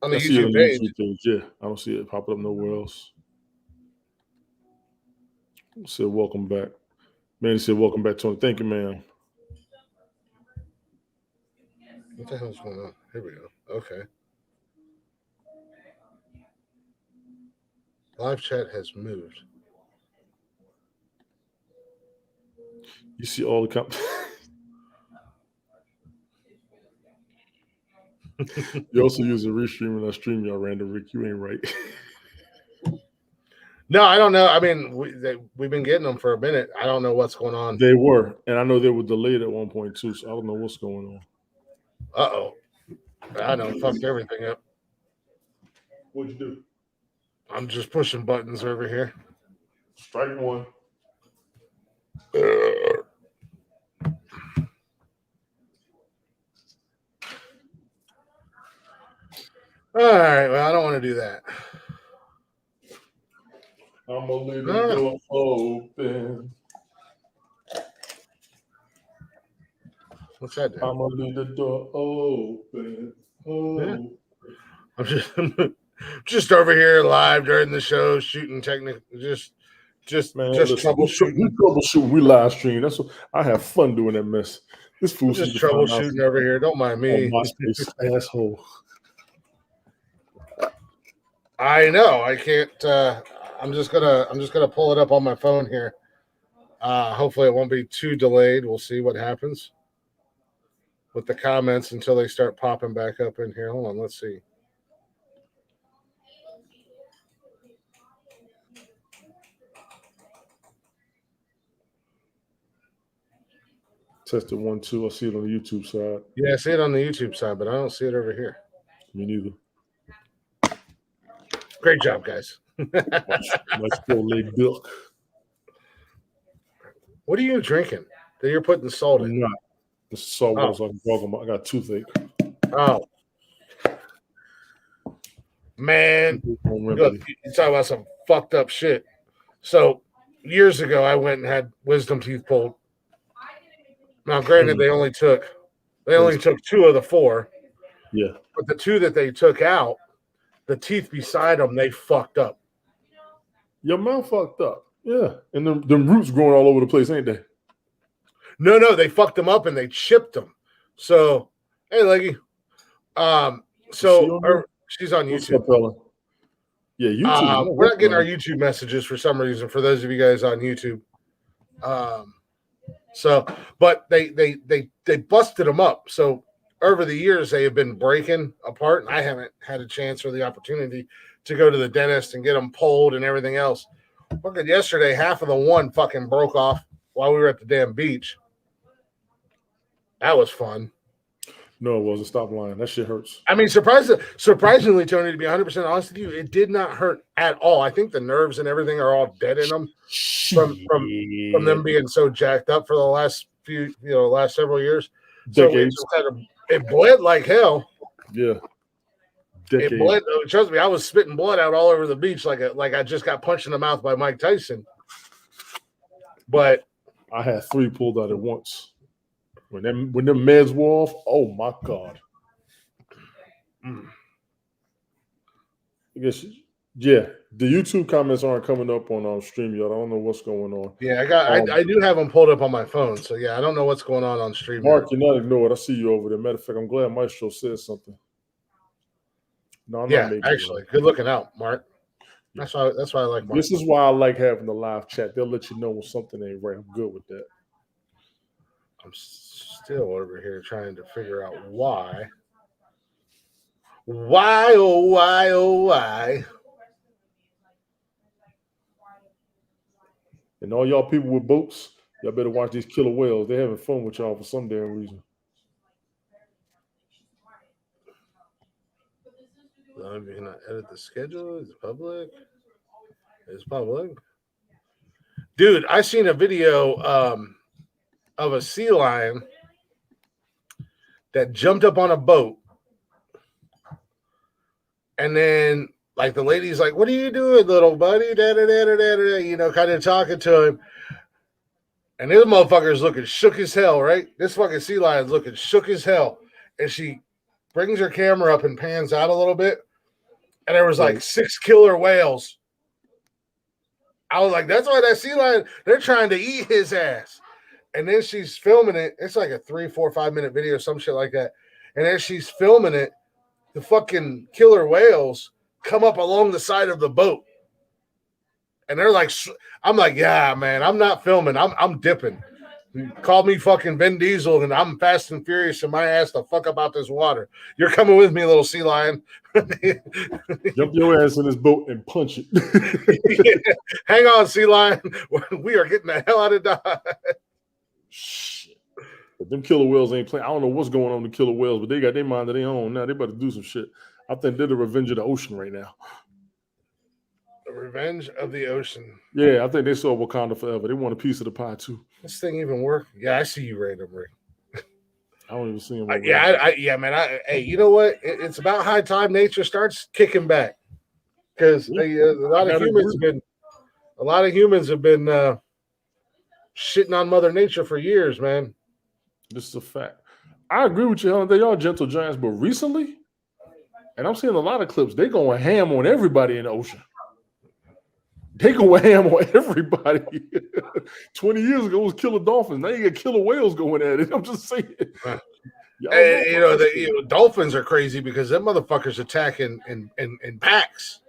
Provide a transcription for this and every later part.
On the I see it on YouTube the page. YouTube page. Yeah, I don't see it popping up nowhere else. It said welcome back. Man, he said welcome back, Tony. Thank you, man. What the hell's going on? Here we go. Okay. Live chat has moved. You see all the You also use a restream and I stream y'all random Rick. You ain't right. No, I don't know. I mean, we've been getting them for a minute. I don't know what's going on. They were, and I know they were delayed at one point too. So I don't know what's going on. Uh-oh. I know. Fucked everything up. What'd you do? I'm just pushing buttons over here. Strike one. All right. Well, I don't want to do that. I'm gonna leave the door open. What's that do? I'm gonna leave the door open. Oh. Yeah. I'm just over here live during the show, shooting technical, just troubleshooting. We troubleshoot. We live stream. That's what I have fun doing that mess. This fool Just troubleshooting over here. Don't mind me. Oh, MySpace asshole. I know. I can't. I'm just gonna pull it up on my phone here. Hopefully, it won't be too delayed. We'll see what happens with the comments until they start popping back up in here. Hold on. Let's see. Tested 1, 2. I see it on the YouTube side. Yeah, I see it on the YouTube side, but I don't see it over here. Me neither. Great job, guys. Let's go, leg milk. What are you drinking that you're putting salt in? I'm not. This is salt water, so I can talk about. I got toothache. Oh. Man, look, you talk about some fucked up shit. So years ago, I went and had wisdom teeth pulled. Now, granted, they only took 2 of the 4. Yeah. But the 2 that they took out, the teeth beside them, they fucked up. Your mouth fucked up. Yeah. And them roots growing all over the place, ain't they? No, they fucked them up and they chipped them. So, hey, Leggy. She's on YouTube. Up, yeah, YouTube. We're not getting our YouTube messages for some reason. For those of you guys on YouTube, but they busted them up. So over the years, they have been breaking apart, and I haven't had a chance or the opportunity to go to the dentist and get them pulled and everything else. Look at yesterday, half of the one fucking broke off while we were at the damn beach. That was fun. No, it wasn't. Stop lying. That shit hurts. I mean, surprisingly, Tony, to be 100% honest with you, it did not hurt at all. I think the nerves and everything are all dead in them from them being so jacked up for the last several years. Decades. So it bled like hell. Yeah. Decades. It bled. Trust me, I was spitting blood out all over the beach like I just got punched in the mouth by Mike Tyson. But I had 3 pulled out at once. When them meds wore off, oh my God. I guess, yeah, the YouTube comments aren't coming up on stream yet. I don't know what's going on. Yeah, I do have them pulled up on my phone. So, yeah, I don't know what's going on stream. Mark, you're not ignored. I see you over there. Matter of fact, I'm glad Maestro said something. No, I'm not actually, good looking out, Mark. Yeah. That's why I like Mark. This is why I like having the live chat. They'll let you know when something ain't right. I'm good with that. I'm still over here trying to figure out why. Why, oh, why, oh, why? And all y'all people with boats, y'all better watch these killer whales. They're having fun with y'all for some damn reason. I'm going to edit the schedule. Is it public? It's public. Dude, I seen a video of a sea lion that jumped up on a boat, and then like the lady's like, "What are you doing, little buddy?" Kind of talking to him, and this motherfucker's looking shook as hell, right? This fucking sea lion's looking shook as hell, and she brings her camera up and pans out a little bit. and there was like 6 killer whales. I was like, that's why that sea lion, they're trying to eat his ass. And then she's filming it. It's like a 3, 4, 5 minute video, some shit like that. And as she's filming it, the fucking killer whales come up along the side of the boat. And they're like, I'm like, yeah, man, I'm not filming. I'm dipping. Call me fucking Vin Diesel, and I'm fast and furious and my ass the fuck about this water. You're coming with me, little sea lion. Jump your ass in this boat and punch it. Yeah. Hang on, sea lion. We are getting the hell out of Dodge. Shit. But them killer whales ain't playing. I don't know what's going on with killer whales, but they got their mind of their own now. They about to do some shit. I think they're the revenge of the ocean right now. The revenge of the ocean. Yeah, I think they saw Wakanda forever. They want a piece of the pie too. This thing even work? Yeah, I see you, random Rick. I don't even see him. Yeah, man. Hey, you know what? It's about high time nature starts kicking back because a lot of humans have been shitting on Mother Nature for years, man. This is a fact. I agree with you, Helen. They are gentle giants, but recently, and I'm seeing a lot of clips, they going ham on everybody in the ocean. They go ham on everybody. 20 years ago, it was killer dolphins. Now you got killer whales going at it. I'm just saying. Dolphins are crazy because them motherfuckers attack in packs.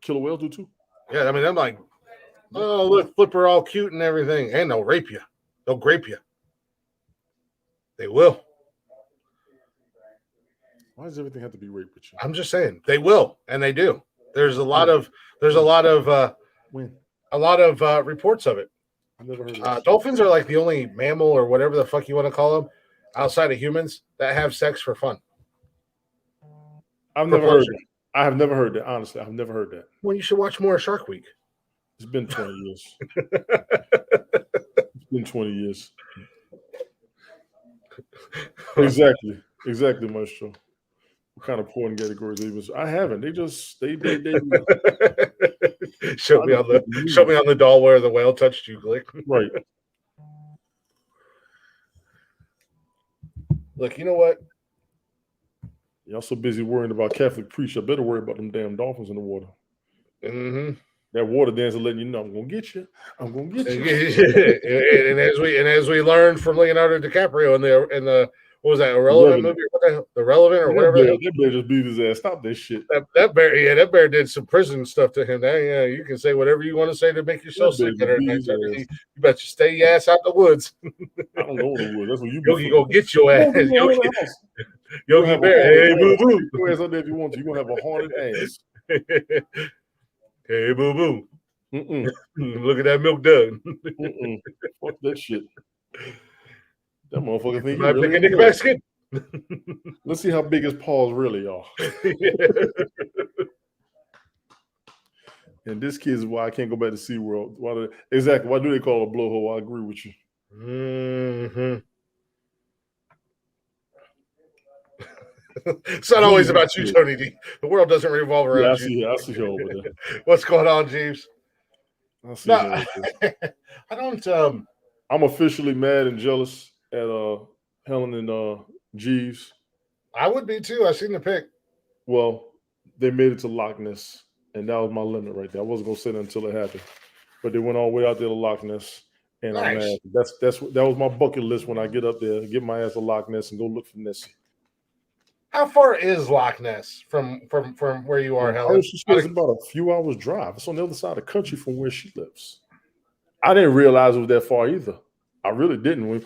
Killer whales do too. Yeah, I mean, I'm like, oh, look, Flipper all cute and everything. And they'll rape you. They'll grape you. They will. Why does everything have to be rape with you? I'm just saying. They will, and they do. There's a lot of reports of it. I've never heard of that. Dolphins are like the only mammal or whatever the fuck you want to call them outside of humans that have sex for fun. I've never heard that. I have never heard that. Honestly, I've never heard that. Well, you should watch more of Shark Week. It's been 20 years. It's been 20 years. Exactly, Maestro. What kind of porn categories even? I haven't. They show me on the doll where the whale touched you, Glick. Right. Look, you know what? Y'all so busy worrying about Catholic priests. I better worry about them damn dolphins in the water. Mm-hmm. That water dancer letting you know I'm gonna get you. I'm gonna get you. and as we learned from Leonardo DiCaprio in the what was that, Irrelevant movie? The Relevant or whatever. That bear just beat his ass. Stop this shit. That bear did some prison stuff to him. Yeah, you can say whatever you want to say to make yourself sick. You bet you stay your ass out the woods. I don't go in the woods. That's what you Yogi go get your ass. Yogi Bear. Hey, boo boo. Your ass out there if you want to. You're gonna have a haunted ass. Hey, boo boo. Look at that milk dug. Fuck that shit. That motherfucker think my really big basket. Let's see how big his paws really are. And this kid is why I can't go back to SeaWorld. Why do they call it a blowhole? I agree with you. Mm-hmm. It's not always about you, Tony D. The world doesn't revolve around you. I see her over there. What's going on, Jeeves? I see her over there. I don't. I'm officially mad and jealous at Helen and Jeeves. I would be too. I seen the pic. Well, they made it to Loch Ness, and that was my limit right there. I wasn't gonna say that until it happened, but they went all the way out there to Loch Ness, and nice. I'm mad. That was my bucket list when I get up there, get my ass to Loch Ness and go look for Nessie. How far is Loch Ness from where you are, Helen? She says about a few hours drive. It's on the other side of the country from where she lives. I didn't realize it was that far either. I really didn't. We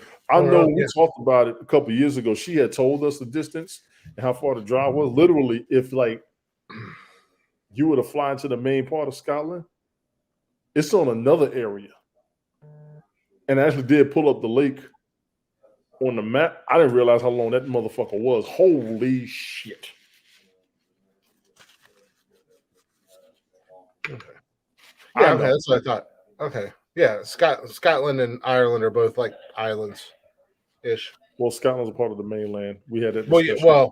talked about it a couple of years ago. She had told us the distance and how far the drive was. Literally, if like you were to fly into the main part of Scotland, it's on another area. And I actually did pull up the lake on the map. I didn't realize how long that motherfucker was. Holy shit. Okay. Yeah, okay, that's what I thought. Okay. Yeah, Scotland and Ireland are both like islands-ish. Well, Scotland's a part of the mainland. We had that discussion.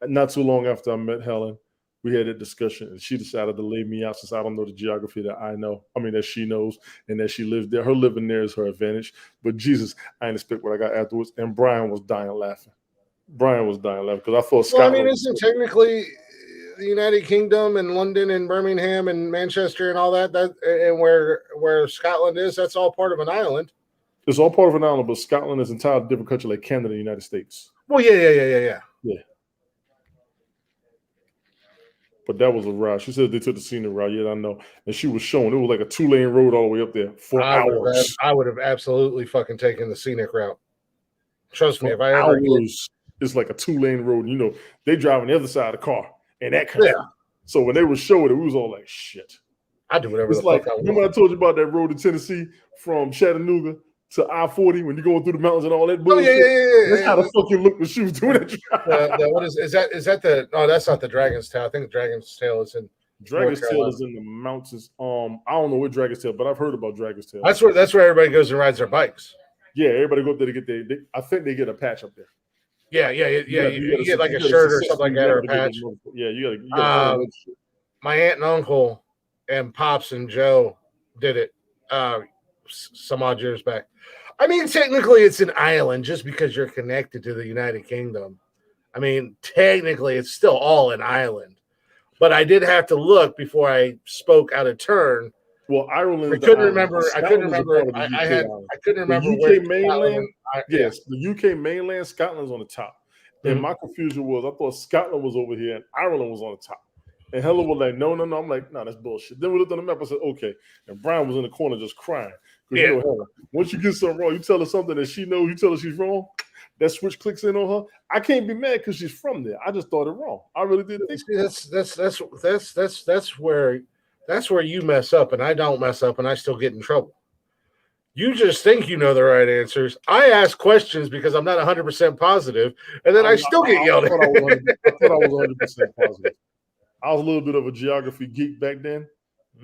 Not too long after I met Helen, we had that discussion, and she decided to lay me out since I don't know the geography that she knows, and that she lives there. Her living there is her advantage. But Jesus, I didn't expect what I got afterwards, and Brian was dying laughing. Because I thought Scotland. Well, I mean, isn't technically the United Kingdom and London and Birmingham and Manchester and all that, and where Scotland is, that's all part of an island. It's all part of an island, but Scotland is entirely different country like Canada and the United States. Well, yeah. But that was a ride. She said they took the scenic route. Yeah, I know. And she was showing it was like a 2-lane road all the way up there for hours. I would have absolutely fucking taken the scenic route. Trust me, for if I ever it's like a 2-lane road. You know, they drive on the other side of the car in that country. Yeah. So when they were showing it, we was all like, shit. I do whatever it's the like, fuck I want. Remember I told you about that road to Tennessee from Chattanooga to I-40 when you're going through the mountains and all that bullshit? Yeah. That's how the fuck you look when she was doing that drive. What is that the – no, that's not the Dragon's Tail. I think the Dragon's Tail is in – Dragon's Tail is in the mountains. I don't know what Dragon's Tail, but I've heard about Dragon's Tail. That's where everybody goes and rides their bikes. Yeah, everybody go up there to get I think they get a patch up there. Yeah. You get like a shirt or something like that, or a patch. Yeah, you got my aunt and uncle and Pops and Joe did it some odd years back. I mean, technically it's an island just because you're connected to the United Kingdom. I mean, technically it's still all an island. But I did have to look before I spoke out of turn. Well, Ireland. I couldn't remember. I couldn't remember the UK mainland. Yes, the UK mainland. Scotland's on the top. And my confusion was I thought Scotland was over here and Ireland was on the top. And Helen was like, no. I'm like, no, that's bullshit. Then we looked on the map. I said, okay. And Brian was in the corner just crying. Yeah. You know, Helen, once you get something wrong, you tell her something that she knows. You tell her she's wrong. That switch clicks in on her. I can't be mad because she's from there. I just thought it wrong. I really did think that's where you mess up, and I don't mess up, and I still get in trouble. You just think you know the right answers. I ask questions because I'm not 100% positive, and then I still get yelled at. I thought I was 100% positive. I was a little bit of a geography geek back then,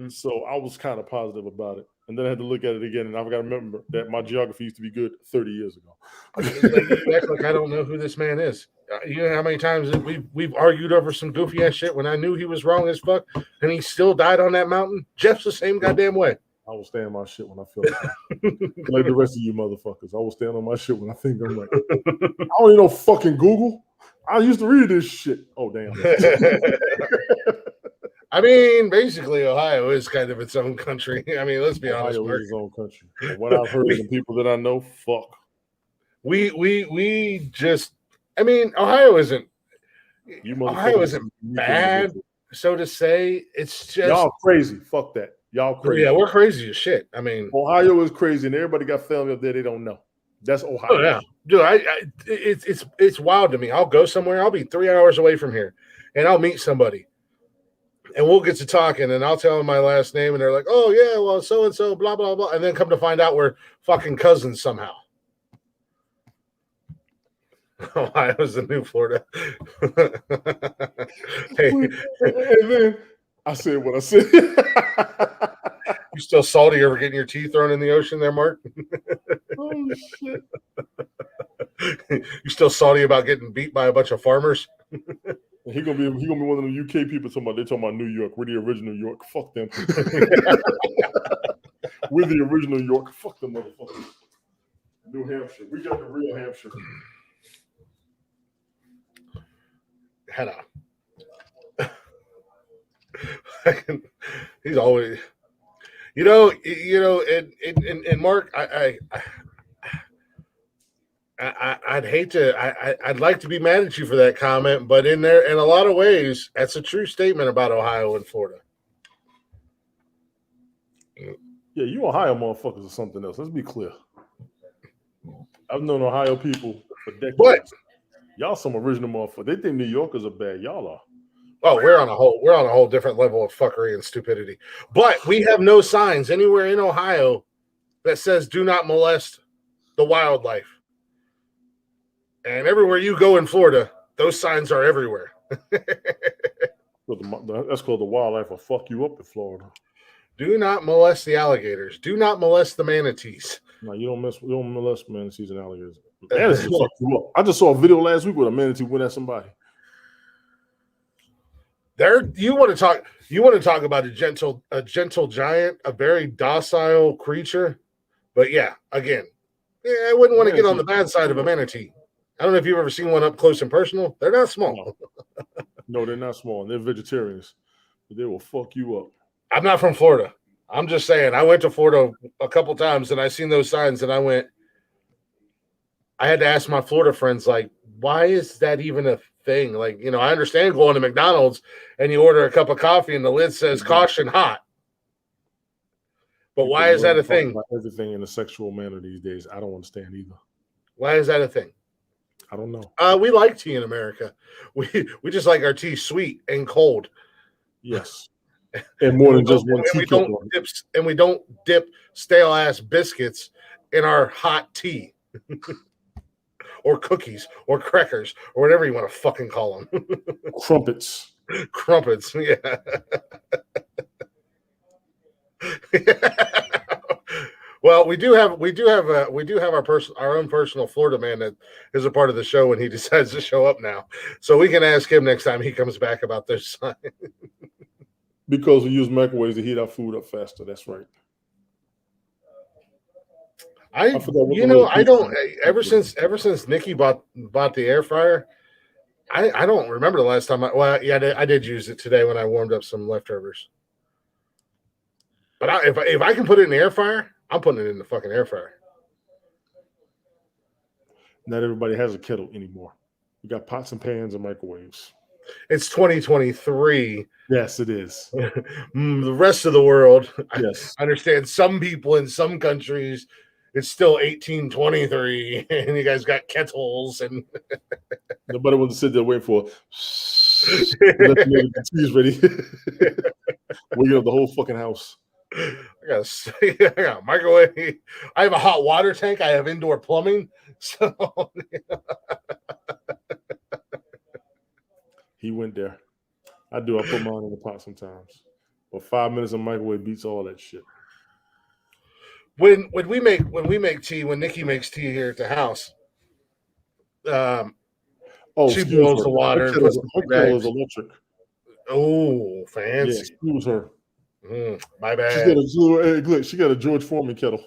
so I was kind of positive about it. And then I had to look at it again, and I've got to remember that my geography used to be good 30 years ago. You act like I don't know who this man is. You know how many times we've argued over some goofy ass shit when I knew he was wrong as fuck, and he still died on that mountain. Jeff's the same goddamn way. I will stand my shit when I feel like the rest of you motherfuckers. I will stand on my shit when I think I'm right. I don't even know fucking Google. I used to read this shit. Oh, damn. I mean, basically, Ohio is kind of its own country. I mean, let's be honest. Ohio is its own country. What I've heard of the people that I know, fuck. We just, I mean, Ohio isn't bad, so to say. It's just y'all crazy. Fuck that. Y'all crazy. Yeah, we're crazy as shit. I mean, Ohio is crazy, and everybody got family up there they don't know. That's Ohio. Oh, yeah. Dude, it's wild to me. I'll go somewhere. I'll be 3 hours away from here, and I'll meet somebody, and we'll get to talking, and I'll tell them my last name, and they're like, "Oh yeah, well, so and so, blah blah blah," and then come to find out we're fucking cousins somehow. Ohio's the new Florida. Hey, and then I said what I said. You still salty over getting your teeth thrown in the ocean there, Mark? Oh shit! You still salty about getting beat by a bunch of farmers? He gonna be one of the UK people they're talking about New York. We're the original New York. Fuck them. We're the original New York. Fuck them motherfuckers. New Hampshire. We got the real Hampshire. Head on. He's always, and Mark, I'd hate to, I'd like to be mad at you for that comment, but in a lot of ways, that's a true statement about Ohio and Florida. Yeah, you Ohio motherfuckers or something else. Let's be clear. I've known Ohio people for decades. What? Y'all some original motherfuckers. They think New Yorkers are bad. Y'all are. Oh, we're on a whole different level of fuckery and stupidity. But we have no signs anywhere in Ohio that says do not molest the wildlife. And everywhere you go in Florida, those signs are everywhere. That's called the wildlife will fuck you up in Florida. Do not molest the alligators. Do not molest the manatees. No, you don't molest manatees and alligators. Manatees fuck you up. I just saw a video last week where a manatee went at somebody. You want to talk about a gentle giant, a very docile creature. But yeah, again, I wouldn't want to get on the bad side of a manatee. I don't know if you've ever seen one up close and personal. They're not small. No, they're not small. They're vegetarians, but they will fuck you up. I'm not from Florida. I'm just saying. I went to Florida a couple times, and I seen those signs, and I had to ask my Florida friends, like, why is that even a thing? Like, I understand going to McDonald's and you order a cup of coffee and the lid says caution hot. But People why is that a thing? About everything in a sexual manner these days. I don't understand either. Why is that a thing? I don't know. We like tea in America. We just like our tea sweet and cold. Yes. And more than just one tea. We don't dip stale ass biscuits in our hot tea. Or cookies or crackers or whatever you want to fucking call them. Crumpets, yeah. Well, we do have our own personal Florida man that is a part of the show when he decides to show up now. So we can ask him next time he comes back about this sign. Because we use microwaves to heat our food up faster. That's right. Ever since Nikki bought the air fryer, I don't remember the last time I did use it today when I warmed up some leftovers. But if I can put it in the air fryer, I'm putting it in the fucking air fryer. Not everybody has a kettle anymore. We got pots and pans and microwaves. It's 2023. Yes, it is. The rest of the world, yes. I understand some people in some countries, it's still 1823, and you guys got kettles and nobody wants to sit there waiting for the tea's ready. Waking up the whole fucking house. I got a microwave. I have a hot water tank. I have indoor plumbing. So he went there. I do. I put mine in the pot sometimes. But 5 minutes of microwave beats all that shit. When we make tea, when Nikki makes tea here at the house, she boils the water. Her kettle is electric. Oh, fancy! Yeah, excuse her. My bad. She got a George Foreman kettle.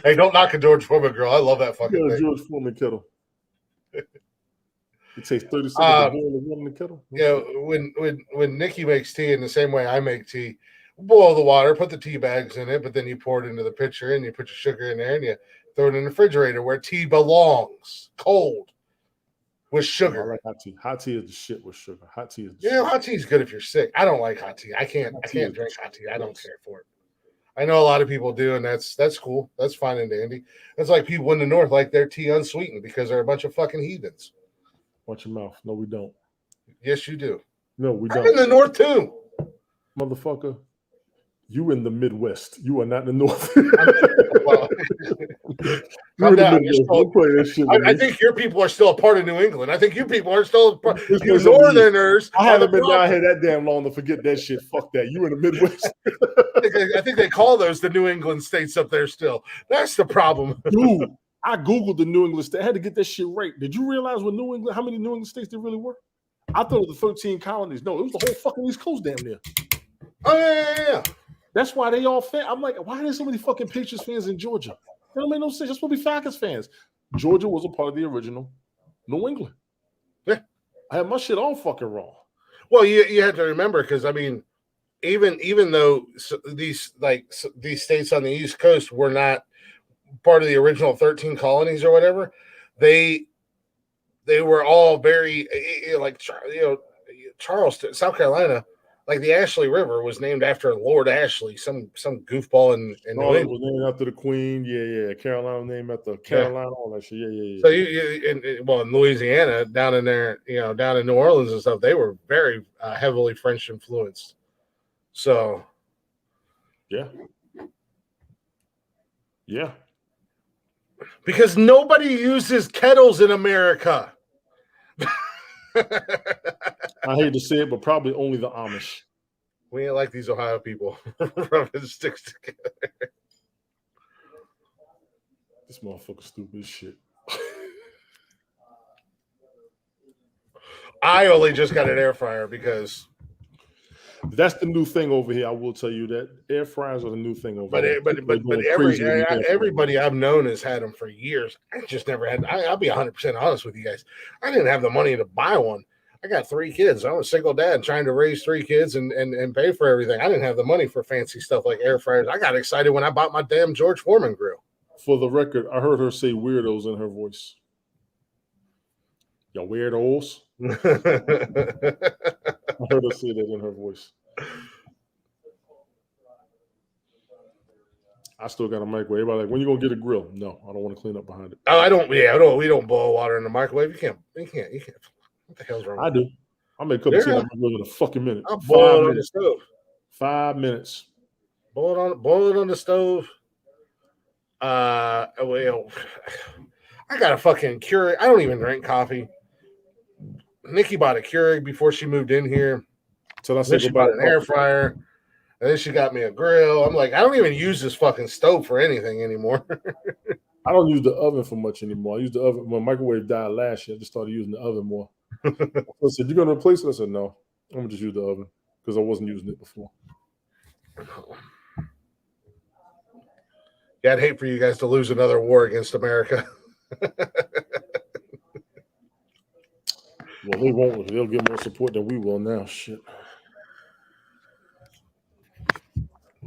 Hey, don't knock a George Foreman girl. I love that fucking thing. George Foreman kettle. It takes 30 seconds to boil the water in the kettle. Yeah, when Nikki makes tea in the same way I make tea, boil the water, put the tea bags in it, but then you pour it into the pitcher and you put your sugar in there and you throw it in the refrigerator where tea belongs, cold, with sugar. I like hot tea. Hot tea is the shit with sugar. Hot tea is the shit. Hot tea is good if you're sick. I don't like hot tea. I can't drink hot tea. I don't care for it. I know a lot of people do, and that's cool. That's fine and dandy. It's like people in the North like their tea unsweetened because they're a bunch of fucking heathens. Watch your mouth. No, we don't. Yes, you do. No, we don't. I'm in the North too. Motherfucker, you in the Midwest. You are not in the North. I think your people are still a part of New England. I think you people are still a part. You Northerners. I haven't been down here that damn long to forget that shit. Fuck that. You in the Midwest. I think they call those the New England states up there still. That's the problem. Dude, I Googled the New England state. I had to get that shit right. Did you realize how many New England states there really were? I thought it was the 13 colonies. No, it was the whole fucking East Coast damn near. Oh, yeah. That's why they all fan. I'm like, why are there so many fucking Patriots fans in Georgia? That don't make no sense. Just supposed to be Falcons fans. Georgia was a part of the original New England. Yeah. I had my shit all fucking wrong. Well, you have to remember, because I mean, even though these states on the East Coast were not part of the original 13 colonies or whatever, they were all very like, Charleston, South Carolina. Like the Ashley River was named after Lord Ashley, some goofball in New England. It was named after the Queen. Yeah. Carolina named after Carolina, all that shit. Yeah. So in Louisiana, down in there, down in New Orleans and stuff, they were very heavily French influenced. So, yeah. Because nobody uses kettles in America. I hate to say it, but probably only the Amish. We ain't like these Ohio people rubbing sticks together. This motherfucker stupid as shit. I only just got an air fryer because That's the new thing over here. I will tell you that air fryers are the new thing over here. But everybody I've known has had them for years. I just never had. I'll be 100% honest with you guys. I didn't have the money to buy one. I got 3 kids. I'm a single dad trying to raise 3 kids and pay for everything. I didn't have the money for fancy stuff like air fryers. I got excited when I bought my damn George Foreman grill. For the record, I heard her say weirdos in her voice. Y'all weirdos. I heard her say that in her voice. I still got a microwave. Everybody like, when you gonna get a grill? No, I don't want to clean up behind it. Oh, I don't. Yeah, we don't boil water in the microwave. You can't. What the hell's wrong? I do. I make a cup of tea in the microwave in a fucking minute. I'll boil it on the stove. 5 minutes. Boil it on the stove. Well, I got a fucking Keurig. I don't even drink coffee. Nikki bought a Keurig before she moved in here. So she bought an air fryer. And then she got me a grill. I'm like, I don't even use this fucking stove for anything anymore. I don't use the oven for much anymore. I use the oven. When microwave died last year, I just started using the oven more. I said, "You're going to replace it?" I said, "No, I'm going to just use the oven because I wasn't using it before." Yeah, I'd hate for you guys to lose another war against America. Well, they won't. They'll get more support than we will now. Shit.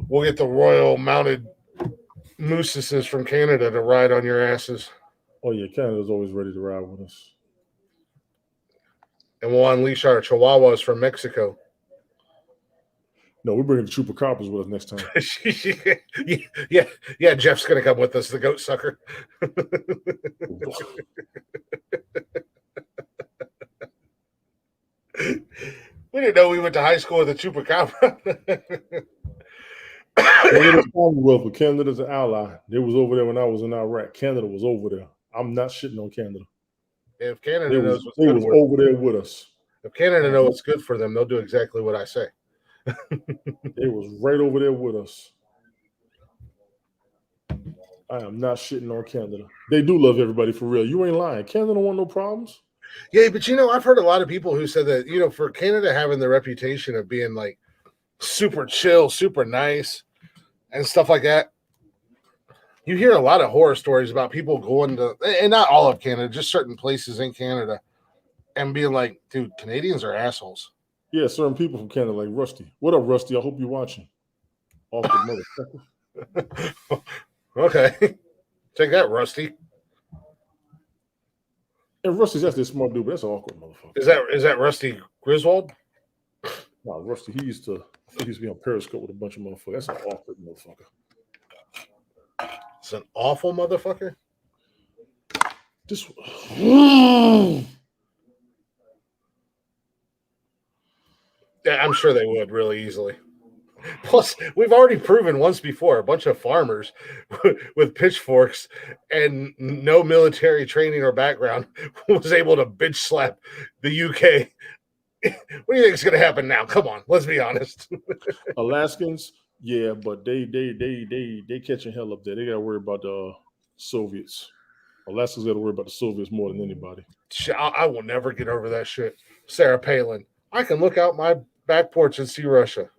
We'll get the Royal Mounted Mooses from Canada to ride on your asses. Oh, yeah. Canada's always ready to ride with us. And we'll unleash our Chihuahuas from Mexico. No, we're bringing the Chupacabras with us next time. yeah. Jeff's going to come with us, the goat sucker. We didn't know we went to high school with a Chupacabra. Canada's Commonwealth, but Canada's an ally. They was over there when I was in Iraq. Canada was over there. I'm not shitting on Canada. If Canada knows what's good for them, they was over there with us. If Canada knows what's good for them, they'll do exactly what I say. They was right over there with us. I am not shitting on Canada. They do love everybody for real. You ain't lying. Canada don't want no problems. Yeah, but I've heard a lot of people who said that, for Canada having the reputation of being like super chill, super nice, and stuff like that. You hear a lot of horror stories about people going to, and not all of Canada, just certain places in Canada, and being like, dude, Canadians are assholes. Yeah, certain people from Canada, like Rusty. What up, Rusty? I hope you're watching. Awkward motherfucker. Okay. Take that, Rusty. And Rusty's actually a smart dude, but that's an awkward motherfucker. Is that Rusty Griswold? No, Rusty, I think he used to be on Periscope with a bunch of motherfuckers. That's an awkward motherfucker. It's an awful motherfucker? Just yeah, I'm sure they would really easily. Plus, we've already proven once before a bunch of farmers with pitchforks and no military training or background was able to bitch slap the UK. What do you think is going to happen now? Come on, let's be honest. Alaskans, yeah, but they catching hell up there. They got to worry about the Soviets. Alaskans got to worry about the Soviets more than anybody. I will never get over that shit. Sarah Palin. I can look out my back porch and see Russia.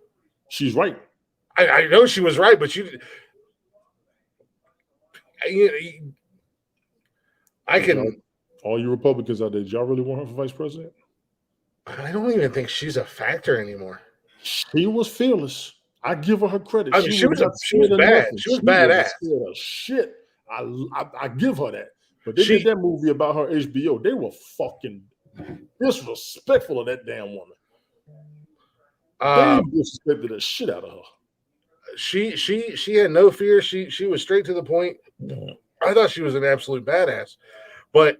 She's right. I know she was right, but I can. All you Republicans out there, did y'all really want her for vice president? I don't even think she's a factor anymore. She was fearless. I give her credit. I mean, she was bad. She was badass. Shit. I give her that. But they did that movie about her HBO. They were fucking disrespectful of that damn woman. They disrespected the shit out of her. She had no fear. She was straight to the point. I thought she was an absolute badass. But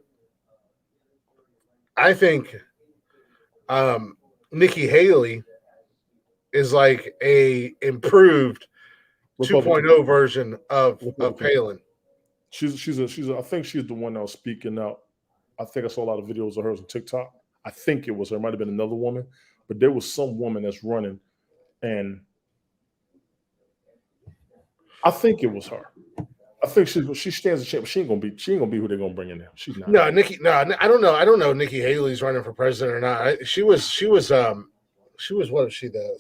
I think Nikki Haley is like a improved 2.0 version of Palin. She's I think she's the one that was speaking out. I think I saw a lot of videos of hers on TikTok. I think it was her. It might have been another woman, but there was some woman that's running, and I think it was her. I think she stands a chance, but she ain't gonna be who they're gonna bring in there. She's not. No, Nikki. No, I don't know. I don't know if Nikki Haley's running for president or not. She was what was she, the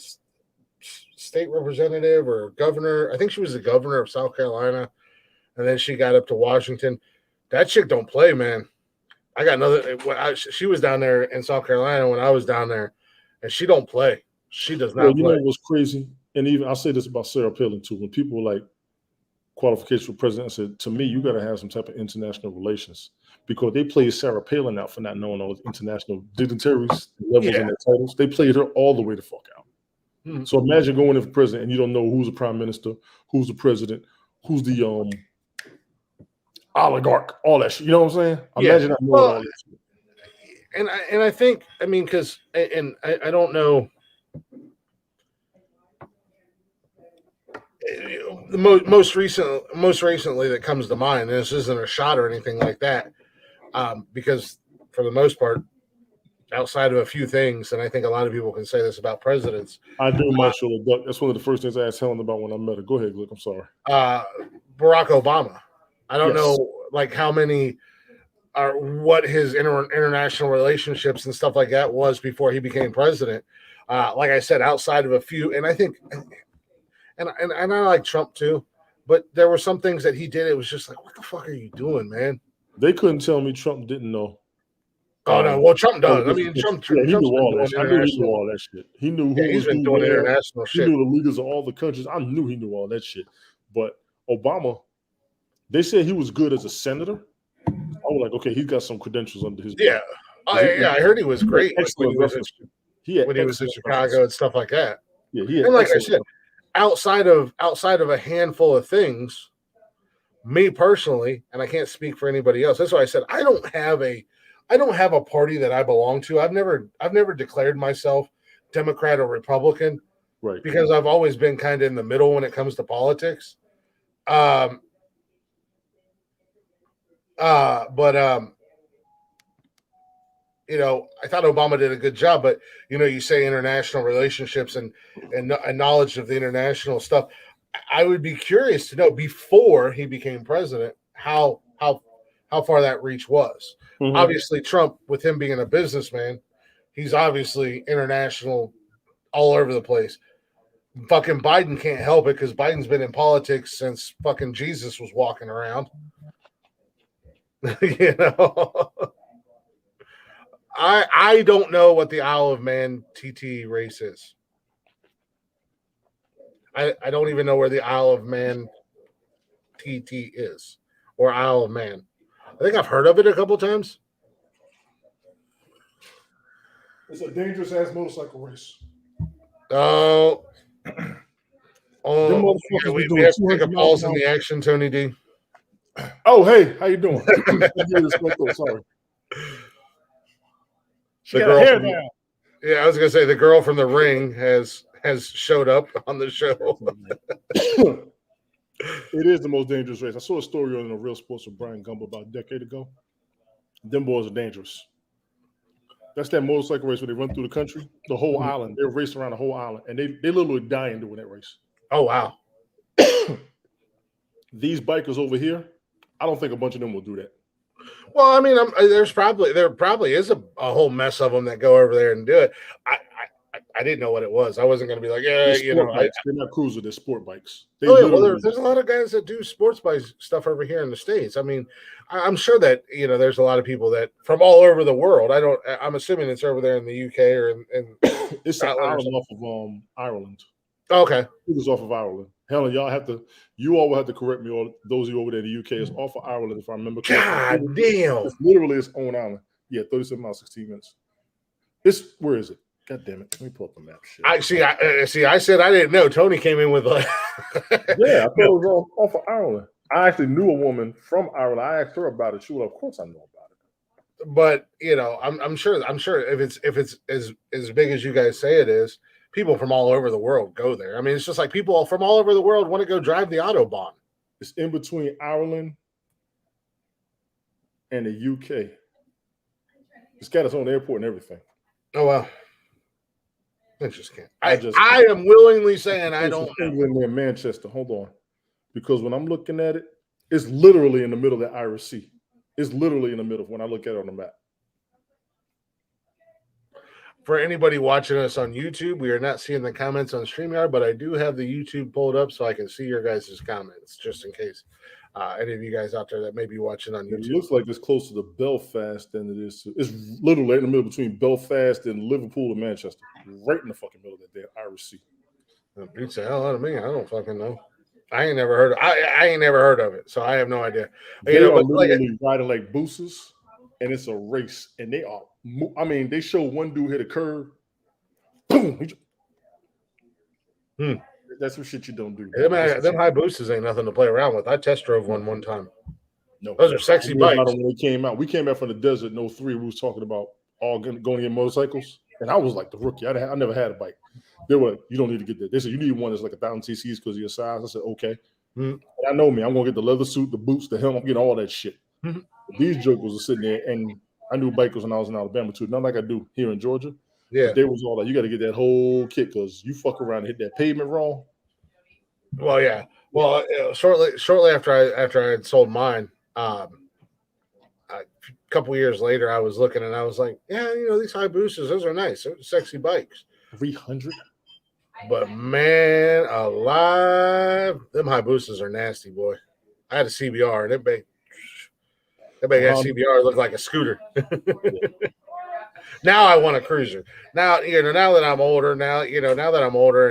state representative or governor. I think she was the governor of South Carolina, and then she got up to Washington. That chick don't play, man. I got another. She was down there in South Carolina when I was down there, and she don't play. She does not you play. know what's crazy? And even I'll say this about Sarah Palin too. When people were like qualification for president, I said to me, you got to have some type of international relations because they played Sarah Palin out for not knowing all the international dignitaries, levels, and their titles. They played her all the way the fuck out. Mm-hmm. So imagine going in for president and you don't know who's the prime minister, who's the president, who's the oligarch, all that shit. You know what I'm saying? Imagine not knowing all that shit. And I think, I mean, because I don't know. The most recently that comes to mind, and this isn't a shot or anything like that, because for the most part, outside of a few things, and I think a lot of people can say this about presidents. I do, Marshall. That's one of the first things I asked Helen about when I met her. Go ahead, Glick. I'm sorry. Barack Obama. I don't know, like how many or what his international relationships and stuff like that was before he became president. Like I said, outside of a few, and I think. And I like Trump too, but there were some things that he did. It was just like, what the fuck are you doing, man? They couldn't tell me Trump didn't know. Oh no, well Trump does. I mean, Trump. Yeah, he knew all that. I knew he knew all that shit. He knew who he's been doing international shit. He knew the leaders of all the countries. I knew he knew all that shit. But Obama, they said he was good as a senator. I was like, okay, he's got some credentials under his. Yeah, I heard he was great when he was in Chicago and stuff like that. Yeah, and like I said. Outside of a handful of things, me personally, and I can't speak for anybody else. That's why I said I don't have a party that I belong to. I've never declared myself Democrat or Republican, right? Because I've always been kind of in the middle when it comes to politics. But you know, I thought Obama did a good job, but you know, you say international relationships and knowledge of the international stuff. I would be curious to know before he became president how far that reach was. Mm-hmm. Obviously, Trump, with him being a businessman, he's obviously international all over the place. Fucking Biden can't help it because Biden's been in politics since fucking Jesus was walking around. You know. I don't know what the Isle of Man TT race is. I don't even know where the Isle of Man TT is or Isle of Man. I think I've heard of it a couple times. It's a dangerous ass motorcycle race. Oh, yeah, we have to take a pause in the action, Tony D. Oh, hey, how you doing? Sorry. The girl from, yeah, I was gonna say the girl from The Ring has showed up on the show. It is the most dangerous race. I saw a story on Real Sports with Brian Gumble about a decade ago. Them boys are dangerous. That's that motorcycle race where they run through the country, the whole island. They're racing around the whole island, and they literally dying doing that race. Oh wow! These bikers over here, I don't think a bunch of them will do that. Well, I mean, there probably is a whole mess of them that go over there and do it. I didn't know what it was. I wasn't going to be like, yeah, you know, they're not cruiser, they're sport bikes. There's a lot of guys that do sports bike stuff over here in the States. I mean, I'm sure that, you know, there's a lot of people that from all over the world. I'm assuming it's over there in the UK or in it's an island off of Ireland. Okay, it's off of Ireland. Helen, you all will have to correct me. All those of you over there in the UK, it's off of Ireland, if I remember correctly. God damn! It's literally its own island. Yeah, 37 miles, 16 minutes. Where is it? God damn it! Let me pull up the map. Shit. I said I didn't know. Tony came in with like, yeah, I thought it was off of Ireland. I actually knew a woman from Ireland. I asked her about it. She was like, "Of course, I know about it." But you know, I'm sure if it's as big as you guys say it is, people from all over the world go there. I mean, it's just like people from all over the world want to go drive the Autobahn. It's in between Ireland and the UK. It's got its own airport and everything. Oh well. I just can't. I am willingly saying I don't. England near Manchester. Hold on, because when I'm looking at it, it's literally in the middle of the Irish Sea. It's literally in the middle when I look at it on the map. For anybody watching us on YouTube, we are not seeing the comments on StreamYard, but I do have the YouTube pulled up so I can see your guys' comments, just in case any of you guys out there that may be watching on It YouTube. looks like it's closer to Belfast than it is to. It's literally in the middle between Belfast and Liverpool and Manchester, right in the fucking middle of that damn Irish Sea. It beats the hell out of me. I don't fucking know. I ain't never heard. I ain't never heard of it, so I have no idea. They are literally riding like boosters, and it's a race, and they are. I mean, they show one dude hit a curve. Boom. That's some shit you don't do. Them high boosters ain't nothing to play around with. I test drove one time. No, those are sexy bikes. When they came out, we came back from the desert in 03. We was talking about all going to get motorcycles, and I was like the rookie. I never had a bike. They were like, you don't need to get that. They said you need one that's like 1,000 cc's because of your size. I said okay. I know me. I'm gonna get the leather suit, the boots, the helmet. I'm getting all that shit. These jokers are sitting there, and I knew bikers when I was in Alabama too. Not like I do here in Georgia. Yeah, but they was all like, you got to get that whole kit because you fuck around and hit that pavement wrong. Well, yeah. Well, shortly after I had sold mine, a couple years later, I was looking and I was like, yeah, these high boosters, those are nice, they're sexy bikes. 300. But man, alive, them high boosters are nasty, boy. I had a CBR, and that big CBR looked like a scooter. Now I want a cruiser. Now that I'm older,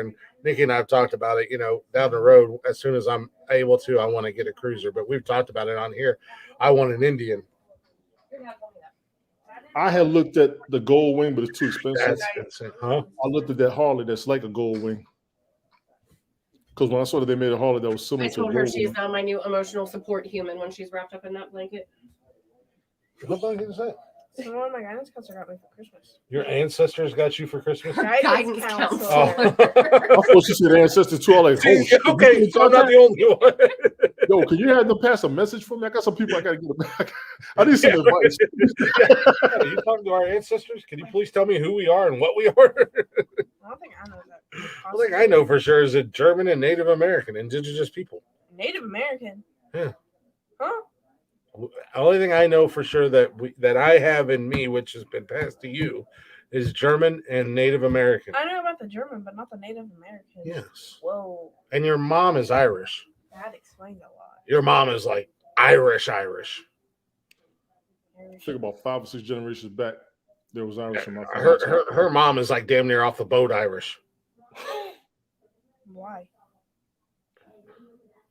and Nikki and I have talked about it, down the road, as soon as I'm able to, I want to get a cruiser. But we've talked about it on here. I want an Indian. I had looked at the Gold Wing, but it's too expensive. Huh? I looked at that Harley that's like a Gold Wing. Because when I saw that they made a Harley that was similar to a Gold Wing. I told her she's now my new emotional support human when she's wrapped up in that blanket. What blanket is that? It's the one my guidance counselor got me for Christmas. Your ancestors got you for Christmas? Guidance counselor. Oh. I thought she said ancestors too. I was like, oh, okay, so I'm not the only one. Yo, can you have them pass a message for me? I got some people I got to get back. I need some advice. Are you talking to our ancestors? Can you please tell me who we are and what we are? I don't think I know that. I think I know for sure is it German and Native American, indigenous people. Native American? Yeah. Huh? The only thing I know for sure that I have in me, which has been passed to you, is German and Native American. I know about the German, but not the Native American. Yes. Whoa. And your mom is Irish. That explains a lot. Your mom is like Irish. I think about 5 or 6 generations back, there was Irish in my family. Her mom is like damn near off the boat Irish. Why?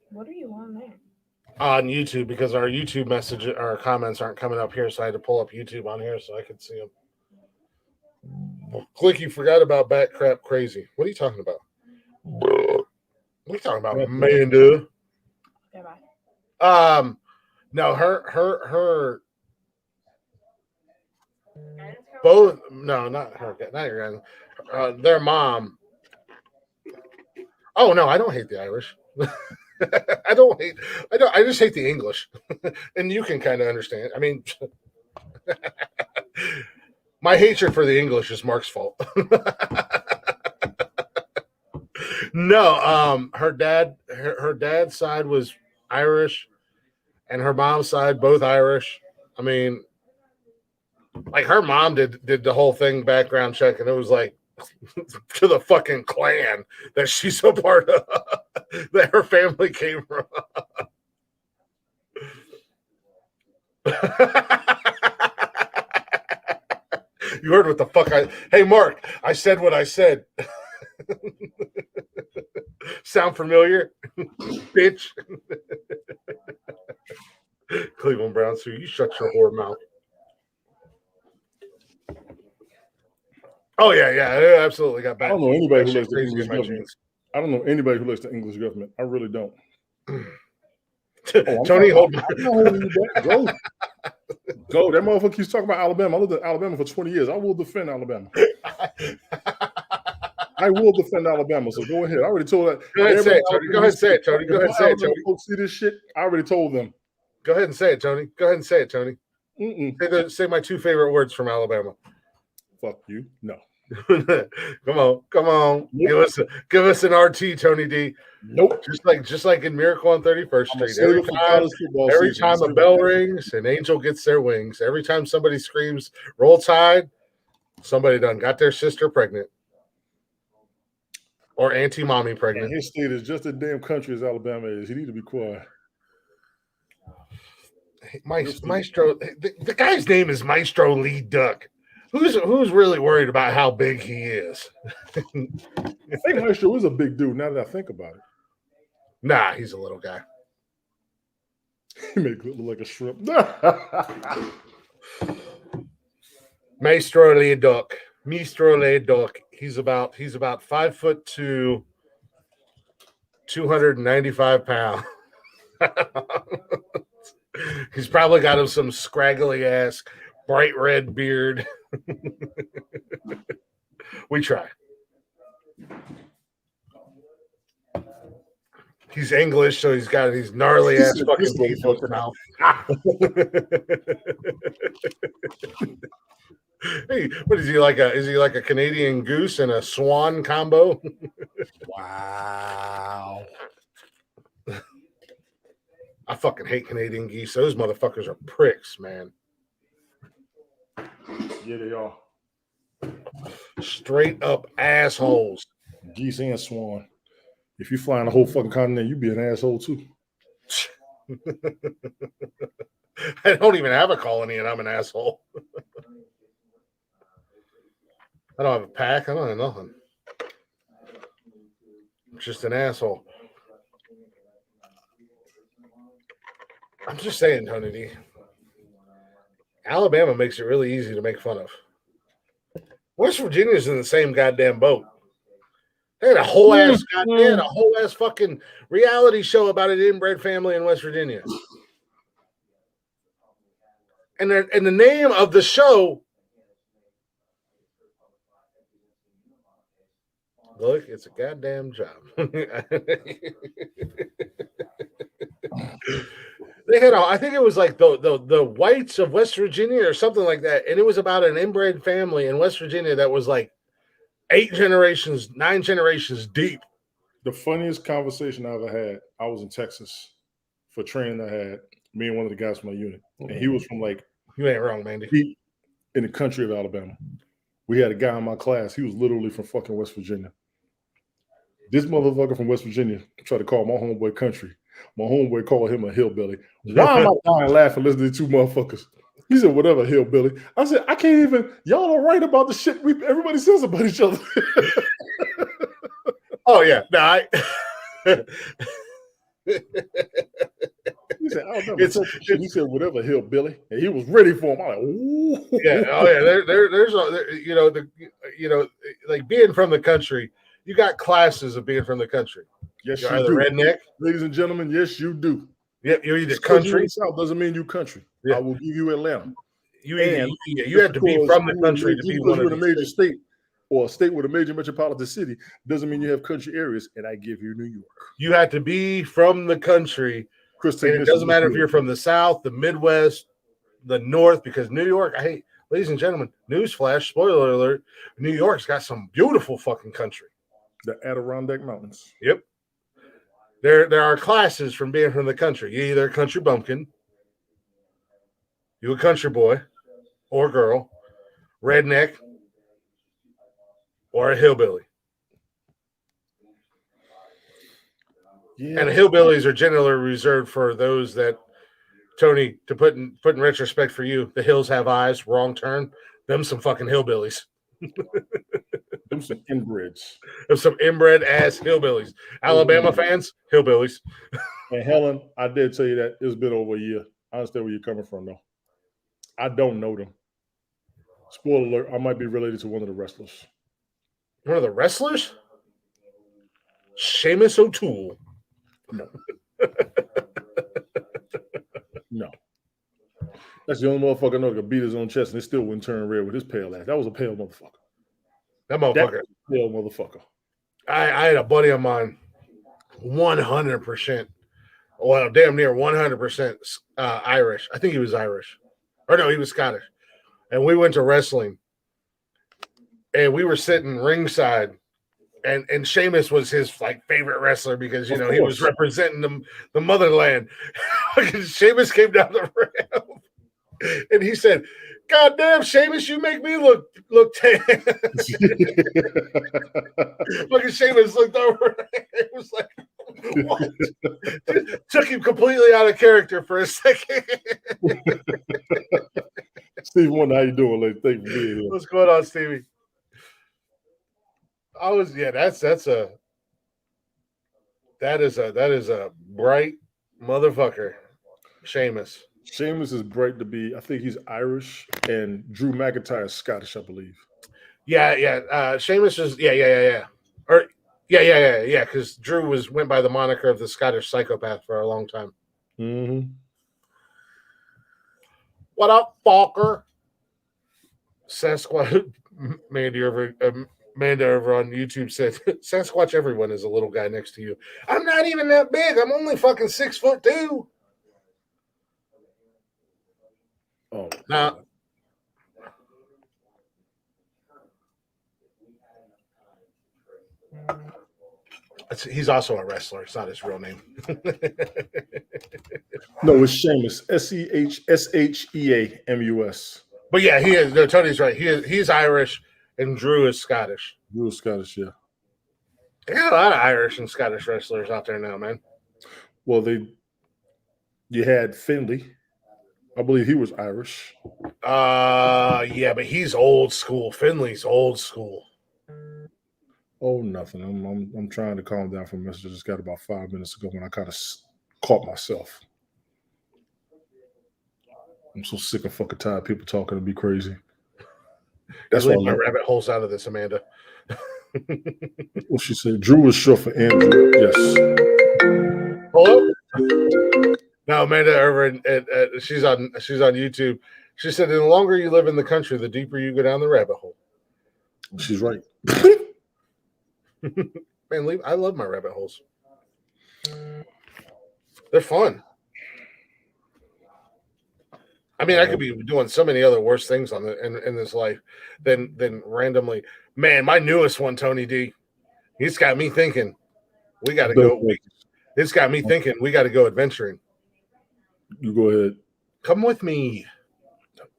What are you on there? On YouTube, because our YouTube our comments aren't coming up here, so I had to pull up YouTube on here so I could see them. Click, you forgot about Bat Crap Crazy. What are you talking about? What are you talking about, Amanda? Okay, bye. No, her both. No, not her. Not your guys. Their mom. Oh no, I don't hate the Irish. I just hate the English. And you can kind of understand. I mean, my hatred for the English is Mark's fault. No, her dad's side was Irish and her mom's side both Irish. I mean, like her mom did the whole thing, background check, and it was like to the fucking clan that she's a part of, that her family came from. You heard what the fuck Hey, Mark, I said what I said. Sound familiar? Bitch. Cleveland Browns, so you shut your whore mouth. Oh yeah, I absolutely got back. I don't know anybody who likes the English government. I don't know anybody who likes the English government. I really don't. Tony, hold on. Go. That motherfucker keeps talking about Alabama. I lived in Alabama for 20 years. I will defend Alabama. I will defend Alabama. So go ahead. I already told that. Go ahead and say it, Tony. Go ahead and say it, Tony. Go ahead and say it, Tony. Folks see this shit. I already told them. Go ahead and say it, Tony. Go ahead and say it, Tony. Say my 2 favorite words from Alabama. Fuck you. No. Come on. Nope. Give us an RT, Tony D. Nope. Just like in Miracle on 31st Street. Every time a bell rings, an angel gets their wings. Every time somebody screams, "Roll Tide," Somebody done got their sister pregnant. Or auntie mommy And pregnant. his state is just as damn country as Alabama is. He need to be quiet. Maestro, the guy's name is Maestro Lee Duck. Who's really worried about how big he is? I think Maestro is a big dude now that I think about it. Nah, he's a little guy. He make it look like a shrimp. Maestro Lee Duck. He's about 5'2", 295 pounds. He's probably got him some scraggly ass, bright red beard. We try. He's English, so he's got these gnarly ass fucking teeth in his mouth. Hey, what is he like? Is he like a Canadian goose and a swan combo? Wow. I fucking hate Canadian geese. Those motherfuckers are pricks, man. Yeah, they are. Straight up assholes. Geese and swan. If you flying the whole fucking continent, you'd be an asshole too. I don't even have a colony and I'm an asshole. I don't have a pack. I don't have nothing. I'm just an asshole. I'm just saying, Tony D. Alabama makes it really easy to make fun of. West Virginia's in the same goddamn boat. They had a whole ass fucking reality show about an inbred family in West Virginia. And the name of the show, look, it's a goddamn job. They had, I think it was like the whites of West Virginia or something like that, and it was about an inbred family in West Virginia that was like 9 generations deep. The funniest conversation I ever had, I was in Texas for training I had, me and one of the guys from my unit. And he was from like, you ain't wrong, Mandy. Deep in the country of Alabama. We had a guy in my class, he was literally from fucking West Virginia. This motherfucker from West Virginia tried to call my homeboy country. My homeboy called him a hillbilly. Why am I dying laughing listening to 2 motherfuckers? He said, whatever, hillbilly. I said, I can't even, y'all are right about the shit everybody says about each other. Oh, yeah. No, He said, I don't know. He said, whatever, hillbilly. And he was ready for him. I'm like, ooh. Yeah. Oh, yeah. There's like being from the country, you got classes of being from the country. Yes, You're you either do. redneck. Ladies and gentlemen, yes, you do. Yep, you're either Just 'cause country. you're in the South doesn't mean you country. Yeah. I will give you Atlanta. You have to be from the country to be one of a major state or a state with a major metropolitan city doesn't mean you have country areas, and I give you New York. You have to be from the country. And it doesn't matter if you're from the South, the Midwest, the North, because New York, ladies and gentlemen, newsflash, spoiler alert, New York's got some beautiful fucking country. The Adirondack Mountains. Yep. There are classes from being from the country. You're either a country bumpkin, you a country boy or girl, redneck, or a hillbilly. Yeah. And hillbillies are generally reserved for those that, Tony, to put in retrospect for you, the hills have eyes, wrong turn. Them some fucking hillbillies. Them some inbreds. Them some inbred ass hillbillies. Alabama fans, hillbillies. And Helen, I did tell you that it's been over a year. I understand where you're coming from, though. I don't know them. Spoiler alert, I might be related to one of the wrestlers. One of the wrestlers? Sheamus O'Toole. No. No. That's the only motherfucker I know that could beat his own chest and it still wouldn't turn red with his pale ass. That was a pale motherfucker. That motherfucker. Pale motherfucker. I had a buddy of mine, 100%, well, damn near 100% Irish. I think he was Irish. Or no, he was Scottish. And we went to wrestling. And we were sitting ringside. And Sheamus was his like favorite wrestler because, he was representing the motherland. Sheamus came down the ramp. And he said, "God damn, Sheamus, you make me look tan." Fucking Sheamus looked over. It was like, what? Took him completely out of character for a second. Steve Wonder, how you doing, lady? Thank you for being here. What's going on, Stevie? That is a bright motherfucker, Sheamus. Sheamus is bright to be. I think he's Irish, and Drew McIntyre is Scottish, I believe. Yeah. Sheamus is or yeah. Because Drew went by the moniker of the Scottish psychopath for a long time. Mm-hmm. What up, Falker? Sasquatch Amanda over on YouTube said, "Sasquatch, everyone is a little guy next to you. I'm not even that big. I'm only fucking 6'2". Oh, Now, he's also a wrestler. It's not his real name. no, it's Sheamus. SEAMUS. But yeah, he is. No, Tony's right. He's Irish, and Drew is Scottish. Drew is Scottish, yeah. There's a lot of Irish and Scottish wrestlers out there now, man. Well, you had Finley. I believe he was Irish. Yeah, but he's old school. Finley's old school. Oh, nothing. I'm trying to calm down from a message I just got about 5 minutes ago when I kind of caught myself. I'm so sick and fucking tired of people talking to me crazy. That's why my rabbit holes out of this, Amanda. What she said? Drew was short for Andrew. Yes. Hello. No, Amanda over she's on YouTube. She said, "The longer you live in the country, the deeper you go down the rabbit hole." She's right. Man, I love my rabbit holes. They're fun. I mean, I could be doing so many other worse things in this life than randomly. Man, my newest one, Tony D, he's got me thinking we got to go. It's got me thinking we got to go adventuring. You go ahead. Come with me.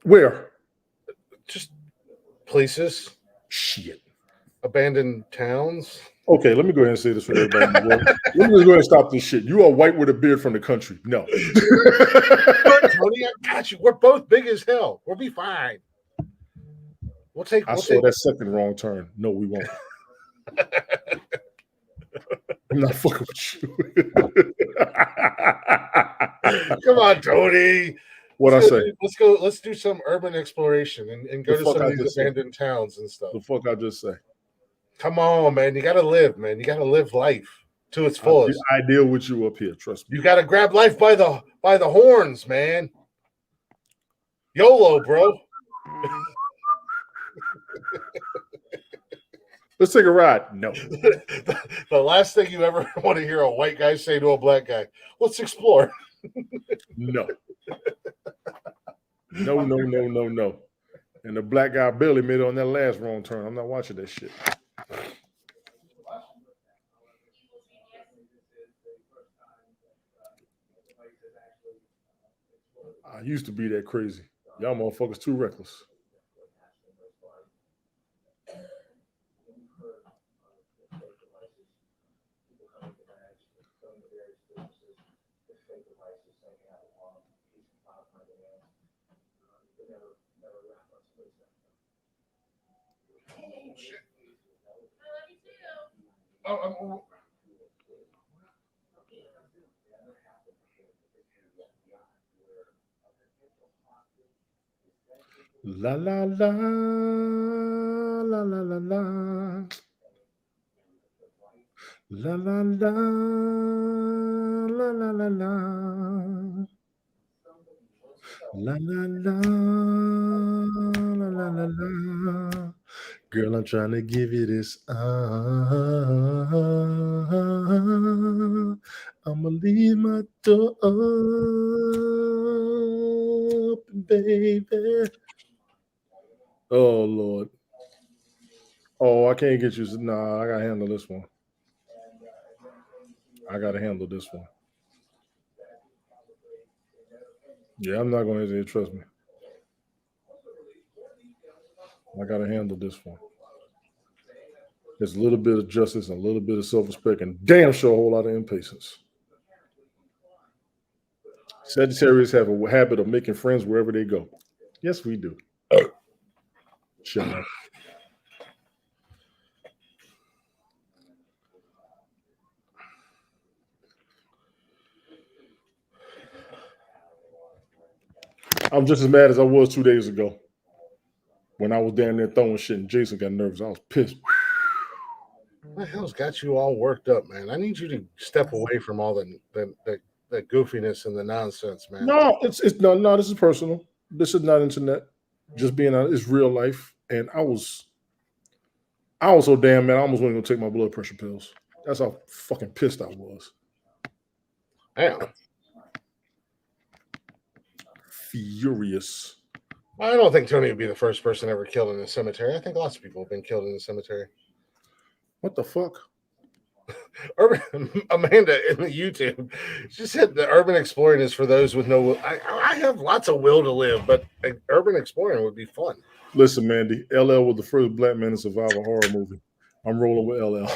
Where? Just places. Shit. Abandoned towns. Okay, let me go ahead and say this for everybody in the world. Let me just go ahead and stop this shit. You are white with a beard from the country. No. Tony, I got you. We're both big as hell. We'll be fine. I saw that second wrong turn. No, we won't. I'm not fucking with you. Come on, Tony. What'd I say? Let's go. Let's do some urban exploration and go to some of these abandoned towns and stuff. The fuck I just say? Come on, man. You got to live, man. You got to live life to its fullest. I deal with you up here. Trust me. You got to grab life by the horns, man. YOLO, bro. Let's take a ride. No. The last thing you ever want to hear a white guy say to a black guy, let's explore. No. No. And the black guy barely made it on that last wrong turn. I'm not watching that shit. I used to be that crazy. Y'all motherfuckers too reckless. La la la la la la la la la la la la la la la la la la. Girl, I'm trying to give you this. I'ma leave my door open, baby. Oh, Lord. Oh, I can't get you. Nah, I got to handle this one. I got to handle this one. Yeah, I'm not going to hesitate. Trust me. I got to handle this one. There's a little bit of justice and a little bit of self-respect and damn sure a whole lot of impatience. Sagittarius have a habit of making friends wherever they go. Yes, we do. Shut up. I'm just as mad as I was 2 days ago when I was down there throwing shit and Jason got nervous. I was pissed. What the hell's got you all worked up, man? I need you to step away from all the goofiness and the nonsense, man. No, it's no. This is personal. This is not internet. Just being honest, it's real life. And I was so damn mad. I almost wasn't gonna take my blood pressure pills. That's how fucking pissed I was. Damn. Furious. I don't think Tony would be the first person ever killed in the cemetery. I think lots of people have been killed in the cemetery. What the fuck? Amanda in the YouTube, she said the urban exploring is for those with no will. I have lots of will to live, but urban exploring would be fun. Listen, Mandy, LL was the first black man to survive a horror movie. I'm rolling with LL.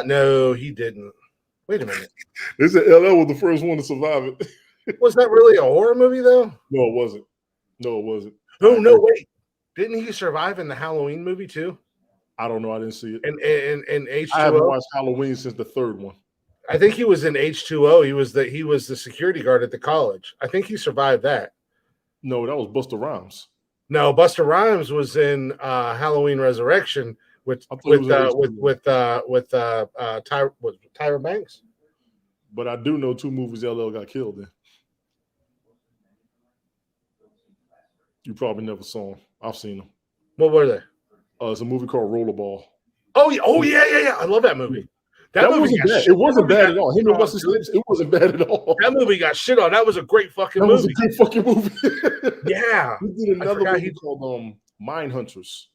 No, he didn't. Wait a minute. They said LL was the first one to survive it. Was that really a horror movie though? No, it wasn't. No, it wasn't. Oh no, wait. Didn't he survive in the Halloween movie too? I don't know. I didn't see it. In H2O. I haven't watched Halloween since the third one. I think he was in H2O. He was the security guard at the college. I think he survived that. No, that was Busta Rhymes. No, Busta Rhymes was in Halloween Resurrection with Tyra Banks. But I do know 2 movies LL got killed in. You probably never saw them. I've seen them. What were they? It's a movie called Rollerball. Oh yeah. I love that movie. That movie wasn't bad. It wasn't bad at all. Him and Wesley Snipes, it wasn't bad at all. That movie got shit on. That was a great fucking movie. That was a good fucking movie. Yeah. He did another movie called Mind Hunters.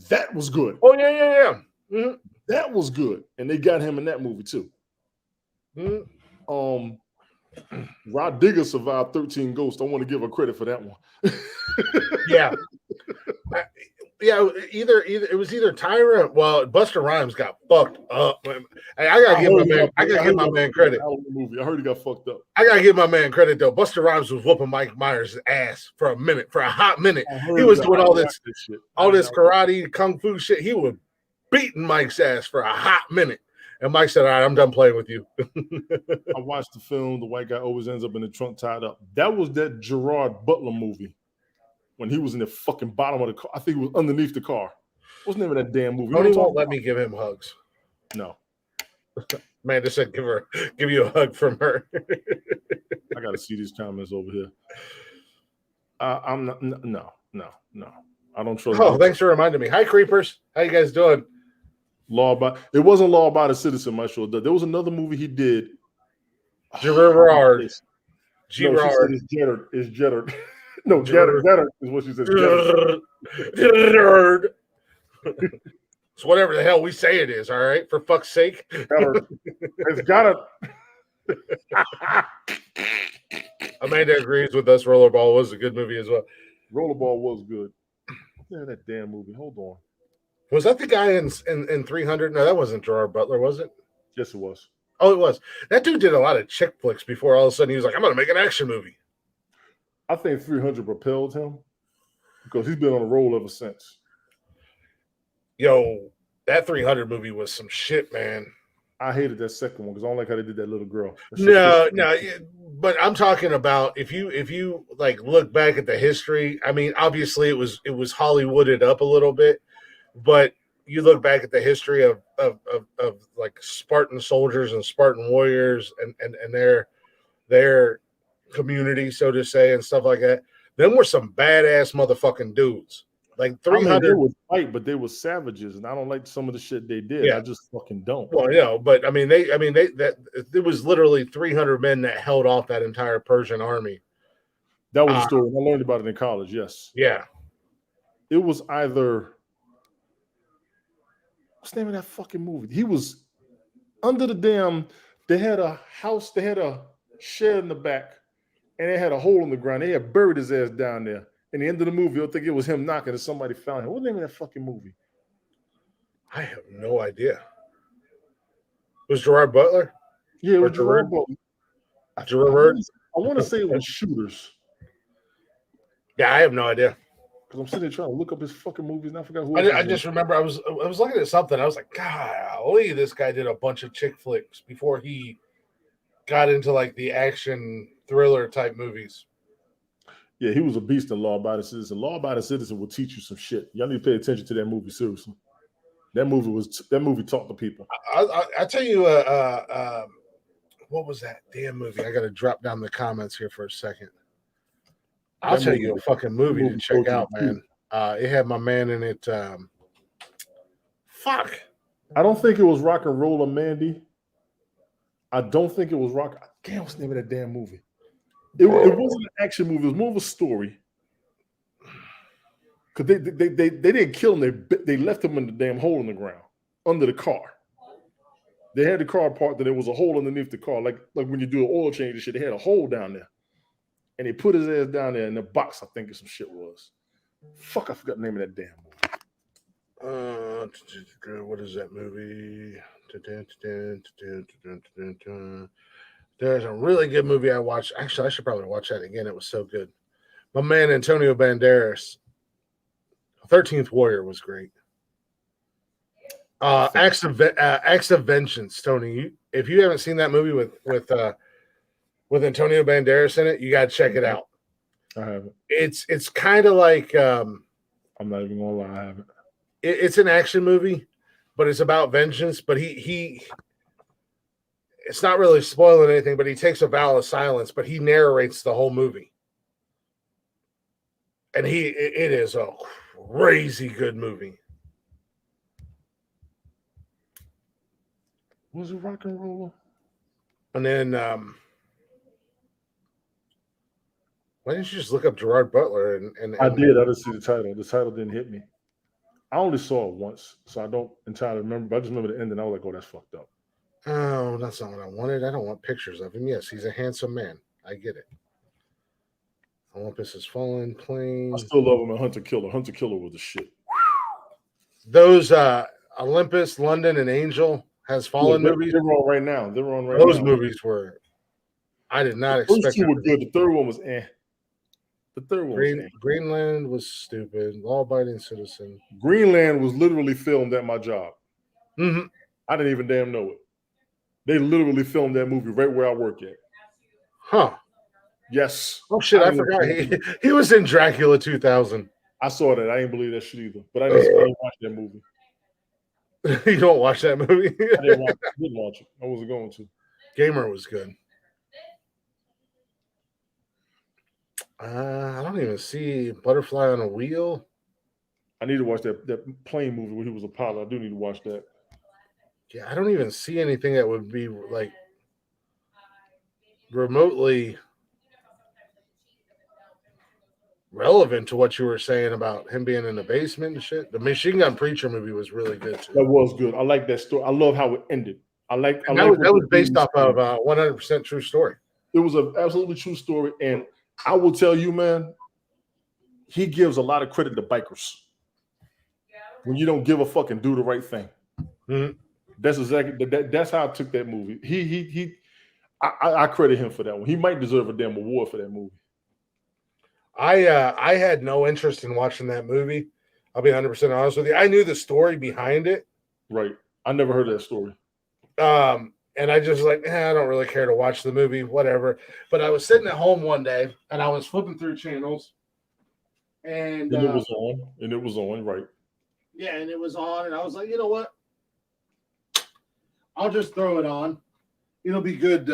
That was good. Oh yeah. Mm-hmm. That was good. And they got him in that movie too. Mm-hmm. Rod Digger survived 13 Ghosts. I want to give her credit for that one. Yeah. Either it was either Tyra. Well, Busta Rhymes got fucked up. I gotta give my man credit. I heard he got fucked up. I gotta give my man credit though. Busta Rhymes was whooping Mike Myers' ass for a hot minute. He was doing all this karate, kung fu shit. He was beating Mike's ass for a hot minute. And Mike said, "All right, I'm done playing with you." I watched the film. The white guy always ends up in the trunk tied up. That was that Gerard Butler movie when he was in the fucking bottom of the car. I think it was underneath the car. What's the name of that damn movie? Tony won't let me give him hugs. No. Man just said give you a hug from her. I got to see these comments over here. I'm not. No. I don't trust. Oh, thanks for reminding me. Hi, creepers. How you guys doing? It wasn't Law Abiding Citizen, my show. There was another movie he did. Gerard. Gerard. It's Jeddard. No, Jeddard is what she said. Jeddard. It's whatever the hell we say it is, all right? For fuck's sake. It's got to. Amanda agrees with us. Rollerball was a good movie as well. Rollerball was good. Yeah, that damn movie. Hold on. Was that the guy in 300? No, that wasn't Gerard Butler, was it? Yes, it was. Oh, it was. That dude did a lot of chick flicks before all of a sudden he was like, I'm going to make an action movie. I think 300 propelled him because he's been on a roll ever since. Yo, that 300 movie was some shit, man. I hated that second one because I don't like how they did that little girl. No, but I'm talking about if you like look back at the history. I mean, obviously it was Hollywooded up a little bit, but you look back at the history of like Spartan soldiers and Spartan warriors and their community, so to say, and stuff like that. Them were some badass motherfucking dudes. Like 300, they would fight, but they were savages, and I don't like some of the shit they did. Yeah. I just fucking don't. Well, but I mean, it was literally 300 men that held off that entire Persian army. That was the story. I learned about it in college. Yes. Yeah. It was either. What's the name of that fucking movie? He was under the damn. They had a house. They had a shed in the back, and they had a hole in the ground. They had buried his ass down there. In the end of the movie, you'll think it was him knocking and somebody found him. What's the name of that fucking movie? I have no idea. Was Gerard Butler? Yeah, it Or was Gerard Butler. Gerard? I want to say it was Shooters. Yeah, I have no idea. Because I'm sitting there trying to look up his fucking movies and I forgot who. I just remember I was looking at something. I was like, golly, this guy did a bunch of chick flicks before he got into like the action thriller type movies. Yeah, he was a beast in Law Abiding Citizen. Law Abiding Citizen will teach you some shit. Y'all need to pay attention to that movie, seriously. That movie taught the people. I tell you, what was that damn movie? I got to drop down the comments here for a second. I'll tell you a fucking movie to check out, man. It had my man in it. Fuck. I don't think it was Rock and Roller Mandy. I don't think it was Rock. Damn, what's the name of that damn movie? It wasn't an action movie. It was more of a story. Because they didn't kill him. They left him in the damn hole in the ground under the car. They had the car parked, and there was a hole underneath the car, like when you do an oil change and shit. They had a hole down there, and they put his ass down there in the box. I think some shit was. Fuck, I forgot the name of that damn movie. What is that movie? There's a really good movie I watched. Actually, I should probably watch that again. It was so good. My man Antonio Banderas, 13th Warrior was great. Acts of Vengeance, Tony. If you haven't seen that movie with Antonio Banderas in it, you got to check it out. I haven't. It's kind of like I'm not even gonna lie, I haven't. It's an action movie, but it's about vengeance. But he it's not really spoiling anything, but he takes a vow of silence, but he narrates the whole movie. And it is a crazy good movie. Was it Rock and Roller? And then why didn't you just look up Gerard Butler? And I did. I didn't see the title. The title didn't hit me. I only saw it once, so I don't entirely remember. But I just remember the ending. I was like, "Oh, that's fucked up." Oh, that's not what I wanted. I don't want pictures of him. Yes, he's a handsome man. I get it. Olympus has fallen. Plane. I still love him. Hunter Killer. Hunter Killer was the shit. Those Olympus, London, and Angel has fallen movies. They're on right now. Those movies were. I did not expect. Those two were good. The third one was eh. The third one was eh. Greenland was stupid. Law-abiding citizen. Greenland was literally filmed at my job. Mm-hmm. I didn't even damn know it. They literally filmed that movie right where I work at. Huh. Yes. Oh shit! I forgot he was in Dracula 2000. I saw that. I didn't believe that shit either. But I didn't watch that movie. You don't watch that movie? I didn't watch it. I wasn't going to. Gamer was good. I don't even see Butterfly on a Wheel. I need to watch that plane movie where he was a pilot. I do need to watch that. Yeah, I don't even see anything that would be like remotely relevant to what you were saying about him being in the basement and shit. The Machine Gun Preacher movie was really good too. That was good. I like that story. I love how it ended. That was based off of a 100% true story. It was an absolutely true story, and I will tell you, man, he gives a lot of credit to bikers when you don't give a fuck and do the right thing. Mm-hmm. That's exactly that's how I took that movie. I credit him for that one. He might deserve a damn award for that movie. I had no interest in watching that movie. I'll be 100% honest with you. I knew the story behind it. Right. I never heard that story. And I just like, I don't really care to watch the movie, whatever. But I was sitting at home one day and I was flipping through channels. And it was on. And it was on, right. Yeah, and it was on. And I was like, you know what? I'll just throw it on. It'll be good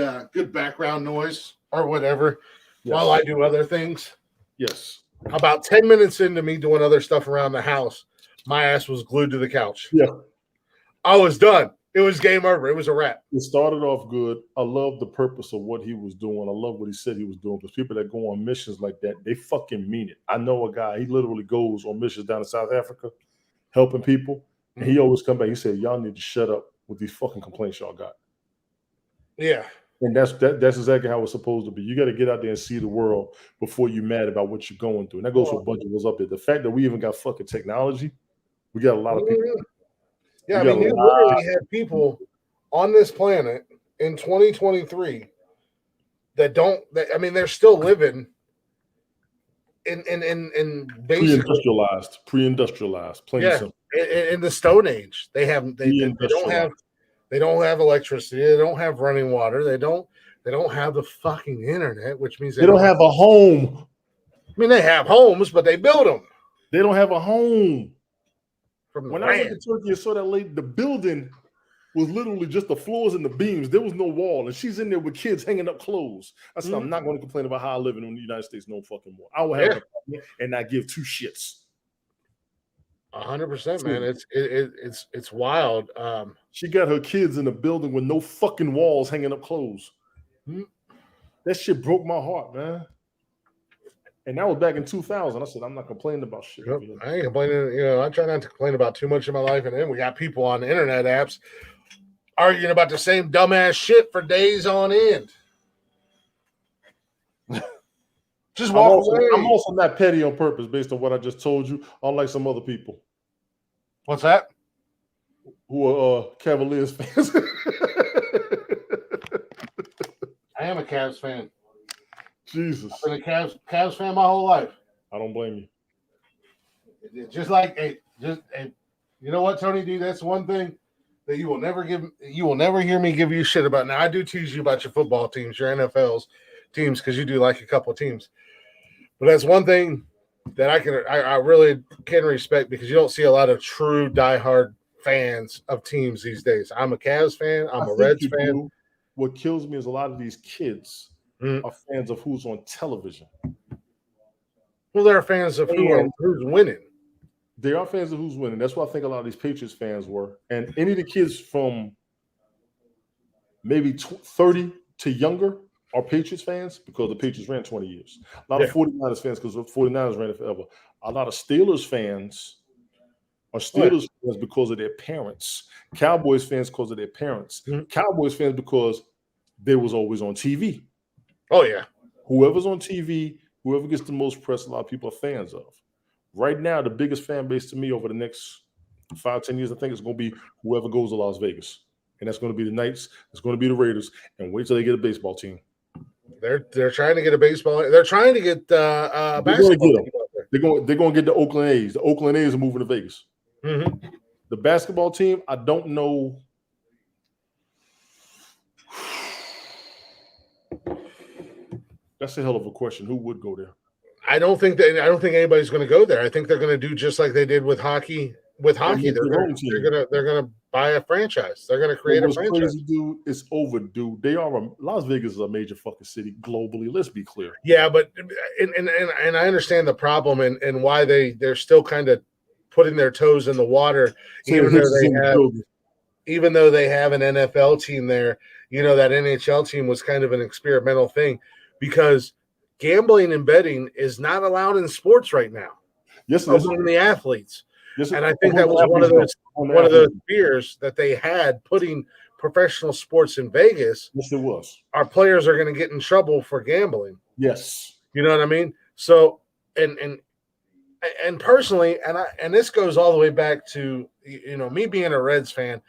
background noise or whatever while I do other things. Yes. About 10 minutes into me doing other stuff around the house, my ass was glued to the couch. Yeah. I was done. It was game over. It was a wrap. It started off good. I love the purpose of what he was doing. I love what he said he was doing. Because people that go on missions like that, they fucking mean it. I know a guy, he literally goes on missions down in South Africa, helping people. And he always come back. He said, y'all need to shut up with these fucking complaints y'all got. Yeah. And that's exactly how it's supposed to be. You got to get out there and see the world before you're mad about what you're going through. And that goes for a bunch of us up there. The fact that we even got fucking technology, we got a lot of people. Yeah, I mean, you literally have people on this planet in 2023 that don't. I mean, they're still living in basically pre-industrialized, plain and simple. In the Stone Age. They don't have electricity. They don't have running water. They don't have the fucking internet, which means they don't have a home. I mean, they have homes, but they build them. They don't have a home. When I went to Turkey and saw that lady, the building was literally just the floors and the beams. There was no wall, and she's in there with kids hanging up clothes. I said, I'm not going to complain about how I live in the United States no fucking more. I will have an apartment and not give two shits. 100%, man. It's wild. She got her kids in a building with no fucking walls hanging up clothes. That shit broke my heart, man. And that was back in 2000. I said, I'm not complaining about shit. Yep. I ain't complaining. I try not to complain about too much in my life. And then we got people on the internet apps arguing about the same dumbass shit for days on end. Just walk away. I'm also not petty on purpose based on what I just told you, unlike some other people. What's that? Who are Cavaliers fans. I am a Cavs fan. Jesus. I've been a Cavs fan my whole life. I don't blame you. Just like you know what, Tony D? That's one thing that you will never hear me give you shit about. Now I do tease you about your football teams, your NFL's teams, because you do like a couple of teams. But that's one thing that I really can respect, because you don't see a lot of true diehard fans of teams these days. I'm a Cavs fan. I'm a Reds fan. What kills me is a lot of these kids are fans of who's on television. Well, they're fans of who's winning. They are fans of who's winning. That's what I think a lot of these Patriots fans were. And any of the kids from maybe 30 to younger are Patriots fans because the Patriots ran 20 years. A lot of 49ers fans because the 49ers ran it forever. A lot of Steelers fans are Steelers fans because of their parents. Cowboys fans because of their parents. Cowboys fans because they was always on TV. Oh, yeah. Whoever's on TV, whoever gets the most press, a lot of people are fans of. Right now, the biggest fan base to me over the next 5-10 years, I think it's going to be whoever goes to Las Vegas. And that's going to be the Knights. It's going to be the Raiders. And wait till they get a baseball team. They're trying to get a baseball. They're trying to get a basketball team out there. They're going to get the Oakland A's. The Oakland A's are moving to Vegas. Mm-hmm. The basketball team, I don't know. That's a hell of a question. Who would go there? I don't think anybody's going to go there. I think they're going to do just like they did with hockey. With hockey, they're going to buy a franchise. They're going to create a franchise. Crazy, dude, it's overdue. Las Vegas is a major fucking city globally. Let's be clear. Yeah, but and I understand the problem and why they're still kind of putting their toes in the water, even though they have an NFL team there. That NHL team was kind of an experimental thing because gambling and betting is not allowed in sports right now. Yes, it is. Among the athletes. Yes, and I think that was one of those fears that they had putting professional sports in Vegas. Yes, it was. Our players are going to get in trouble for gambling. Yes. You know what I mean? So and personally, and this goes all the way back to me being a Reds fan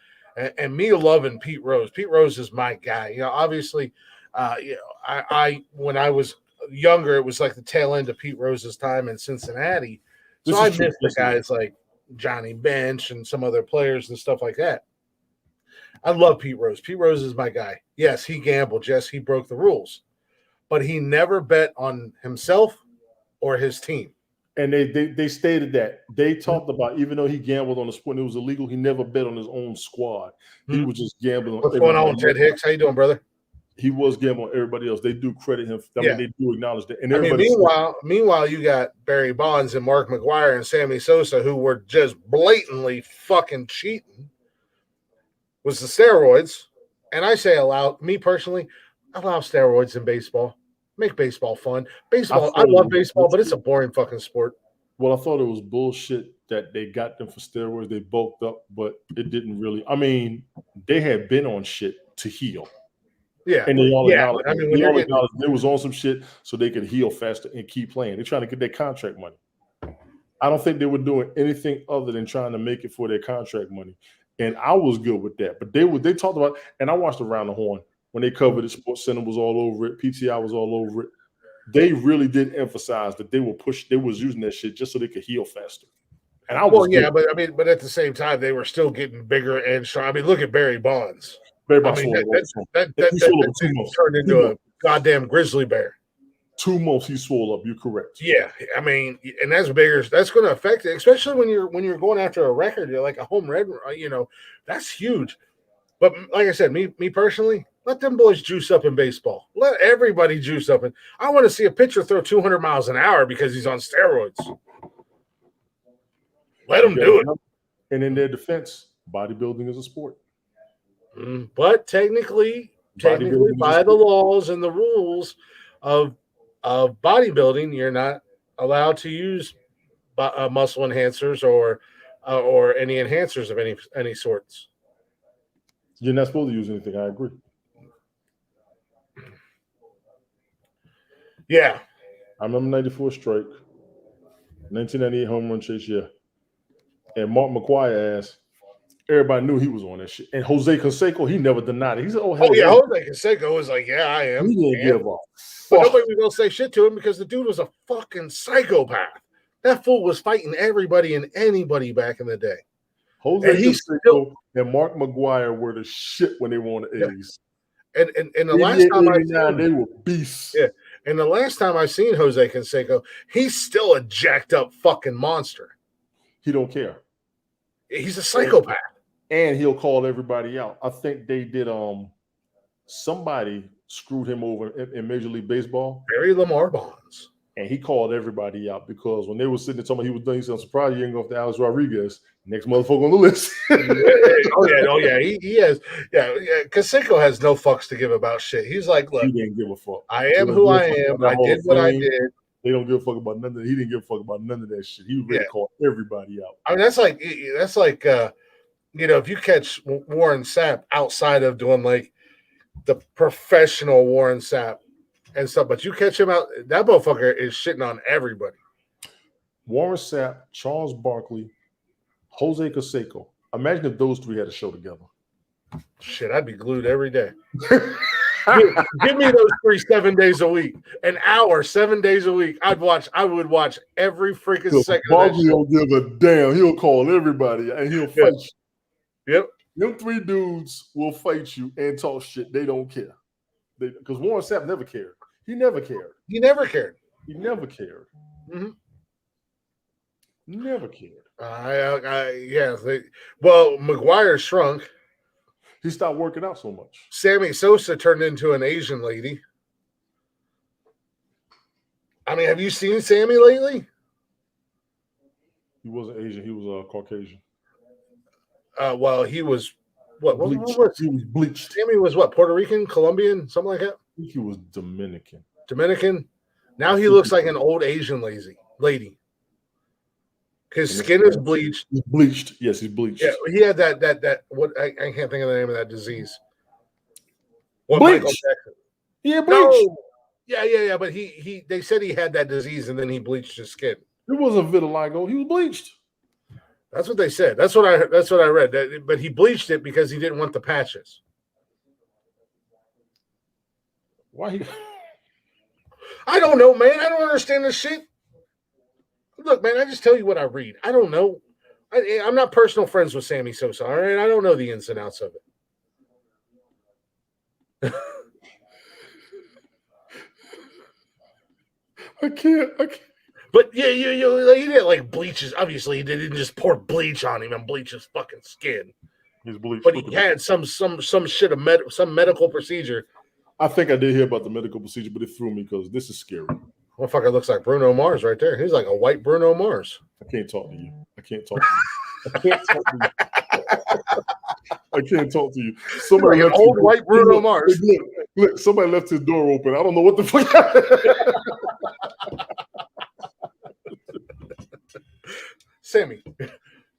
and me loving Pete Rose. Pete Rose is my guy. Obviously, I when I was younger, it was like the tail end of Pete Rose's time in Cincinnati. So I miss the guys like Johnny Bench and some other players and stuff like that. I love Pete Rose. Pete Rose is my guy. Yes, he gambled. Yes, he broke the rules. But he never bet on himself or his team. And they stated that. They talked about, even though he gambled on the sport and it was illegal, he never bet on his own squad. He was just gambling. What's going on, Ted Hicks? How you doing, brother? He was gambling on everybody else. They do credit him. I mean, they do acknowledge that. And meanwhile, you got Barry Bonds and Mark McGwire and Sammy Sosa, who were just blatantly fucking cheating. Was the steroids. And I say me personally, allow steroids in baseball. Make baseball fun. I love baseball, but it's a boring fucking sport. Well, I thought it was bullshit that they got them for steroids. They bulked up, but it didn't really. I mean, they had been on shit to heal. Yeah. And they all Yeah, acknowledge, I mean, when you're getting they was on some shit so they could heal faster and keep playing. They're trying to get their contract money. I don't think they were doing anything other than trying to make it for their contract money. And I was good with that. But they talked about, and I watched Around the Horn when they covered it. Sports Center was all over it. PTI was all over it. They really did emphasize that they was using that shit just so they could heal faster. And I was yeah, but I mean, but at the same time, they were still getting bigger and strong. I mean, look at Barry Bonds. Barry I Bonds mean, that turned into a goddamn grizzly bear. 2 months he swole up. You're correct. Yeah, I mean, and that's bigger. That's going to affect it, especially when you're going after a record. You're like a home run. You know, that's huge. But like I said, me personally, let them boys juice up in baseball. Let everybody juice up. And I want to see a pitcher throw 200 miles an hour because he's on steroids. Let them do it. And in their defense, bodybuilding is a sport. But technically, by the laws and the rules of bodybuilding, you're not allowed to use muscle enhancers or any enhancers of any sorts. You're not supposed to use anything. I agree. Yeah. I remember 94 strike, 1998 home run chase, yeah. And Mark McGwire asked, everybody knew he was on that shit. And Jose Canseco, he never denied it. He said, Jose Canseco was like, yeah, I am. He didn't give a But nobody was going to say shit to him because the dude was a fucking psychopath. That fool was fighting everybody and anybody back in the day. Jose Canseco and Mark McGwire were the shit when they were on the A's. And the last time I seen they were beasts. Yeah. And the last time I seen Jose Canseco, he's still a jacked up fucking monster. He don't care. He's a psychopath. And he'll call everybody out. I think they did somebody screwed him over in Major League Baseball. Barry Lamar Bonds. And he called everybody out because when they were sitting there talking about he was done, he said, I'm surprised you didn't go after Alex Rodriguez. Next motherfucker on the list. Oh yeah. He has. Yeah. Canseco has no fucks to give about shit. He's like, look, he didn't give a fuck. I am who I am. I did what I did. They don't give a fuck about none of that. He didn't give a fuck about none of that shit. He really called everybody out. I mean, that's like if you catch Warren Sapp outside of doing like the professional Warren Sapp and stuff, but you catch him out, that motherfucker is shitting on everybody. Warren Sapp, Charles Barkley, Jose Canseco. Imagine if those three had a show together. Shit, I'd be glued every day. Give me those 3 7 days a week, an hour, 7 days a week. I would watch every freaking second. Barkley don't give a damn. He'll call everybody and he'll fight you. Yep. Them 3 dudes will fight you and talk shit. They don't care. Because Warren Sapp never cared. He never cared. Mm-hmm. Never cared. McGwire shrunk. He stopped working out so much. Sammy Sosa turned into an Asian lady. I mean, have you seen Sammy lately? He wasn't Asian. He was Caucasian. He was what? He was bleached. Sammy was what? Puerto Rican, Colombian, something like that. I think he was Dominican. Now he looks like an old Asian lady. His skin is bleached. He's bleached. Yes, he's bleached. Yeah, he had that what I can't think of the name of that disease. What, Michael Jackson? Yeah, bleached. No. Yeah. But they said he had that disease and then he bleached his skin. It wasn't vitiligo. He was bleached. That's what they said. That's what I read. But he bleached it because he didn't want the patches. Why? I don't know, man. I don't understand this shit. Look, man, I just tell you what I read. I don't know. I'm not personal friends with Sammy Sosa, all right? I don't know the ins and outs of it. I can't. But yeah, he didn't like bleach. Obviously, he didn't just pour bleach on him and bleach his fucking skin. He's bleached. But he had some shit of some medical procedure. I think I did hear about the medical procedure, but it threw me because this is scary. Motherfucker looks like Bruno Mars right there. He's like a white Bruno Mars. I can't talk to you. I can't talk to you. Somebody like an old white Bruno Mars. Look, somebody left his door open. I don't know what the fuck. Sammy,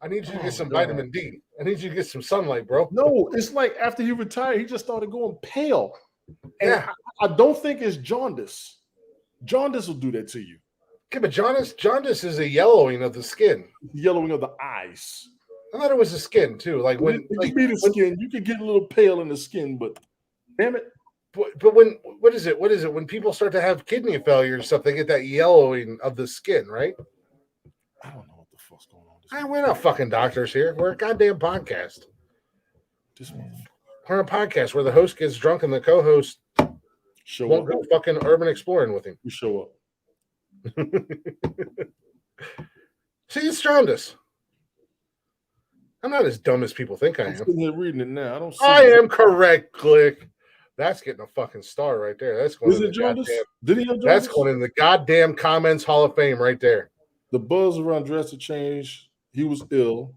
I need you to get some vitamin D. I need you to get some sunlight, bro. No, it's like after he retired, he just started going pale. And Yeah. I don't think it's jaundice. Jaundice will do that to you. Okay, but jaundice is a yellowing of the skin. Yellowing of the eyes. I thought it was the skin too. Like when it can be the skin, you can get a little pale in the skin, but damn it. But when what is it? When people start to have kidney failure and stuff, they get that yellowing of the skin, right? I don't know what the fuck's going on. We're not fucking doctors here. We're a goddamn podcast. This motherfucker. We're a podcast where the host gets drunk and the co-host won't go fucking urban exploring with him. You show up. See, it's jaundice. I'm not as dumb as people think I am. I'm sitting here reading it now. I don't see I am correct, Click. That's getting a fucking star right there. That's going. Is it jaundice? Did he have jaundice? That's going in the goddamn comments Hall of Fame right there. The buzz around drastic change. He was ill.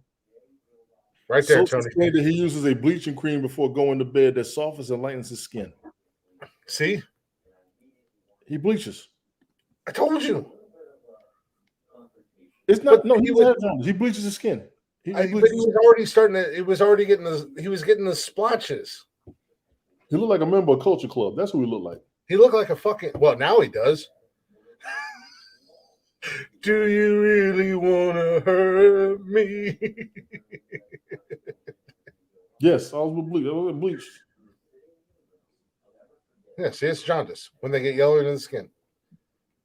Right there, Tony. That he uses a bleaching cream before going to bed that softens and lightens his skin. See? He bleaches. I told you. It's not. No, he bleaches his skin. He was already starting to. It was already getting the. He was getting the splotches. He looked like a member of Culture Club. That's who he looked like. He looked like a fucking. Well, now he does. Do you really want to hurt me? Yes, I was with bleach. I was with bleach. Yeah, see, it's jaundice when they get yellow in the skin.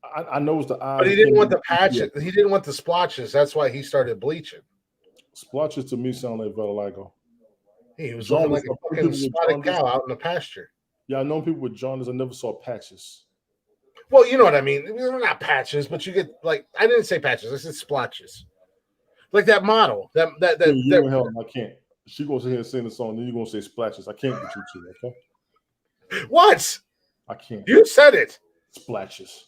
I know it's the eyes. But he didn't want the patches. He didn't want the splotches. That's why he started bleaching. Splotches to me sound like vitiligo. He was looking like a fucking spotted cow out in the pasture. Yeah, I know people with jaundice. I never saw patches. Well, you know what I mean. They're not patches, but you get like I didn't say patches. I said splotches. Like that model. That hell, I can't. She goes ahead and sing the song, then you're gonna say splashes. I can't get you to, okay? What? I can't. You said it. Splashes.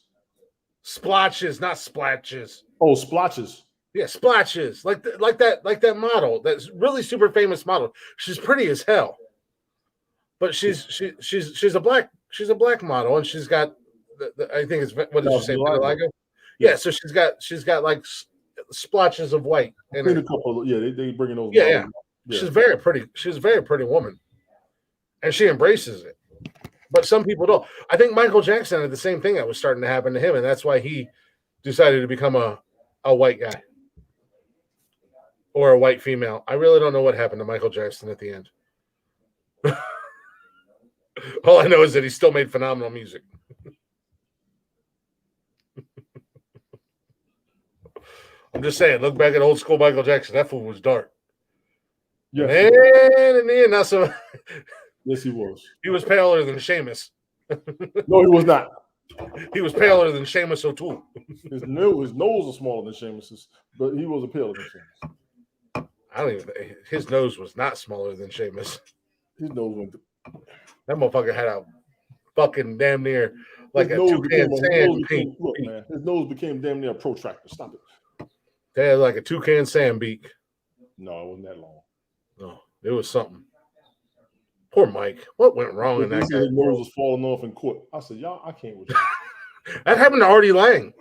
Splotches, not splatches. Oh, splotches. Yeah, splatches. Like that model. That's really super famous model. She's pretty as hell. But she's a black model, and she's got I think it's what did you say? Vitiligo? Yeah, so she's got like splotches of white. In a couple. They bring it over. Yeah. She's very pretty. She's a very pretty woman, and she embraces it. But some people don't. I think Michael Jackson had the same thing that was starting to happen to him, and that's why he decided to become a white guy or a white female. I really don't know what happened to Michael Jackson at the end. All I know is that he still made phenomenal music. I'm just saying, look back at old school Michael Jackson. That fool was dark. Yeah. And then not so. Yes, he was. He was paler than Seamus. No, he was not. He was paler than Seamus O'Toole. His nose was smaller than Seamus's, but he wasn't paler than Seamus. I don't even. His nose was not smaller than Seamus. His nose went. That motherfucker had a fucking damn near like a toucan sand beak. Look, man, his nose became damn near a protractor. Stop it. They had like a toucan sand beak. No, it wasn't that long. No, it was something. Poor Mike. What went wrong in that guy? His nose was falling off in court. I said, y'all, I can't with you. That happened to Artie Lang.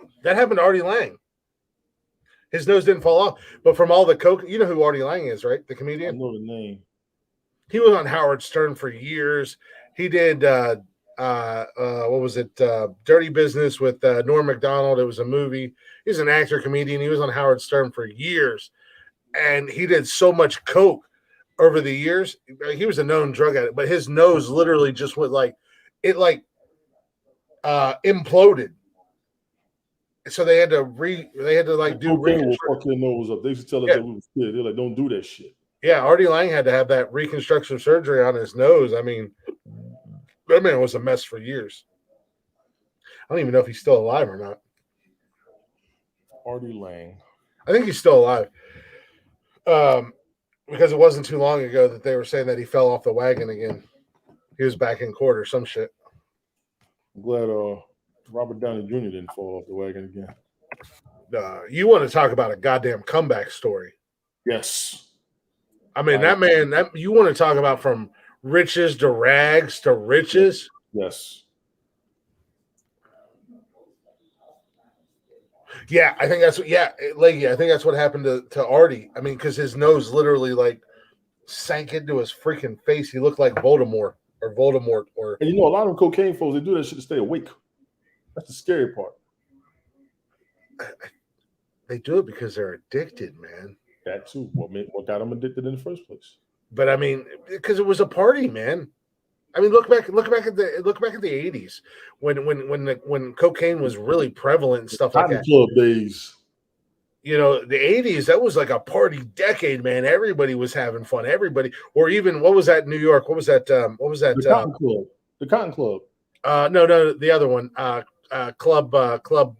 His nose didn't fall off, but from all the coke, you know who Artie Lang is, right? The comedian. I know the name. He was on Howard Stern for years. He did what was it? Dirty Business with Norm Macdonald. It was a movie. He's an actor, comedian. He was on Howard Stern for years, and he did so much coke over the years. He was a known drug addict, but his nose literally just went imploded. So they had to do will fuck your nose up. They used to tell us that we was kids. They're like, don't do that shit. Yeah, Artie Lang had to have that reconstruction surgery on his nose. I mean, that man was a mess for years. I don't even know if he's still alive or not. Artie Lang. I think he's still alive. Because it wasn't too long ago that they were saying that he fell off the wagon again. He was back in court or some shit. I'm glad Robert Downey Jr. didn't fall off the wagon again. You want to talk about a goddamn comeback story? Yes. I mean, that man, you want to talk about from riches to rags to riches? Yes. Yeah, I think that's I think that's what happened to Artie. I mean, because his nose literally like sank into his freaking face. He looked like Voldemort. or Voldemort or. And a lot of them cocaine folks, they do that shit to stay awake. That's the scary part. They do it because they're addicted, man. That too. What got them addicted in the first place? But I mean, because it was a party, man. I mean, look back at the 80s when cocaine was really prevalent and stuff like that. Club days. The 80s, that was like a party decade, man. Everybody was having fun. Everybody, or even what was that in New York? What was that? The Cotton Club. The Cotton Club. No, the other one. Club.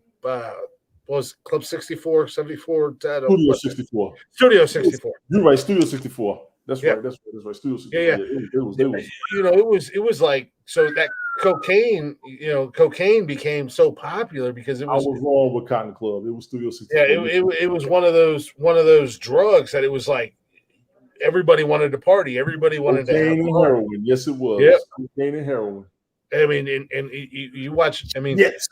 Was Club 64, 74? Studio 64. Studio 64. You're right. Studio 64. That's right. That's right. Studio 64. Yeah. It was like, so that cocaine became so popular because it was. I was wrong with Cotton Club. It was Studio 64. Yeah, it was one of those drugs that it was like everybody wanted to party. Everybody wanted to have fun. Heroin. Yes, it was. Yep. Cocaine and heroin. I mean, and you watch. I mean, yes,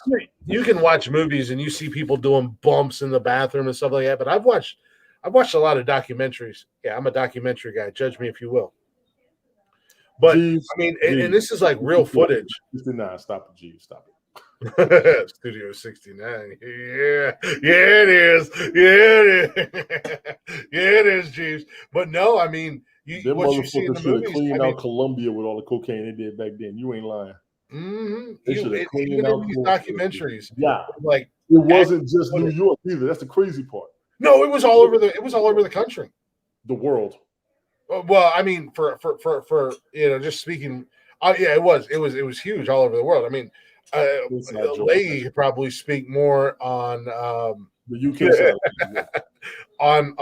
you can watch movies and you see people doing bumps in the bathroom and stuff like that. But I've watched a lot of documentaries. Yeah, I'm a documentary guy. Judge me if you will. But Jeeves, I mean, and this is like real footage. 69. Stop it, Jeeves. Stop it. Studio 69. Yeah, it is. Yeah, it is, Jeeves. But no, I mean, what you see in the movies. Clean out Colombia with all the cocaine they did back then. You ain't lying. Mm-hmm. They should have cleaned out these documentaries. Yeah, like it wasn't just New York either. That's the crazy part. No, it was all over the country, the world. Well, I mean, for just speaking, yeah, it was huge all over the world. I mean, Leahy could probably speak more on the UK side, on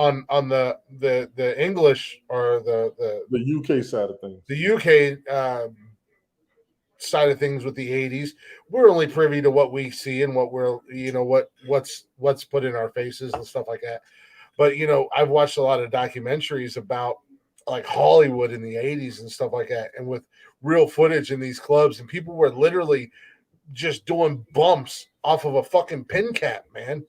the English or the UK side of things. The UK side of things with the 80s. We're only privy to what we see and what we're what's put in our faces and stuff like that. But I've watched a lot of documentaries about like Hollywood in the 80s and stuff like that, and with real footage in these clubs, and people were literally just doing bumps off of a fucking pin cap, man.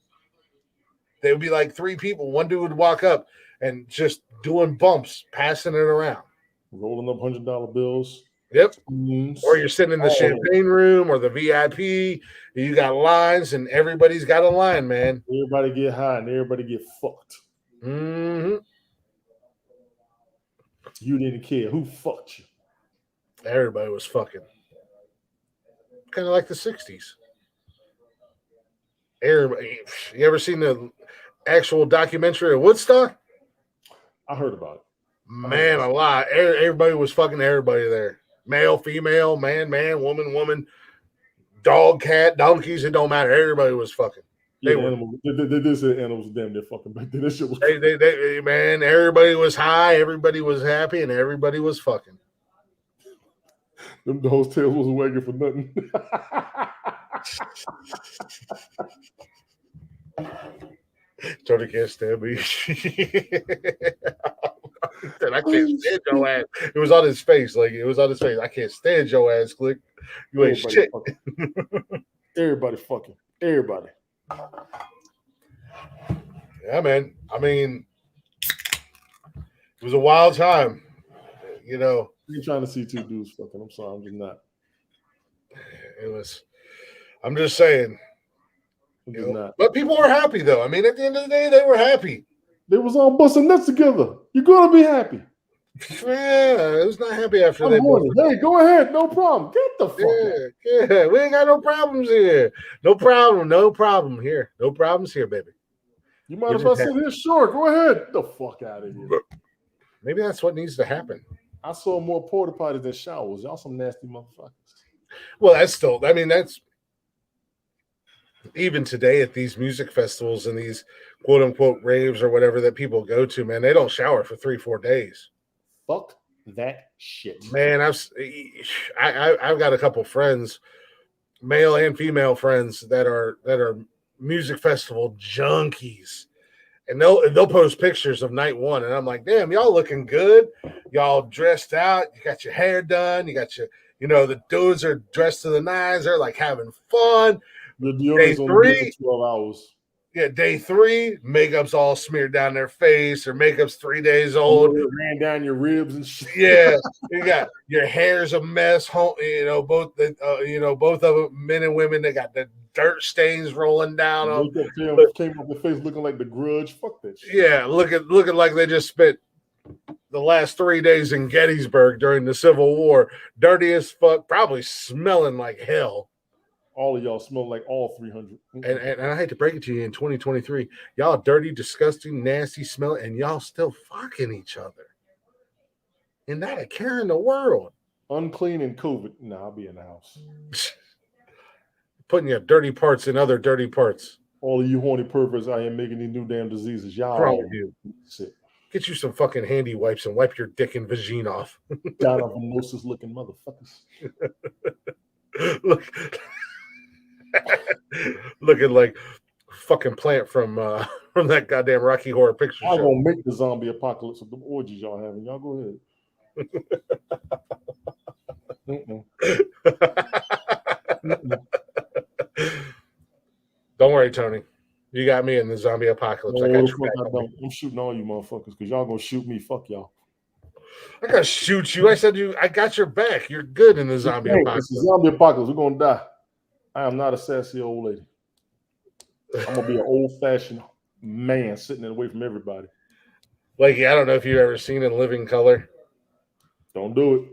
They would be like three people. One dude would walk up and just doing bumps, passing it around. Rolling up $100 bills. Yep. Or you're sitting in the champagne room or the VIP. You got lines, and everybody's got a line, man. Everybody get high and everybody get fucked. Mm-hmm. You didn't care who fucked you. Everybody was fucking. Kind of like the 60s. Everybody. You ever seen the actual documentary of Woodstock? I heard about it. Man, a lot. Everybody was fucking everybody there. Male, female, man, woman, dog, cat, donkeys. It don't matter. Everybody was fucking. They did say animals damn near fucking back then. That shit was man, everybody was high, everybody was happy, and everybody was fucking. Them those tails wasn't wagging for nothing. Tony can't stand me. I can't stand your ass. It was on his face. Like, it was on his face. I can't stand your ass, Click. You ain't shit. Everybody fucking. Everybody. Yeah, man. I mean, it was a wild time. You're trying to see two dudes fucking. I'm sorry. I'm just not. It was. I'm just saying. But people were happy, though. I mean, at the end of the day, they were happy. They was all busting nuts together. You're going to be happy. Yeah, I was not happy after that. Hey, go ahead. No problem. Get the fuck out. Yeah, we ain't got no problems here. No problem here. No problems here, baby. You might as well sit here. Sure, go ahead. Get the fuck out of here. Maybe that's what needs to happen. I saw more porta potties than showers. Y'all some nasty motherfuckers. Well, that's even today at these music festivals and these quote unquote raves or whatever that people go to, man, they don't shower for 3-4 days. Fuck that shit, man. I've got a couple friends, male and female friends, that are music festival junkies, and they'll post pictures of night one, and I'm like, damn, y'all looking good, y'all dressed out, you got your hair done, you got your, the dudes are dressed to the nines, they're like having fun. The deodorant's only 12 hours. Yeah, day 3, makeup's all smeared down their face. Their makeup's 3 days old. Ran down your ribs and shit. Yeah, you got your hair's a mess. Both both of them, men and women, they got the dirt stains rolling down them. Makeup came off their face looking like The Grudge. Fuck that shit. Yeah, looking like they just spent the last 3 days in Gettysburg during the Civil War. Dirty as fuck, probably smelling like hell. All of y'all smell like all 300. And I hate to break it to you, in 2023, y'all dirty, disgusting, nasty, smelling, and y'all still fucking each other. And not a care in the world. Unclean and COVID. Nah, I'll be in the house. Putting your dirty parts in other dirty parts. All of you horny perverts out here making these new damn diseases. Y'all Probably do. Sick. Get you some fucking handy wipes and wipe your dick and vagina off. Gynecomastia looking motherfuckers. Looking like fucking Plant from that goddamn Rocky Horror Picture Show. I'm gonna make the zombie apocalypse of the orgies y'all having. Y'all go ahead. Don't worry, Tony. You got me in the zombie apocalypse. No, I got your back. I'm shooting all you motherfuckers because y'all gonna shoot me. Fuck y'all. I gotta shoot you. I said I got your back. You're good in the zombie apocalypse. It's a zombie apocalypse. We're gonna die. I am not a sassy old lady. I'm gonna be an old-fashioned man sitting away from everybody. Like, I don't know if you've ever seen In Living Color. Don't do it.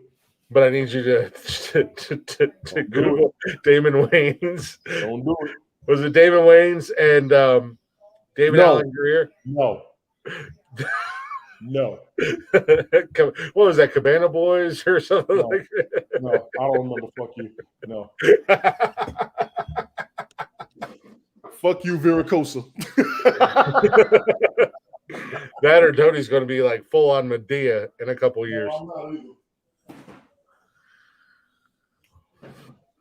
But I need you to Google Damon Wayans. Don't do it. Was it Damon Wayans and David Allen Greer? No. No. What was that, Cabana Boys or something like that? No, I don't remember. Fuck you. No. Fuck you, Viricosa. That or Tony's going to be like full on Medea in a couple years. No,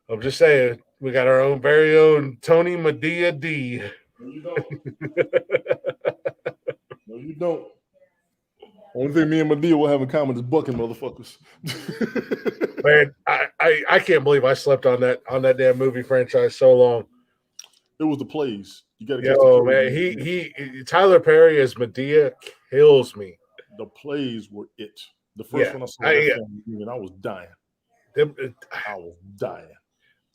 I'm just saying, we got our own very own Tony Medea D. No, you don't. No, you don't. Only thing me and Medea will have in common is bucking motherfuckers. Man, I can't believe I slept on that damn movie franchise so long. It was the plays. You got to get. Oh man, he Tyler Perry as Medea kills me. The plays were it. The first one I saw, I was dying. I was dying.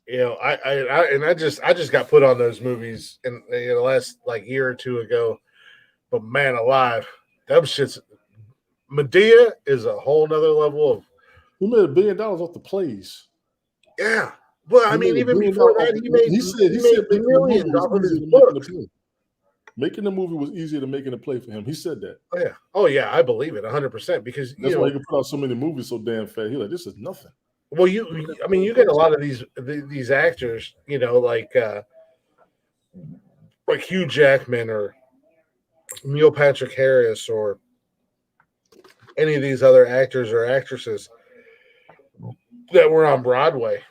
You know, I just got put on those movies in the last like year or two ago. But man alive, them shits. Medea is a whole nother level of. He made $1 billion off the plays. Yeah. Well, I mean, even before that, he said millions off of his books. Making the movie was easier than making a play for him. He said that. Oh yeah, I believe it 100% because that's why he can put out so many movies so damn fast. He's like, this is nothing. Well, you get a lot of these actors, like Hugh Jackman or Neil Patrick Harris or any of these other actors or actresses that were on Broadway.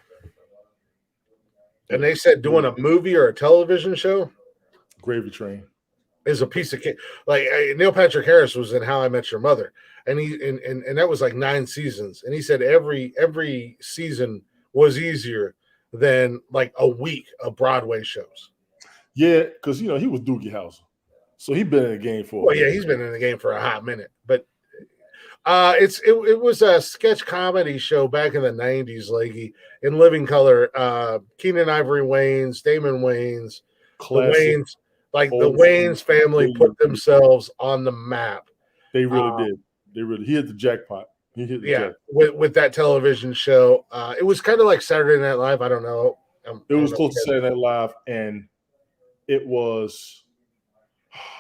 And they said doing a movie or a television show, Gravy Train, is a piece of cake. Like Neil Patrick Harris was in How I Met Your Mother, and and that was like 9 seasons. And he said every season was easier than like a week of Broadway shows. Yeah, because he was Doogie Howser, so he's been in the game for. Well, yeah, he's been in the game for a hot minute, but. It was a sketch comedy show back in the 90s, Leggy, in Living Color. Keenan Ivory Wayans, Damon Wayans, the Wayans family put themselves on the map. They really did. He hit the jackpot. He hit the jackpot. With that television show. It was kind of like Saturday Night Live. I don't know. It was close to Saturday Night Live, and it was.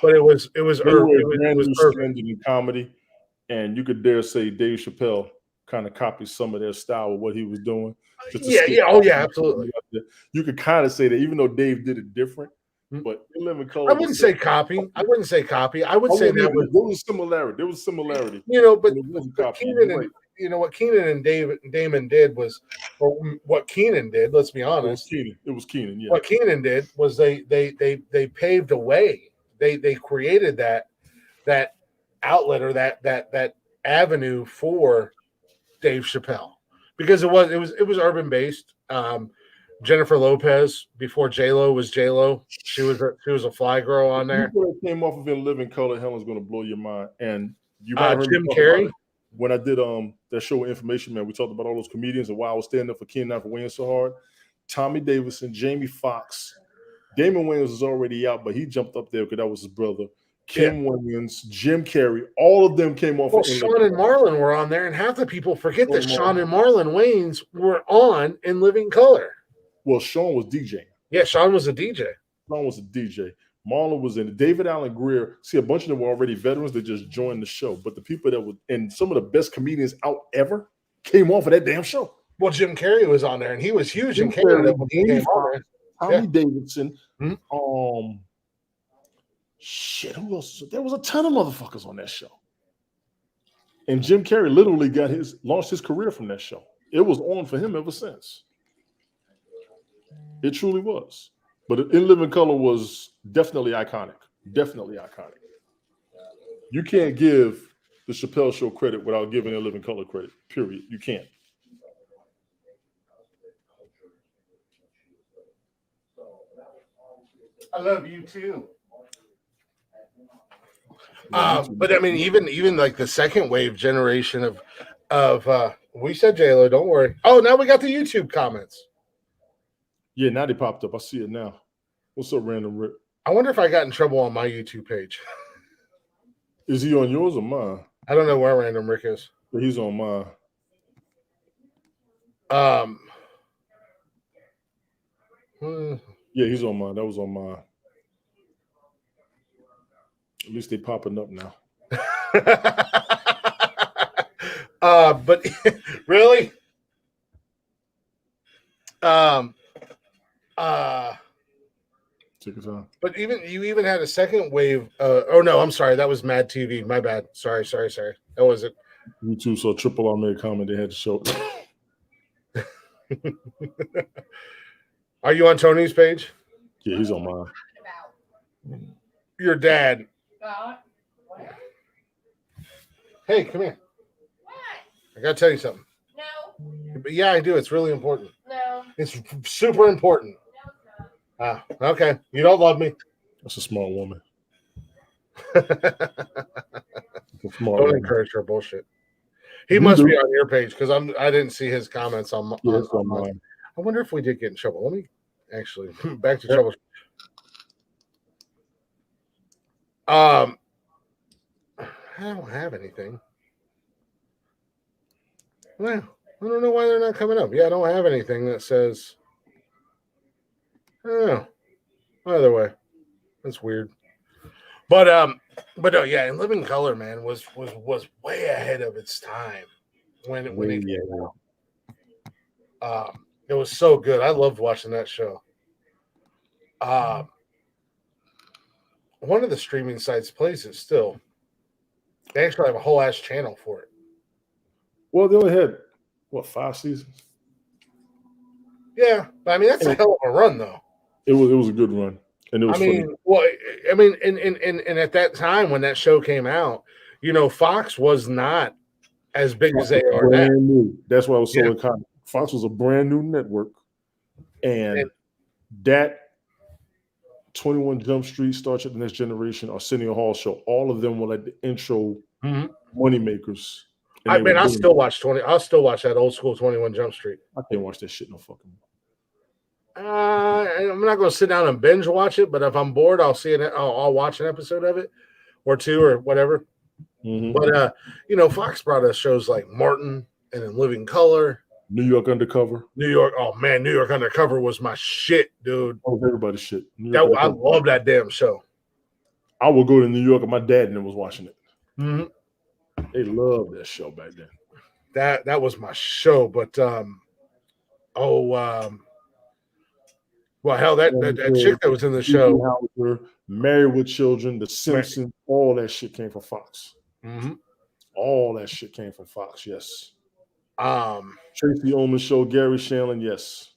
But it was urban in comedy. And you could dare say Dave Chappelle kind of copied some of their style of what he was doing. Absolutely. You could kind of say that, even though Dave did it different. But In Living Color, I wouldn't say copy. I would say that there was similarity. There was similarity. But Keenan and what Keenan and Damon did was, or what Keenan did. Let's be honest. It was Keenan. Yeah. What Keenan did was they paved a way. They created that outlet or that avenue for Dave Chappelle because it was urban based. Jennifer Lopez before J-Lo was J-Lo. She was a fly girl on there. People that came off of In Living Color, Helen's going to blow your mind. And you might have heard Jim me talk about Carrey. it when I did that show with Information Man. We talked about all those comedians and why I was standing up for Ken not for weighing so hard. Tommy Davidson, Jamie Foxx, Damon Wayans was already out, but he jumped up there because that was his brother. Kim Williams, Jim Carrey, all of them came off. Well, Sean and Marlon were on there, and half the people forget that Sean and Marlon Wayans were on In Living Color. Well, Sean was DJing. Yeah, Sean was a DJ. Sean was a DJ. Marlon was in it. David Allen Greer. See, a bunch of them were already veterans that just joined the show. But the people that were, and some of the best comedians out ever came off of that damn show. Well, Jim Carrey was on there, and he was huge in Canada when he came on there. Tommy Davidson. Shit, who else? There was a ton of motherfuckers on that show. And Jim Carrey literally launched his career from that show. It was on for him ever since. It truly was. But In Living Color was definitely iconic. Definitely iconic. You can't give the Chappelle Show credit without giving In Living Color credit, period. You can't. I love you too. But I mean, even like the second wave generation of we said J-Lo, don't worry. Oh, now we got the YouTube comments. Yeah, now they popped up. I see it now. What's up, Random Rick? I wonder if I got in trouble on my YouTube page. Is he on yours or mine? I don't know where Random Rick is. But he's on mine. Yeah, he's on mine. That was on mine. At least they popping up now. But really? Take your time. But you even had a second wave. Oh no, I'm sorry. That was Mad TV. My bad. Sorry. That wasn't. YouTube saw Triple R made a comment. They had to show. Are you on Tony's page? Yeah, he's on mine. Your dad. Hey, come here. What? I gotta tell you something. No. But yeah, I do. It's really important. No. It's super important. No, it's not. Okay. You don't love me. That's a smart woman. Don't encourage her bullshit. He must be on your page because I didn't see his comments on mine. I wonder if we did get in trouble. Let me actually back to trouble. I don't have anything. Well, I don't know why they're not coming up. Yeah, I don't have anything that says. Oh, either way, that's weird. But no, yeah, In Living Color, man, was way ahead of its time when it came out. It was so good. I loved watching that show. One of the streaming sites plays it still. They actually have a whole ass channel for it. Well, they only had 5 seasons. Yeah, but I mean that's a hell of a run, though. It was a good run, and it was. And at that time when that show came out, Fox was not as big as they are now. New. That's why I was so iconic. Fox was a brand new network, and that 21 Jump Street, Star Trek: The Next Generation, Arsenio Hall show, all of them were like the intro money makers. I'll still watch that old school 21 Jump Street. I can't watch that shit no fucking more. I'm not going to sit down and binge watch it, but if I'm bored, I'll watch an episode of it or two or whatever. Mm-hmm. But Fox brought us shows like Martin and In Living Color, New York Undercover. New York Undercover was my shit, dude. Oh, everybody's shit. I love that damn show. I would go to New York and my dad and them was watching it. Mm-hmm. They loved that show back then. That was my show, but well, hell, that chick that was in the show, Hauser, Married with Children, The Simpsons, all that shit came from Fox. Mm-hmm. All that shit came from Fox. Yes. Tracy Ullman Show, Gary Shanlin. Yes.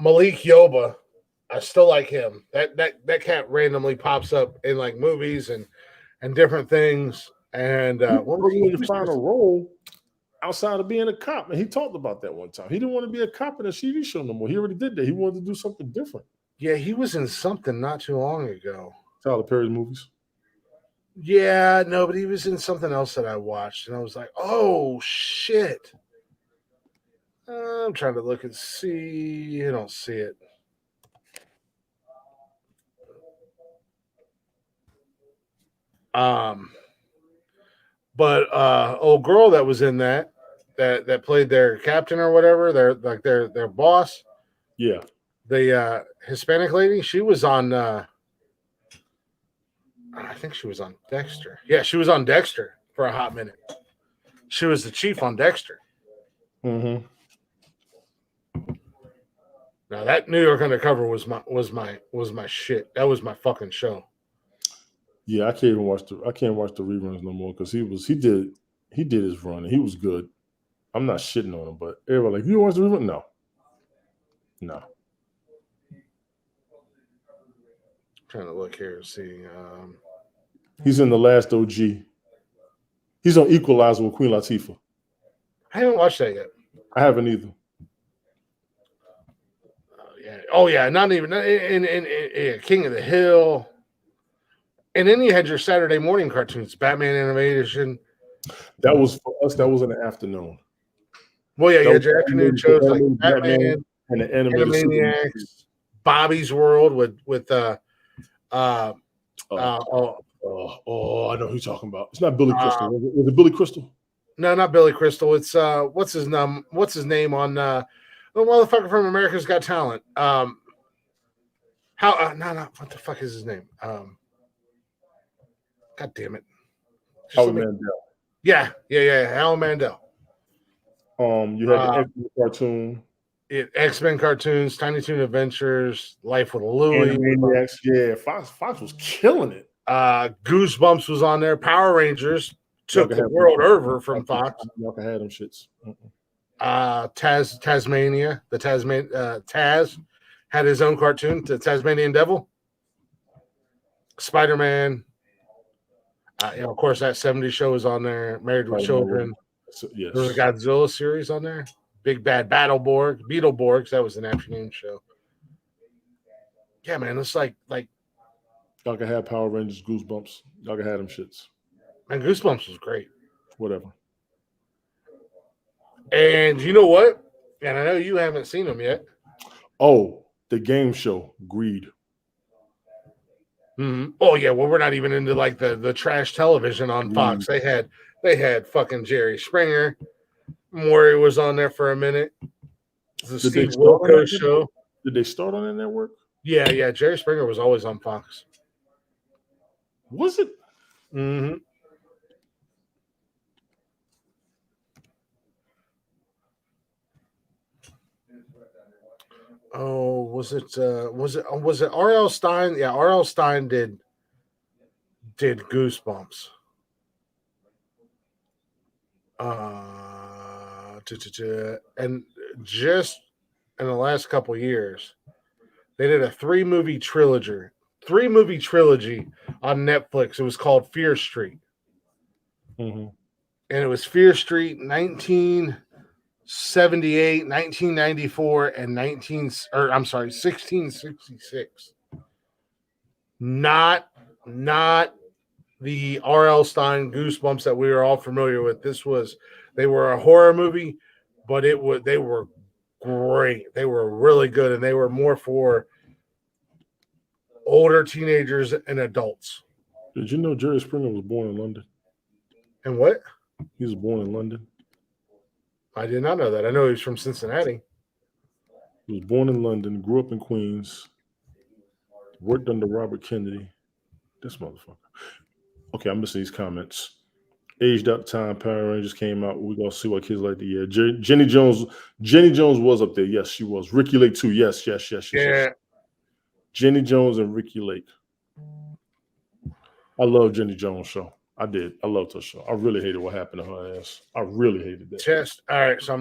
Malik Yoba, I still like him. That cat randomly pops up in like movies and different things. And when you find a role, outside of being a cop. And he talked about that one time. He didn't want to be a cop in a TV show no more. He already did that. He wanted to do something different. Yeah, he was in something not too long ago. Tyler Perry's movies. Yeah, no, but he was in something else that I watched, and I was like, oh, shit. I'm trying to look and see. I don't see it. But old girl that was in that played their captain or whatever, their boss. Yeah. The Hispanic lady, she was on I think she was on Dexter. Yeah, she was on Dexter for a hot minute. She was the chief on Dexter. Mm-hmm. Now that New York Undercover was my shit. That was my fucking show. Yeah, I can't watch the reruns no more because he did his run and he was good. I'm not shitting on him, but everybody like, you watch the rerun? No. Trying to look here and see. He's in The Last OG. He's on Equalizer with Queen Latifah. I haven't watched that yet. I haven't either. Yeah. Oh yeah, not even in King of the Hill. And then you had your Saturday morning cartoons, Batman Animation. That was for us. That was in the afternoon. Well, yeah, you had your afternoon shows like Batman and the Animaniacs, Bobby's World with I know who you're talking about. It's not Billy Crystal. Was it Billy Crystal? No, not Billy Crystal. It's what's his name on the motherfucker from America's Got Talent. What the fuck is his name? God damn it. Howie Mandel. Yeah, Howie Mandel. You had the X-Men cartoon. X-Men cartoons, Tiny Toon Adventures, Life with Louie. Animaniacs, yeah. Fox was killing it. Goosebumps was on there. Power Rangers took the world over from Fox. Y'all can have them shits. Tasmania, Taz had his own cartoon, the Tasmanian Devil. Spider-Man. Of course, that 70s show is on there. Married with Children. Yes. There was a Godzilla series on there. Big Bad Beetleborgs. That was an afternoon show. Yeah, man, it's like y'all can have Power Rangers, Goosebumps. Y'all can have them shits. And Goosebumps was great. Whatever. And you know what? And I know you haven't seen them yet. Oh, the game show, Greed. Mm-hmm. Oh yeah, well we're not even into like the trash television on Fox. They had fucking Jerry Springer. Maury was on there for a minute. The Steve Wilkos show. Did they start on that network? Yeah. Jerry Springer was always on Fox. Was it? Mm-hmm. Oh, was it R.L. Stein? Yeah, R.L. Stein did Goosebumps. And just in the last couple years, they did a three movie trilogy on Netflix. It was called Fear Street. Mm-hmm. And it was Fear Street 1978, 1994, and 1666. Not the R.L. Stein Goosebumps that we were all familiar with. They were a horror movie, but they were great. They were really good, and they were more for older teenagers and adults. Did you know Jerry Springer was born in London? And what? He was born in London. I did not know that. I know he was from Cincinnati. He was born in London, grew up in Queens, worked under Robert Kennedy. This motherfucker. Okay, I'm missing these comments. Aged out time, Power Rangers came out. We're gonna see what kids like the year. Jenny Jones was up there. Yes, she was. Ricky Lake too. Yes. Yeah. Jenny Jones and Ricky Lake. I love Jenny Jones' show. I did. I loved her show. I really hated what happened to her ass. I really hated that. All right. So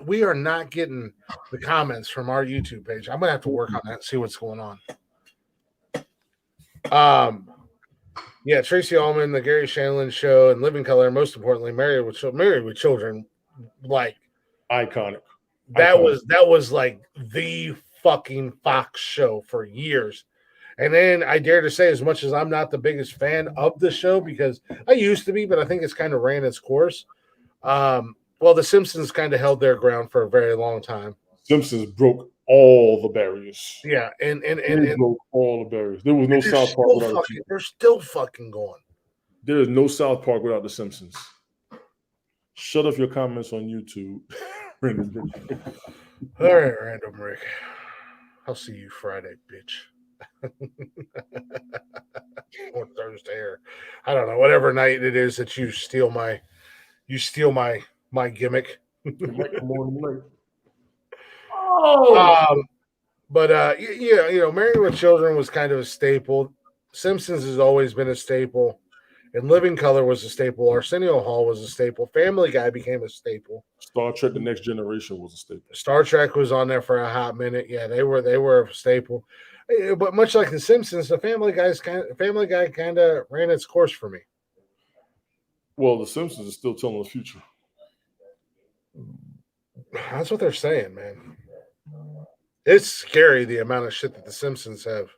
we are not getting the comments from our YouTube page. I'm gonna have to work on that and see what's going on. Yeah, Tracy Ullman, the Gary Shandling Show, and Living Color. And most importantly, Married with Children. Like Iconic. that was like the fucking Fox show for years. And then I dare to say, as much as I'm not the biggest fan of the show, because I used to be, but I think it's kind of ran its course. Well, The Simpsons kind of held their ground for a very long time. Simpsons broke all the barriers. Yeah, and They broke all the barriers. There was no South Park without the they're still fucking going. There is no South Park without the Simpsons. Shut off your comments on YouTube. All right, Random Rick. I'll see you Friday, bitch. Or Thursday, or I don't know, whatever night it is that you steal my gimmick. But yeah, Married with Children was kind of a staple. Simpsons has always been a staple. And Living Color was a staple. Arsenio Hall was a staple. Family Guy became a staple. Star Trek: The Next Generation was a staple. Star Trek was on there for a hot minute. Yeah, they were a staple. But much like the Simpsons, the Family Guy kind of ran its course for me. Well, the Simpsons is still telling the future. That's what they're saying, man. It's scary the amount of shit that the Simpsons have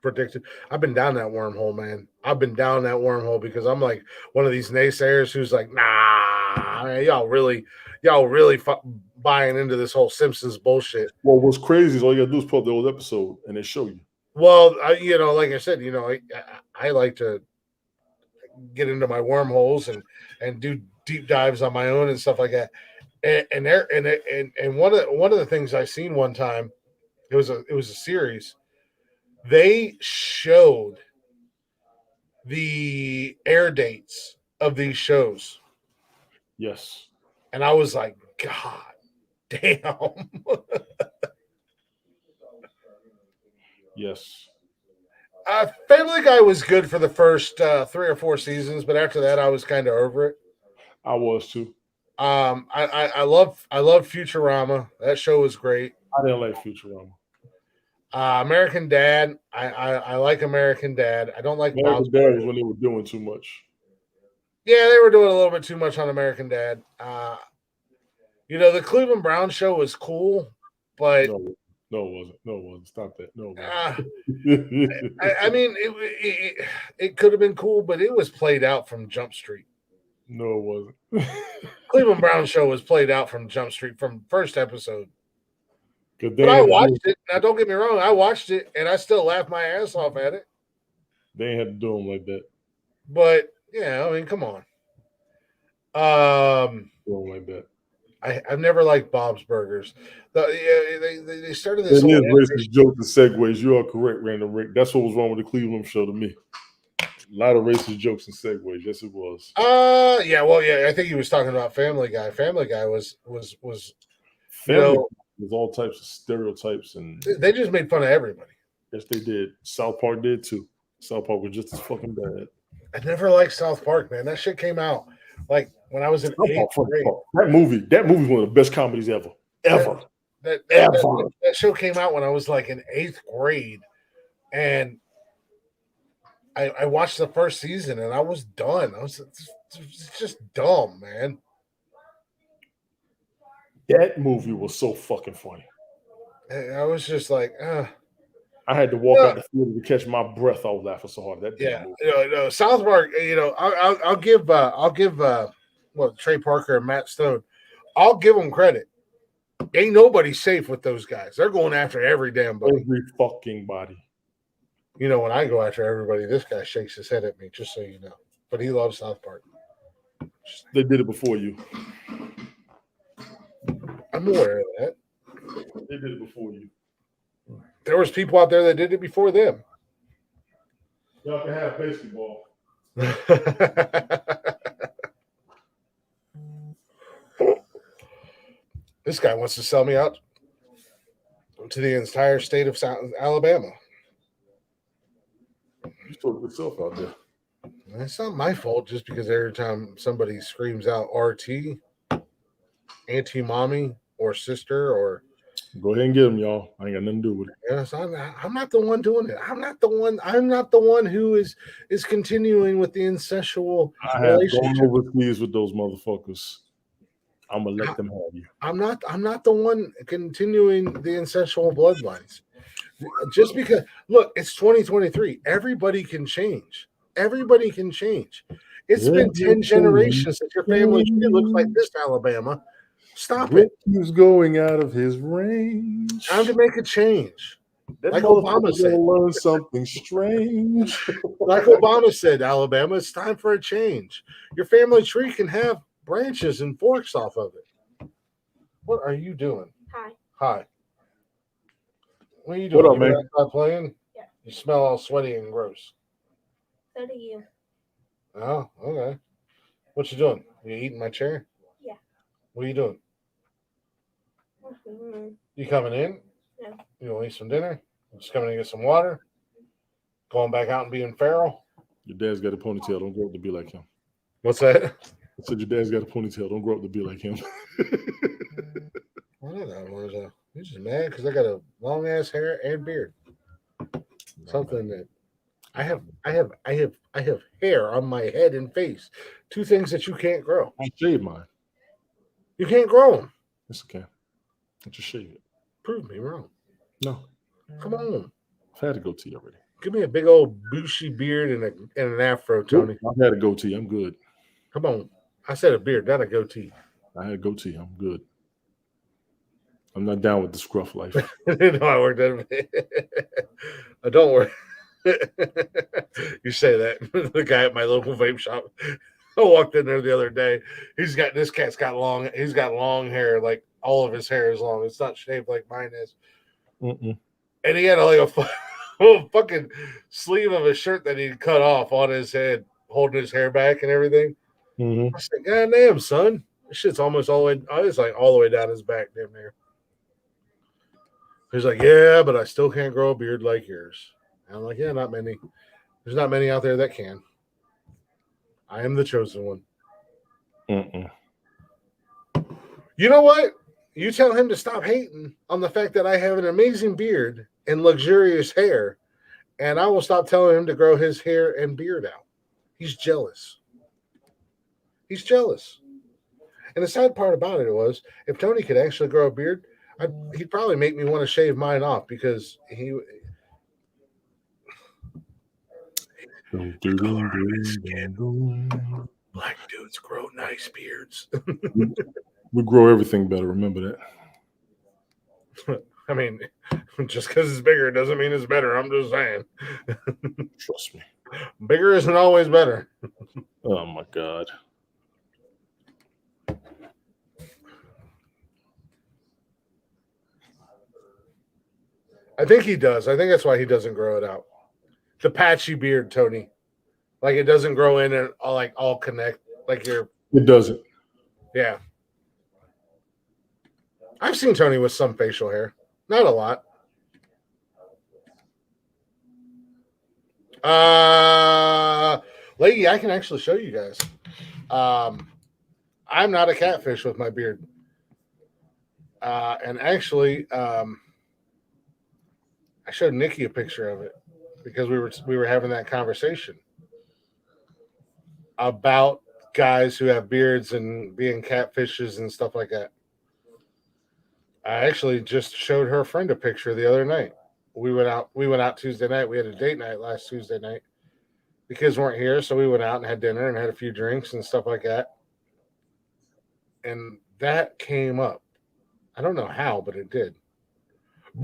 predicted. I've been down that wormhole, man. I've been down that wormhole because I'm like one of these naysayers who's like, nah, man, y'all really buying into this whole Simpsons bullshit. Well, what's crazy is all you gotta do is pull up the old episode and they show you. Well, like I said, I like to get into my wormholes and do deep dives on my own and stuff like that. And one of the things I seen one time, it was a series. They showed the air dates of these shows. Yes. And I was like, God damn. Yes. Family Guy was good for the first 3 or 4 seasons, but after that, I was kind of over it. I was too. I love Futurama. That show was great. I didn't like Futurama. American Dad. I like American Dad. I don't like American Dad was when they were doing too much. Yeah, they were doing a little bit too much on American Dad. The Cleveland Brown show was cool, but no, it wasn't. Stop that. No, I mean, it could have been cool, but it was played out from Jump Street. No, it wasn't. Cleveland Brown show was played out from Jump Street from first episode. But I watched it. Now, don't get me wrong. I watched it, and I still laughed my ass off at it. They ain't had to do them like that. But, yeah, I mean, come on. Doing like that. I've never liked Bob's Burgers. They started this. It is racist jokes and segues. You are correct, Random Rick. That's what was wrong with the Cleveland show to me. A lot of racist jokes and segues. Yes, it was. Yeah. Well, yeah. I think he was talking about Family Guy. Family Guy was. Family with all types of stereotypes, and they just made fun of everybody. Yes, they did. South Park did too. South Park was just as fucking bad. I never liked South Park, man. That shit came out like when I was in 8th grade. That movie was one of the best comedies ever. That show came out when I was like in 8th grade, and I watched the first season and I was done. It's just dumb, man. That movie was so fucking funny. I was just like, I had to walk out the theater to catch my breath. I was laughing so hard. That South Park. I'll give Trey Parker and Matt Stone. I'll give them credit. Ain't nobody safe with those guys. They're going after every damn body. Every fucking body. When I go after everybody, this guy shakes his head at me, just so you know. But he loves South Park. They did it before you. I'm aware of that. They did it before you. There was people out there that did it before them. Y'all can have basketball. This guy wants to sell me out to the entire state of Alabama. You sold yourself out there. It's not my fault just because every time somebody screams out RT, Auntie Mommy, or sister, or Go ahead and get them, y'all. I ain't got nothing to do with it. Yes, I'm not the one doing it. I'm not the one who is continuing with the incestual I have relationship. gone overseas with those motherfuckers. I'm gonna let them have you. I'm not the one continuing the incestual bloodlines. Just because, look, it's 2023. Everybody can change. Everybody can change. It's been 10 generations since your family tree looks like this, Alabama. Stop it. Keeps going out of his range. Time to make a change. That Like Obama motherfucker's said. gonna learn something strange. Like Obama said, Alabama, it's time for a change. Your family tree can have branches and forks off of it. What are you doing? Hi. What are you doing? What up, You man? outside playing? Yeah. You smell all sweaty and gross. So do you. Oh, okay. What you doing? You eating my chair? Yeah. What are you doing? Mm-hmm. You coming in? Yeah. You want to eat some dinner? Just coming to get some water? Going back out and being feral? Your dad's got a ponytail. Don't grow up to be like him. What's that? I said your dad's got a ponytail. Don't grow up to be like him. You're just mad because I got a long ass hair and beard. Something that I have hair on my head and face. Two things that you can't grow. I shaved mine. You can't grow them. Yes, I can. I just shave it. Prove me wrong. No, Come on. I've had a goatee already. Give me a big old bushy beard and an afro, Tony. I've had a goatee. I'm good. Come on. I said a beard, not a goatee. I had a goatee. I'm good. I'm not down with the scruff life. No, I worked at it. I don't work. You say that. The guy at my local vape shop. I walked in there the other day. He's got long hair, like all of his hair is long. It's not shaved like mine is. Mm-mm. And he had a fucking sleeve of a shirt that he'd cut off on his head, holding his hair back and everything. Mm-hmm. I said, God damn, son. This shit's almost all the way, it's like all the way down his back, damn near. He's like, yeah, but I still can't grow a beard like yours. And I'm like, yeah, not many. There's not many out there that can. I am the chosen one. Mm-mm. You know what? You tell him to stop hating on the fact that I have an amazing beard and luxurious hair, and I will stop telling him to grow his hair and beard out. He's jealous. He's jealous. And the sad part about it was, if Tony could actually grow a beard, he'd probably make me want to shave mine off because he. Black dudes grow nice beards. We grow everything better. Remember that. I mean, just because it's bigger doesn't mean it's better. I'm just saying. Trust me. Bigger isn't always better. Oh, my God. I think he does. I think that's why he doesn't grow it out. The patchy beard, Tony. Like it doesn't grow in and all connect. Like you're. It doesn't. Yeah. I've seen Tony with some facial hair. Not a lot. Lady, I can actually show you guys. I'm not a catfish with my beard. And actually, I showed Nikki a picture of it because we were having that conversation about guys who have beards and being catfishes and stuff like that. I actually just showed her friend a picture the other night. We went out Tuesday night. We had a date night last Tuesday night. The kids weren't here, so we went out and had dinner and had a few drinks and stuff like that. And that came up. I don't know how, but it did.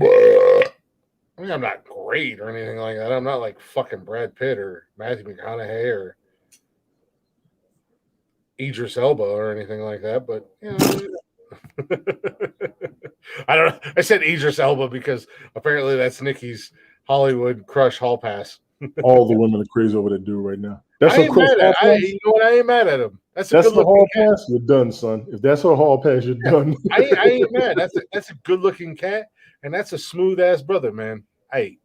I mean, I'm not great or anything like that. I'm not like fucking Brad Pitt or Matthew McConaughey or Idris Elba or anything like that, but you know. I don't know. I said Idris Elba because apparently that's Nikki's Hollywood crush hall pass. All the women are crazy over that dude right now. That's I ain't mad at you know what? I ain't mad at him. That's the hall pass. You're done, son. If that's her hall pass, you're done. I ain't mad. That's a good looking cat, and that's a smooth ass brother, man. Hey,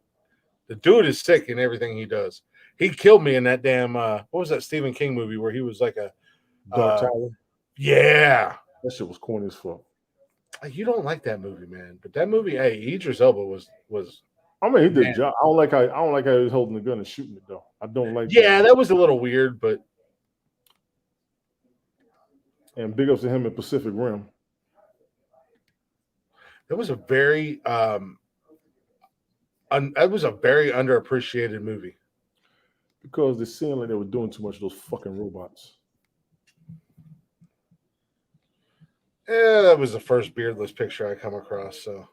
the dude is sick in everything he does. He killed me in that damn what was that Stephen King movie where he was like a Dark Tower. Yeah, that shit was corny as fuck. You don't like that movie, man. But that movie, hey, Idris Elba was. I mean, he did a Man. job. I don't like how he was holding the gun and shooting it though. I don't like that. Yeah, that was a little weird, but And big ups to him in Pacific Rim. it was a very it was a very underappreciated movie. Because they seemed like they were doing too much of those fucking robots. Yeah, that was the first beardless picture I come across. So,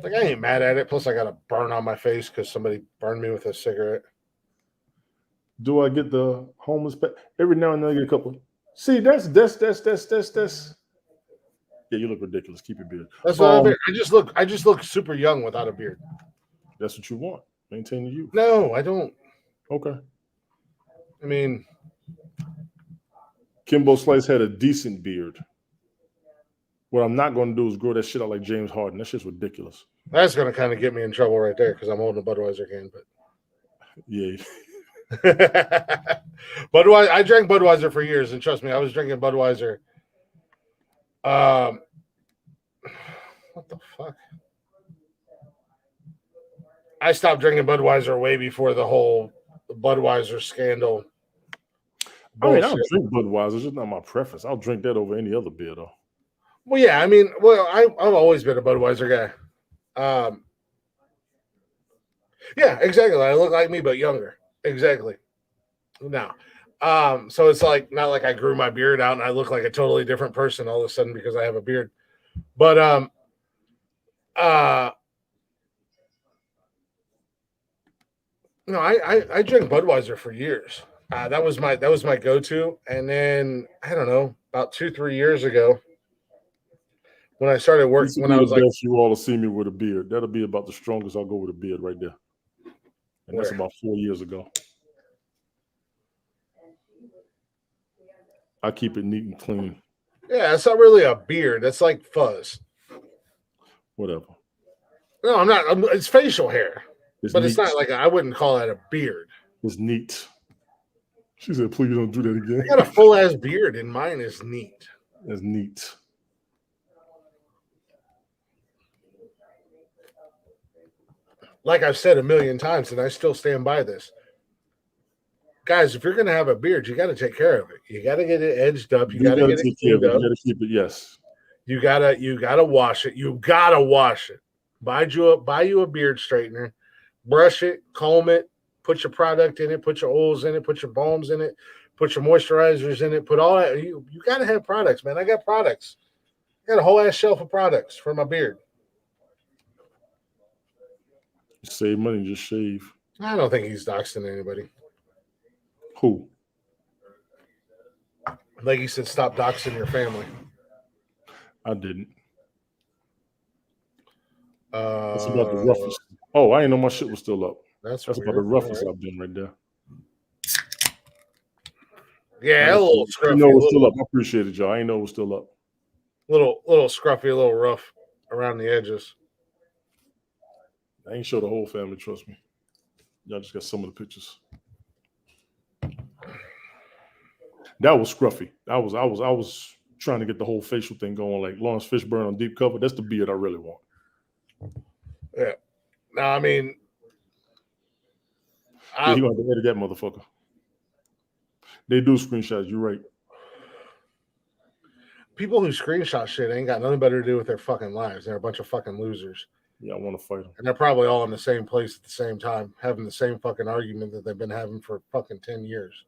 like, I ain't mad at it. Plus, I got a burn on my face because somebody burned me with a cigarette. Do I get the homeless pet? Every now and then I get a couple. See, that's. Yeah, you look ridiculous. Keep your beard. That's what I just look super young without a beard. That's what you want. Maintain the youth. No, I don't. Okay. I mean, Kimbo Slice had a decent beard. What I'm not going to do is grow that shit out like James Harden. That shit's ridiculous. that's gonna kind of get me in trouble right there because I'm holding a Budweiser can. But Yeah. Budweiser, I drank Budweiser for years, and trust me, I was drinking Budweiser. What the fuck? I stopped drinking Budweiser way before the whole Budweiser scandal. I mean, Bullshit. I'll drink Budweiser. It's just not my preference. I'll drink that over any other beer, though. Well, yeah, I mean, I've always been a Budweiser guy. Yeah, exactly. I look like me, but younger. Exactly. No. So it's like not like I grew my beard out and I look like a totally different person all of a sudden because I have a beard. But no, I drank Budweiser for years. That was my go-to. And then I don't know, about 2-3 years ago, when I started working, when I was like, best you all to see me with a beard. That'll be about the strongest I'll go with a beard right there. And that's Where? about 4 years ago. I keep it neat and clean. yeah, it's not really a beard. That's like fuzz. Whatever. No, I'm not. It's facial hair, but neat. it's not like I wouldn't call that a beard. It's neat. She said, please don't do that again. I got a full ass beard, and mine is neat. It's neat. Like I've said a million times, and I still stand by this. Guys, if you're going to have a beard, you got to take care of it. You got to get it edged up. You got to get it cleaned up. You got to keep it. Yes. You gotta wash it. You gotta wash it. Buy you a beard straightener, brush it, comb it, put your product in it, put your oils in it, put your balms in it, put your moisturizers in it, put all that. You gotta have products, man. I got products. I got a whole ass shelf of products for my beard. Save money, just shave. I don't think he's doxing anybody. Who? Like he said, stop doxing your family. I didn't. That's about the roughest. Oh, I didn't know my shit was still up. That's about the roughest I've been right there. Yeah, a little scruffy. You know it was still up. I appreciate it, y'all. I didn't know it was still up. Little scruffy, a little rough around the edges. I ain't show the whole family, trust me. Y'all just got some of the pictures. That was scruffy. I was trying to get the whole facial thing going, like Lawrence Fishburne on Deep Cover. That's the beard I really want. Yeah. No, I mean, yeah, he gonna have to edit that motherfucker. They do screenshots. You're right. People who screenshot shit ain't got nothing better to do with their fucking lives. They're a bunch of fucking losers. Yeah, I want to fight them. And they're probably all in the same place at the same time, having the same fucking argument that they've been having for fucking 10 years.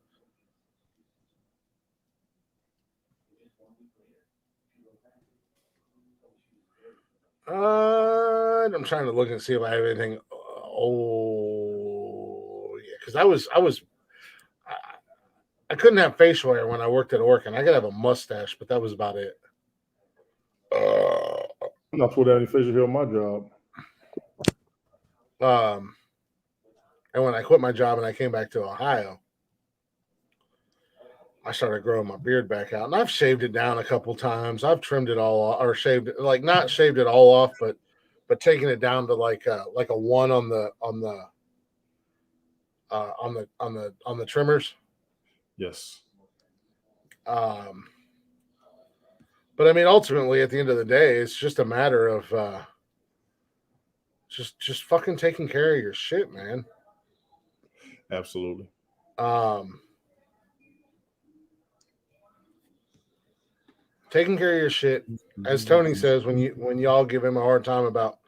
I'm trying to look and see if I have anything. Oh, yeah, because I couldn't have facial hair when I worked at Orkin. I could have a mustache, but that was about it. I'm not putting any facial hair on my job. And when I quit my job and I came back to Ohio, I started growing my beard back out, and I've shaved it down a couple times. I've trimmed it all off, or shaved it, like not shaved it all off, but taking it down to like a 1 on the trimmers. Yes. But But I mean, ultimately, at the end of the day, it's just a matter of just fucking taking care of your shit, man. Absolutely. Taking care of your shit, as Tony says, when y'all give him a hard time about,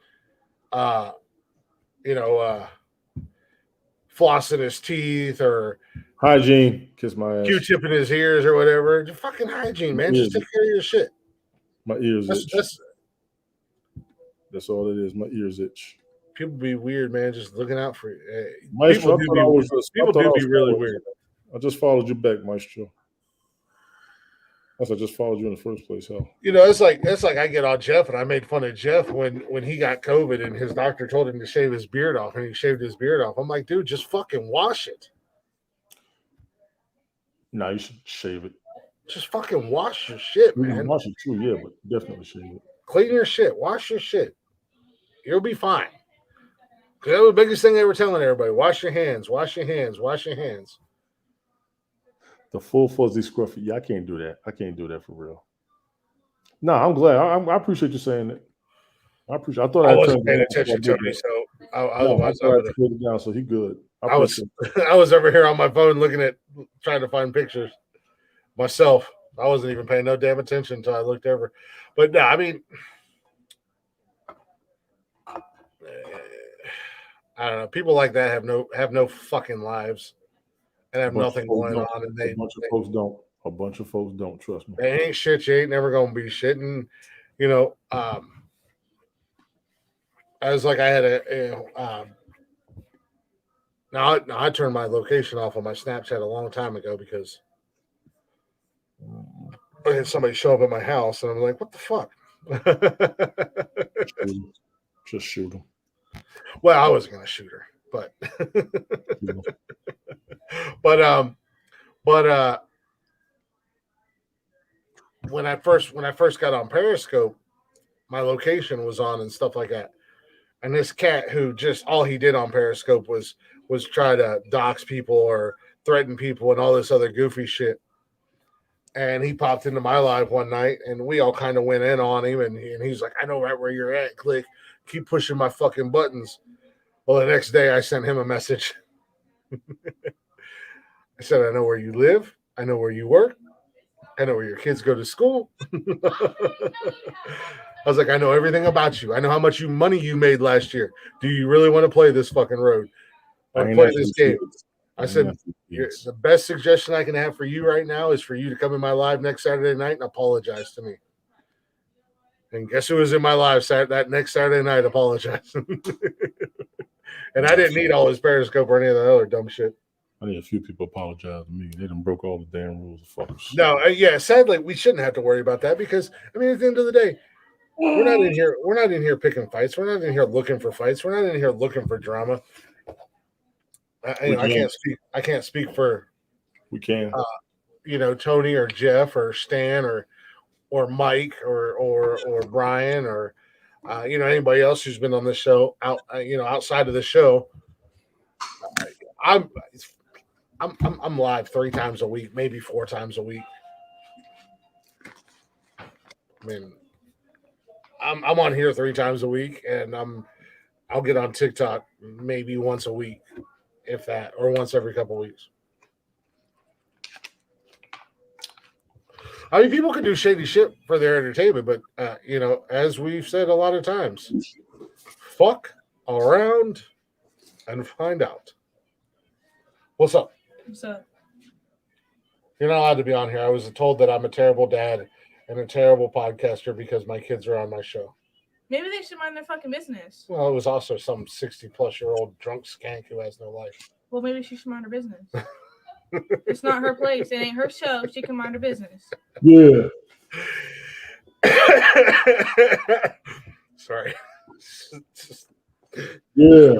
flossing his teeth or Hygiene, kiss my ass. Q-tip in his ears or whatever. Just fucking hygiene, man. Just take care of your shit. My ears itch. That's That's all it is. My ears itch. people be weird, man. Just looking out for you. Maestro, People do be really weird. I just followed you back, Maestro. I just followed you in the first place. Hell, It's like I get on Jeff and I made fun of Jeff when he got COVID and his doctor told him to shave his beard off and he shaved his beard off. I'm like, dude, just fucking wash it. no, you should shave it. Just fucking wash your shit, You can man. wash it too, yeah, but definitely shave it. Clean your shit. Wash your shit. You'll be fine. Because that was the biggest thing they were telling everybody. Wash your hands. Wash your hands. Wash your hands. The full fuzzy scruffy. Yeah, I can't do that. I can't do that for real. No, I'm glad. I appreciate you saying that. I appreciate. I thought I I wasn't paying turned attention, Tony, so I otherwise I thought I would have. put it down, so he good. I was over here on my phone trying to find pictures myself. I wasn't even paying no damn attention until I looked over. But no, I mean, I don't know. People like that have no fucking lives and have nothing going on, and a bunch of folks don't. A bunch of folks don't. Trust me. They ain't shit. You ain't never gonna be shit. And I was like, I had now I turned my location off on my Snapchat a long time ago because I had somebody show up at my house, and I'm like, what the fuck? Just shoot him. Well, I was gonna shoot her, but when I first got on Periscope, my location was on and stuff like that. And this cat who just all he did on Periscope was try to dox people or threaten people and all this other goofy shit. And he popped into my live one night, and we all kind of went in on him. And he's like, "I know right where you're at. Click, keep pushing my fucking buttons." Well, the next day I sent him a message. I said, "I know where you live. I know where you work. I know where your kids go to school." I was like, "I know everything about you. I know how much money you made last year. Do you really want to play this fucking road? Want to play this game?" I said, "The best suggestion I can have for you right now is for you to come in my live next Saturday night and apologize to me." And guess who was in my live that next Saturday night apologizing? And I didn't need all his Periscope or any of the other dumb shit. I need a few people apologize to me. They done broke all the damn rules of fuckers. No, yeah, sadly, we shouldn't have to worry about that because, I mean, at the end of the day, we're not in here picking fights. We're not in here looking for fights. We're not in here looking for drama. I can't speak for. We can. Tony or Jeff or Stan or Mike or Brian or anybody else who's been on this show outside of the show. I'm live 3 times a week, maybe 4 times a week. I mean, I'm on here 3 times a week, and I'll get on TikTok maybe once a week, if that, or once every couple of weeks. I mean, people can do shady shit for their entertainment, but as we've said a lot of times, fuck around and find out. What's up? What's up? You're not allowed to be on here. I was told that I'm a terrible dad and a terrible podcaster because my kids are on my show. Maybe they should mind their fucking business. Well, it was also some 60-plus-year-old drunk skank who has no life. Well, maybe she should mind her business. It's not her place. It ain't her show. She can mind her business. Yeah. Sorry. Yeah.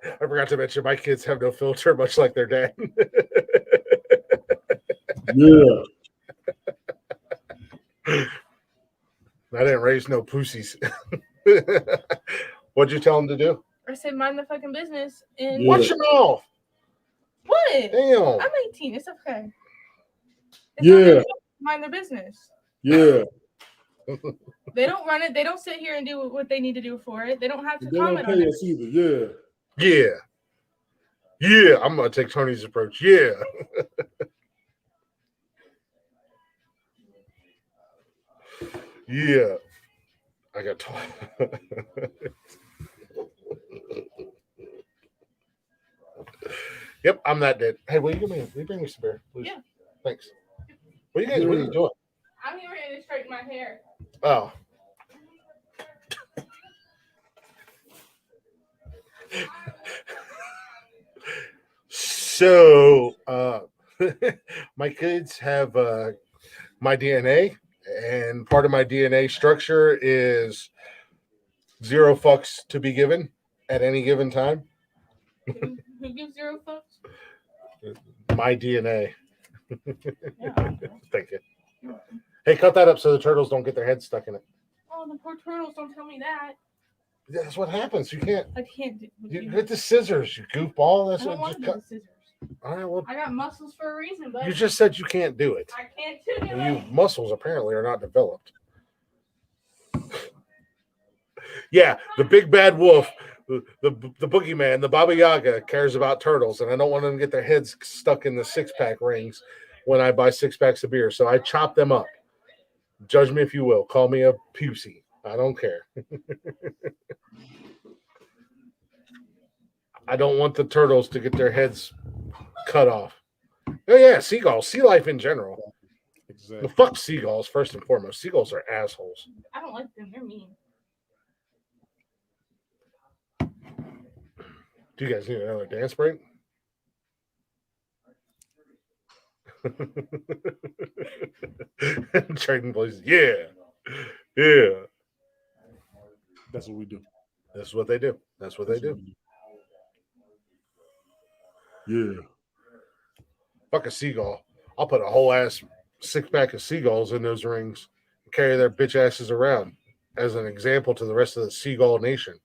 I forgot to mention my kids have no filter, much like their dad. Yeah. I didn't raise no pussies. What'd you tell them to do? I said mind the fucking business. And Watch your mouth. What? Damn. I'm 18. It's okay. Yeah. Mind their business. Yeah. They don't run it. They don't sit here and do what they need to do for it. They don't have to They don't comment on pay it. us either. Yeah. Yeah. Yeah. I'm going to take Tony's approach. Yeah. Yeah. I got Yep, I'm that dead. Hey, will you bring me some beer, please? Yeah. Thanks. What are you doing? I'm getting ready to straighten my hair. Oh. So, my kids have my DNA, and part of my DNA structure is 0 fucks to be given at any given time. Who gives 0 fucks? My DNA. Yeah. Thank you. Hey, cut that up so the turtles don't get their heads stuck in it. Oh, the poor turtles! Don't tell me that. That's what happens. You can't. I can't do. You get the scissors, you goofball. That's I don't what want just to do cut. the scissors. All right, well, I got muscles for a reason, but you just said you can't do it. I can't do it. You muscles apparently are not developed. Yeah, the big bad wolf, the boogeyman, the Baba Yaga cares about turtles, and I don't want them to get their heads stuck in the 6-pack rings when I buy 6 packs of beer. So I chop them up. Judge me if you will. Call me a pussy. I don't care. I don't want the turtles to get their heads cut off. Oh yeah, seagulls, sea life in general. Exactly. The fuck seagulls first and foremost. Seagulls are assholes. I don't like them. They're mean. Do you guys need another dance break? Trading places. Yeah. Yeah. That's what we do. That's what they do. That's what they do. Yeah. Fuck a seagull. I'll put a whole ass 6-pack of seagulls in those rings and carry their bitch asses around as an example to the rest of the seagull nation.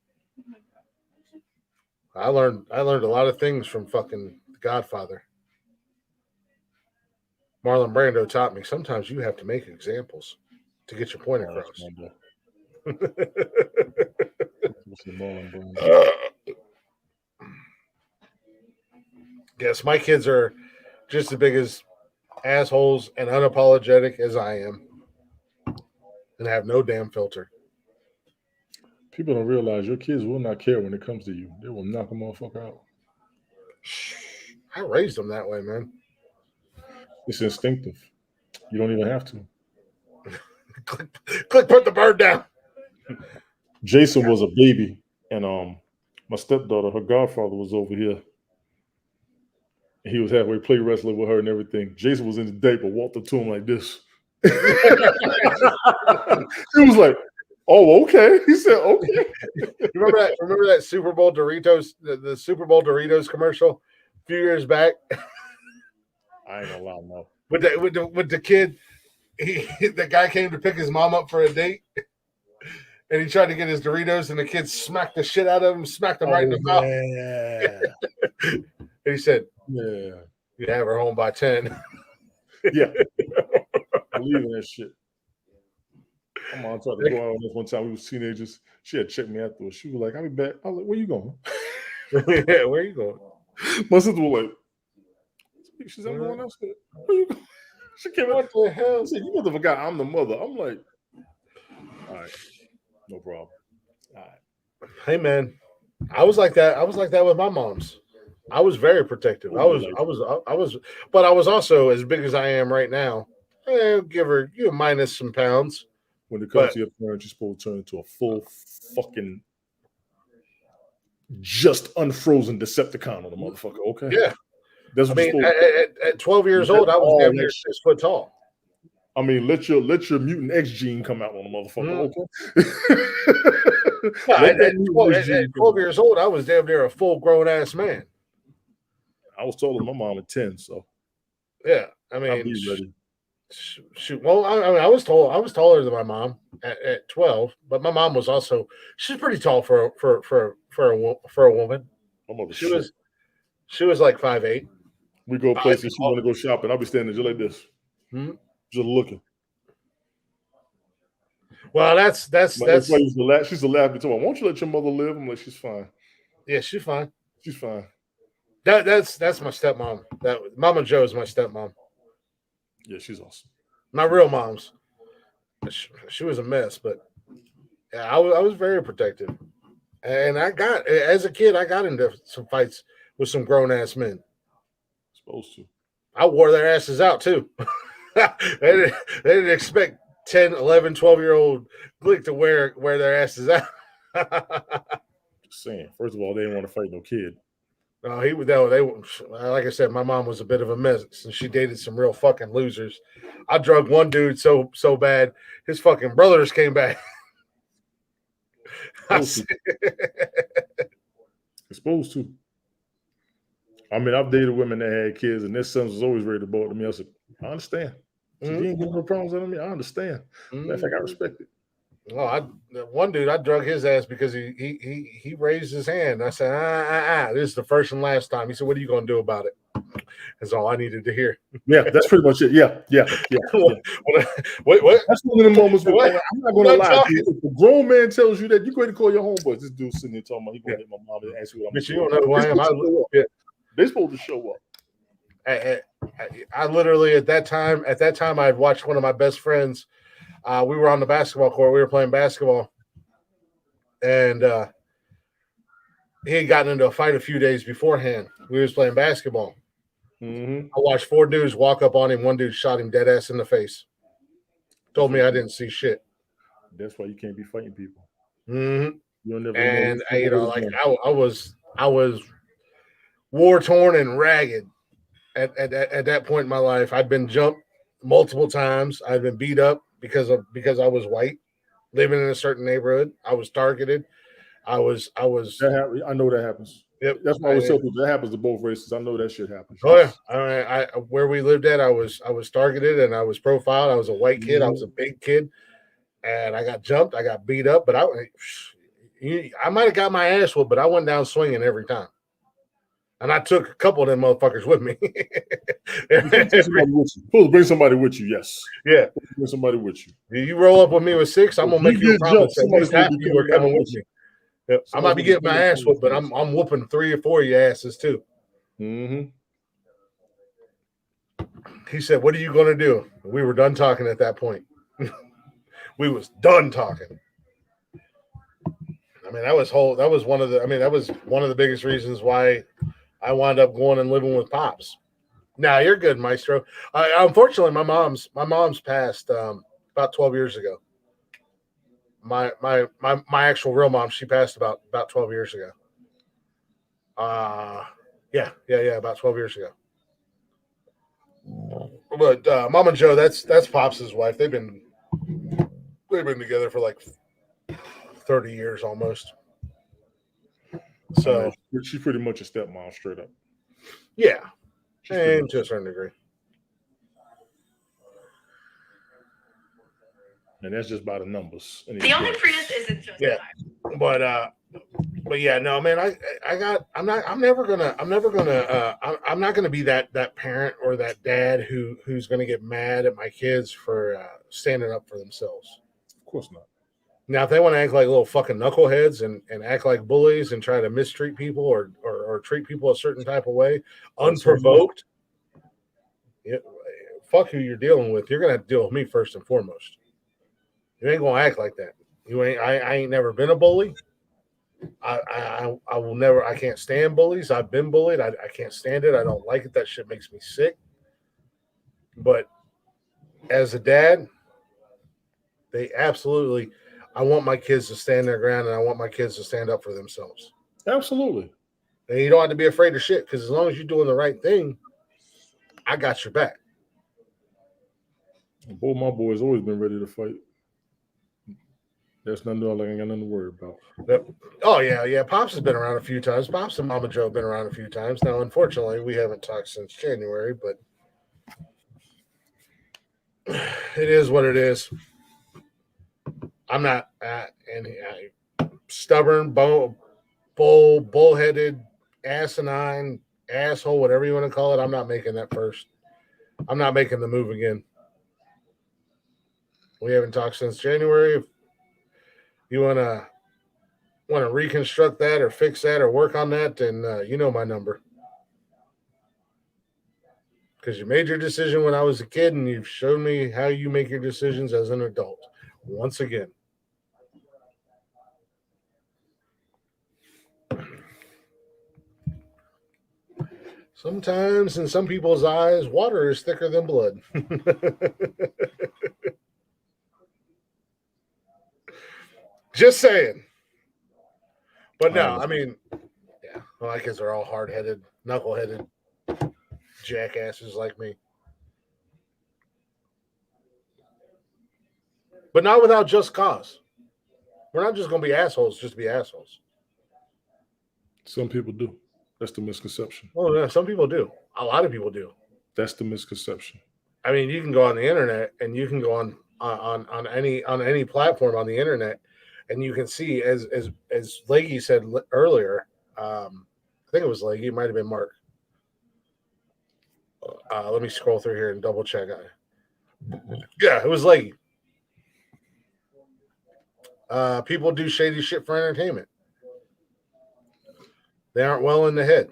I learned a lot of things from fucking The Godfather. Marlon Brando taught me sometimes you have to make examples to get your point across. Yes, my kids are just as big as assholes and unapologetic as I am, and have no damn filter. People don't realize your kids will not care when it comes to you. They will knock a motherfucker out. I raised them that way, man. It's instinctive. You don't even have to. Click, put the bird down. Jason was a baby, and my stepdaughter, her godfather, was over here. And he was halfway play wrestling with her and everything. Jason was in the diaper, walked up to him like this. He was like, "Oh, okay." He said, "Okay." Remember that Super Bowl Doritos, the Super Bowl Doritos commercial a few years back? I ain't gonna lie, no. With the kid, the guy came to pick his mom up for a date, and he tried to get his Doritos, and the kid smacked the shit out of him, smacked him right in the mouth. Yeah. And he said, Yeah. "You have her home by 10." Yeah. Believe in that shit. My mom tried to go out on this one time. We was teenagers. She had checked me afterwards. She was like, "I'll be back." I was like, "Where you going?" Yeah, where you going? My sister was like, "She said, I'm going elsewhere." Where you going? She came out. What the hell? She said, "You mother forgot I'm the mother." I'm like, "All right, no problem." All right. Hey man, I was like that. I was like that with my moms. I was very protective. I was, but I was also as big as I am right now. Give her minus some pounds. When it comes to your parents, you're supposed to turn into a full fucking just unfrozen Decepticon on the motherfucker. Okay. Yeah. That's what at 12 years old, I was damn near 6 foot tall. I mean, let your mutant X gene come out on the motherfucker. Okay. At 12 years old, I was damn near a full grown ass man. I was taller than my mom at 10, so yeah. I I'll mean, be ready. Shoot. Well, I was taller than my mom at 12, but my mom was also she's pretty tall for a woman. She was like 5'8". We go places. She want to go shopping. I'll be standing just like this, just looking. Well, that's Why used to laugh. She used to laugh at me too. Won't you let your mother live? I'm like, she's fine. yeah, she's fine. She's fine. That's my stepmom. That Mama Joe is my stepmom. Yeah, she's awesome. My real mom's. She was a mess, but yeah, I was very protective. And as a kid, I got into some fights with some grown ass men. Supposed to. I wore their asses out too. they, didn't expect 10, 11, 12-year-old Glick to wear their asses out. Just saying. First of all, they didn't want to fight no kid. No, they like I said, my mom was a bit of a mess, and she dated some real fucking losers. I drugged one dude so bad, his fucking brothers came back. Supposed to. I mean, I've dated women that had kids, and their sons was always ready to bother me. I said, I understand. So you ain't getting no problems out of me. I understand. Matter of fact, I respect it. Oh, one dude, I drug his ass because he raised his hand. I said, this is the first and last time. He said, what are you going to do about it? That's all I needed to hear. Yeah, that's pretty much it. Yeah. What? That's one of the moments where I'm not going to lie. If a grown man tells you that, you're going to call your homeboys. This dude sitting there talking about, he's going to hit my mom and ask you what I'm doing. You don't know who I am. They're supposed to show up. I literally at that time I had watched one of my best friends. We were on the basketball court. We were playing basketball, and he had gotten into a fight a few days beforehand. We was playing basketball. Mm-hmm. I watched 4 dudes walk up on him. One dude shot him dead ass in the face. Told me I didn't see shit. That's why you can't be fighting people. Mm-hmm. You'll never and I was war torn and ragged at that point in my life. I'd been jumped multiple times. I'd been beat up because I was white, living in a certain neighborhood. I was targeted. I know that happens. Yep. That's why I always tell people that happens to both races. I know that shit happens. Oh yeah. I where we lived at, I was targeted and I was profiled. I was a white kid. I was a big kid, and I got jumped. I got beat up, but I might have got my ass whooped, but I went down swinging every time. And I took a couple of them motherfuckers with me. Supposed to bring somebody with you, yes. Yeah. Bring somebody with you. You roll up with me with 6, I'm gonna make you a promise that at least half of you are coming with me. Yep. I might be getting my ass whooped, but I'm whooping 3 or 4 of your asses too. Mm-hmm. He said, "What are you gonna do?" We were done talking at that point. We was done talking. I mean, that was one of the biggest reasons why I wound up going and living with Pops. Nah, you're good, Maestro. Unfortunately, my mom's passed about 12 years ago. My actual real mom, she passed about 12 years ago. Yeah, about 12 years ago. But Mama Joe, that's Pops' wife. They've been together for like 30 years almost. So she's pretty much a stepmom, straight up. Yeah, and to a certain degree. And that's just by the numbers. The only Prius isn't just but yeah, no, man, I'm not gonna be that parent or that dad who's gonna get mad at my kids for standing up for themselves. Of course not. Now, if they want to act like little fucking knuckleheads and act like bullies and try to mistreat people or treat people a certain type of way, unprovoked, fuck who you're dealing with. You're gonna have to deal with me first and foremost. You ain't gonna act like that. I ain't never been a bully. I will never. I can't stand bullies. I've been bullied. I can't stand it. I don't like it. That shit makes me sick. But as a dad, they absolutely. I want my kids to stand their ground, and I want my kids to stand up for themselves. Absolutely. And you don't have to be afraid of shit, because as long as you're doing the right thing, I got your back. Both my boys always been ready to fight. That's nothing I ain't got nothing to worry about. Yep. Oh yeah. Pops has been around a few times. Pops and Mama Joe have been around a few times. Now, unfortunately, we haven't talked since January, but it is what it is. I'm not stubborn, bullheaded, asinine, asshole, whatever you want to call it. I'm not making that first. I'm not making the move again. We haven't talked since January. If you wanna reconstruct that or fix that or work on that, then you know my number. Because you made your decision when I was a kid, and you've shown me how you make your decisions as an adult. Once again. Sometimes in some people's eyes, water is thicker than blood. Just saying. But no, I mean, yeah, my kids are all hard-headed, knuckle-headed jackasses like me. But not without just cause. We're not just going to be assholes just to be assholes. Some people do. That's the misconception. Oh, yeah, some people do. A lot of people do. That's the misconception. I mean, you can go on the internet and you can go on any platform on the internet, and you can see, as Leggy said earlier, I think it was Leggy, it might have been Mark. Let me scroll through here and double check. Yeah, it was Leggy. People do shady shit for entertainment. They aren't well in the head.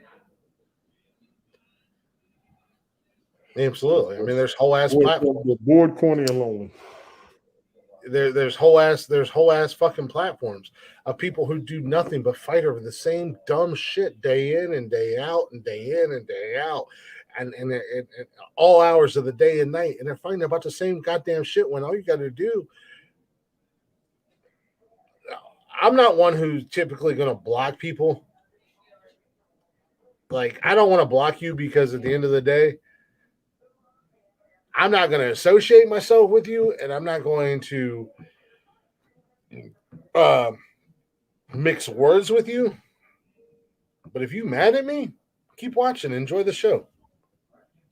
Absolutely. I mean, there's whole ass platforms. The board, corny, and lonely. There's whole ass fucking platforms of people who do nothing but fight over the same dumb shit day in and day out and day in and day out, and all hours of the day and night, and they're fighting about the same goddamn shit when all you got to do. I'm not one who's typically going to block people. Like, I don't want to block you because at the end of the day, I'm not going to associate myself with you, and I'm not going to mix words with you. But if you mad at me, keep watching. Enjoy the show.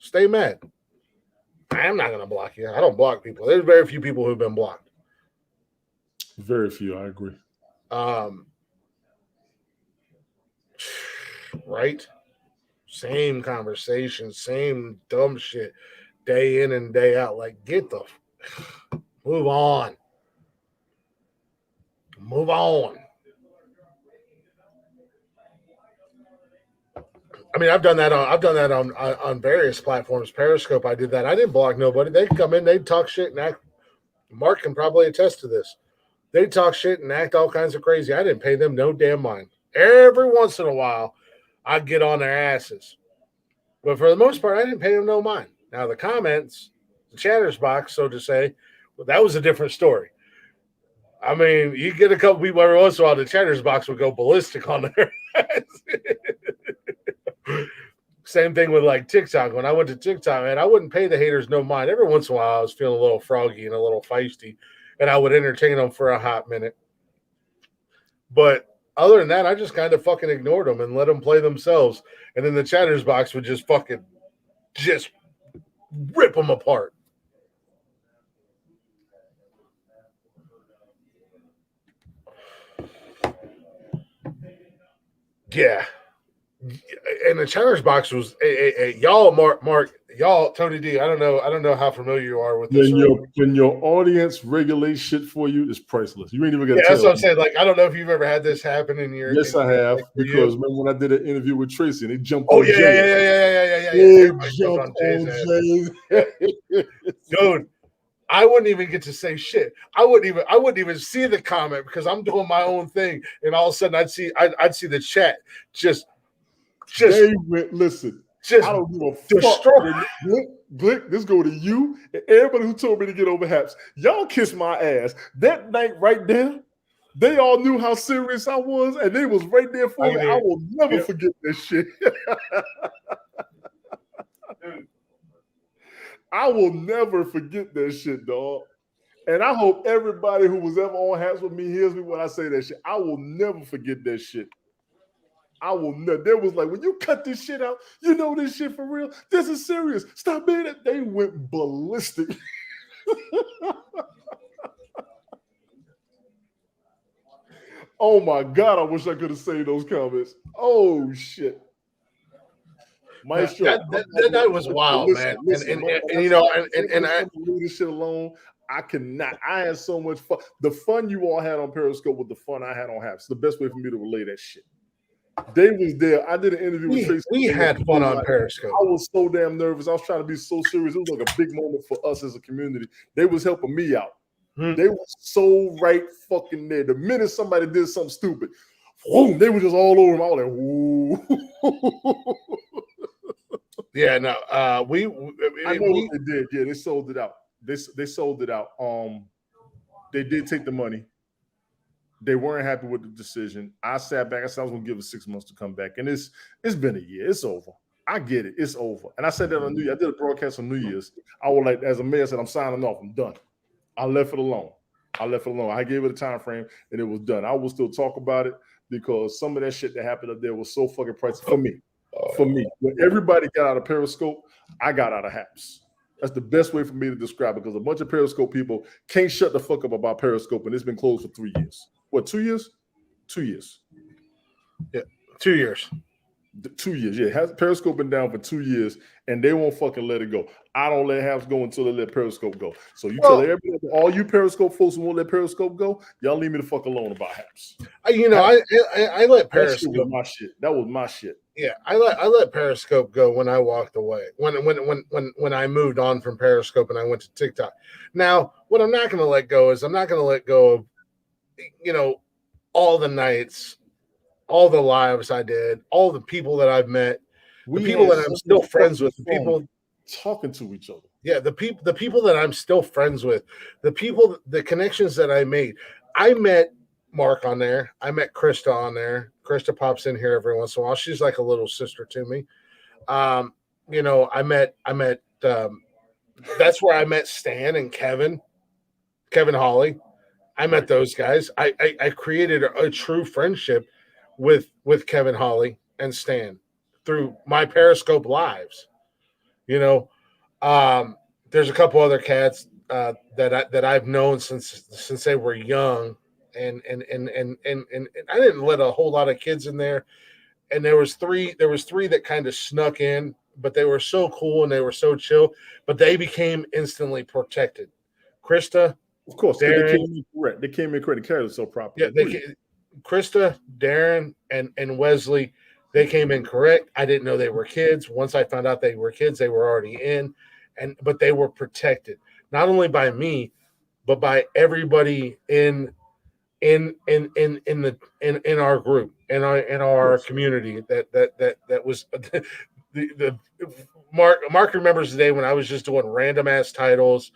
Stay mad. I'm not going to block you. I don't block people. There's very few people who've been blocked. Very few. I agree. Right? Same conversation, same dumb shit, day in and day out. Like, move on. Move on. I mean, I've done that on various platforms. Periscope, I did that. I didn't block nobody. They'd come in, they'd talk shit and act. Mark can probably attest to this. They'd talk shit and act all kinds of crazy. I didn't pay them no damn mind. Every once in a while, I'd get on their asses. But for the most part, I didn't pay them no mind. Now, the comments, the chatters box, so to say, well, that was a different story. I mean, you get a couple people every once in a while, the chatters box would go ballistic on their ass. Same thing with like TikTok. When I went to TikTok, man, I wouldn't pay the haters no mind. Every once in a while, I was feeling a little froggy and a little feisty, and I would entertain them for a hot minute. But other than that, I just kind of fucking ignored them and let them play themselves. And then the chatters box would just fucking rip them apart. Yeah. And the chatters box was y'all, Mark, y'all, Tony D. I don't know how familiar you are with this. When your audience regulates shit for you, it's priceless. You ain't even gonna tell. That's what I'm saying. Like, I don't know if you've ever had this happen in your. Yes, I have, because remember when I did an interview with Tracy and they jumped. Oh yeah. They jumped on Jay's. Dude, I wouldn't even get to say shit. I wouldn't even see the comment because I'm doing my own thing, and all of a sudden I'd see the chat just they went, listen. Just I don't give a fuck. Glick, this go to you and everybody who told me to get over Haps. Y'all kiss my ass. That night right there, they all knew how serious I was, and they was right there for me. I will never forget this shit. I will never forget that shit, dog. And I hope everybody who was ever on Haps with me hears me when I say that shit. I will never forget that shit. I will never. There was like, when you cut this shit out, you know this shit for real. This is serious. Stop being it. They went ballistic. Oh my God, I wish I could have saved those comments. Oh shit. Maestro, that was wild, man. And you know, and I leave this shit alone. I cannot. I had so much fun. The fun you all had on Periscope with the fun I had on Haps. The best way for me to relay that shit. They was there. I did an interview with Tracy. We had fun on Periscope. I was so damn nervous. I was trying to be so serious. It was like a big moment for us as a community. They was helping me out. They were so right fucking there. The minute somebody did something stupid, whoom, they were just all over them. I was like, whoa. Yeah, no. I know what they did. Yeah, they sold it out. They sold it out. They did take the money. They weren't happy with the decision. I sat back. I said I was going to give it 6 months to come back, and it's been a year. It's over. I get it. It's over. And I said that on New Year. I did a broadcast on New Year's. I was like, as a mayor, I said, I'm signing off. I'm done. I left it alone. I gave it a time frame, and it was done. I will still talk about it because some of that shit that happened up there was so fucking pricey for me. When everybody got out of Periscope, I got out of Haps. That's the best way for me to describe it because a bunch of Periscope people can't shut the fuck up about Periscope, and it's been closed for 3 years. What, 2 years? 2 years. Yeah, 2 years. 2 years, yeah. Periscope been down for 2 years, and they won't fucking let it go. I don't let Haps go until they let Periscope go. So you tell everybody, all you Periscope folks who won't let Periscope go, y'all leave me the fuck alone about Haps. I let Periscope. That was my shit. That was my shit. Yeah, I let Periscope go when I walked away. When I moved on from Periscope and I went to TikTok. Now, what I'm not going to let go is I'm not going to let go of, all the nights, all the lives I did, all the people that I've met, the people that I'm still friends with, the people talking to each other. Yeah, the people that I'm still friends with, the connections that I made. I met Mark on there. I met Krista on there. Krista pops in here every once in a while. She's like a little sister to me. I met that's where I met Stan and Kevin Hawley. I met those guys. I created a true friendship with Kevin Hawley and Stan through my Periscope lives. There's a couple other cats that I've known since they were young, and I didn't let a whole lot of kids in there. And there was three that kind of snuck in, but they were so cool and they were so chill, but they became instantly protected. Krista, of course, Darren, they came in correct. They came in correct. They carried it so properly. Yeah, Krista, Darren, and Wesley, they came in correct. I didn't know they were kids. Once I found out they were kids, they were already in, but they were protected not only by me, but by everybody in our group, in our community. That was the Mark remembers the day when I was just doing random ass titles.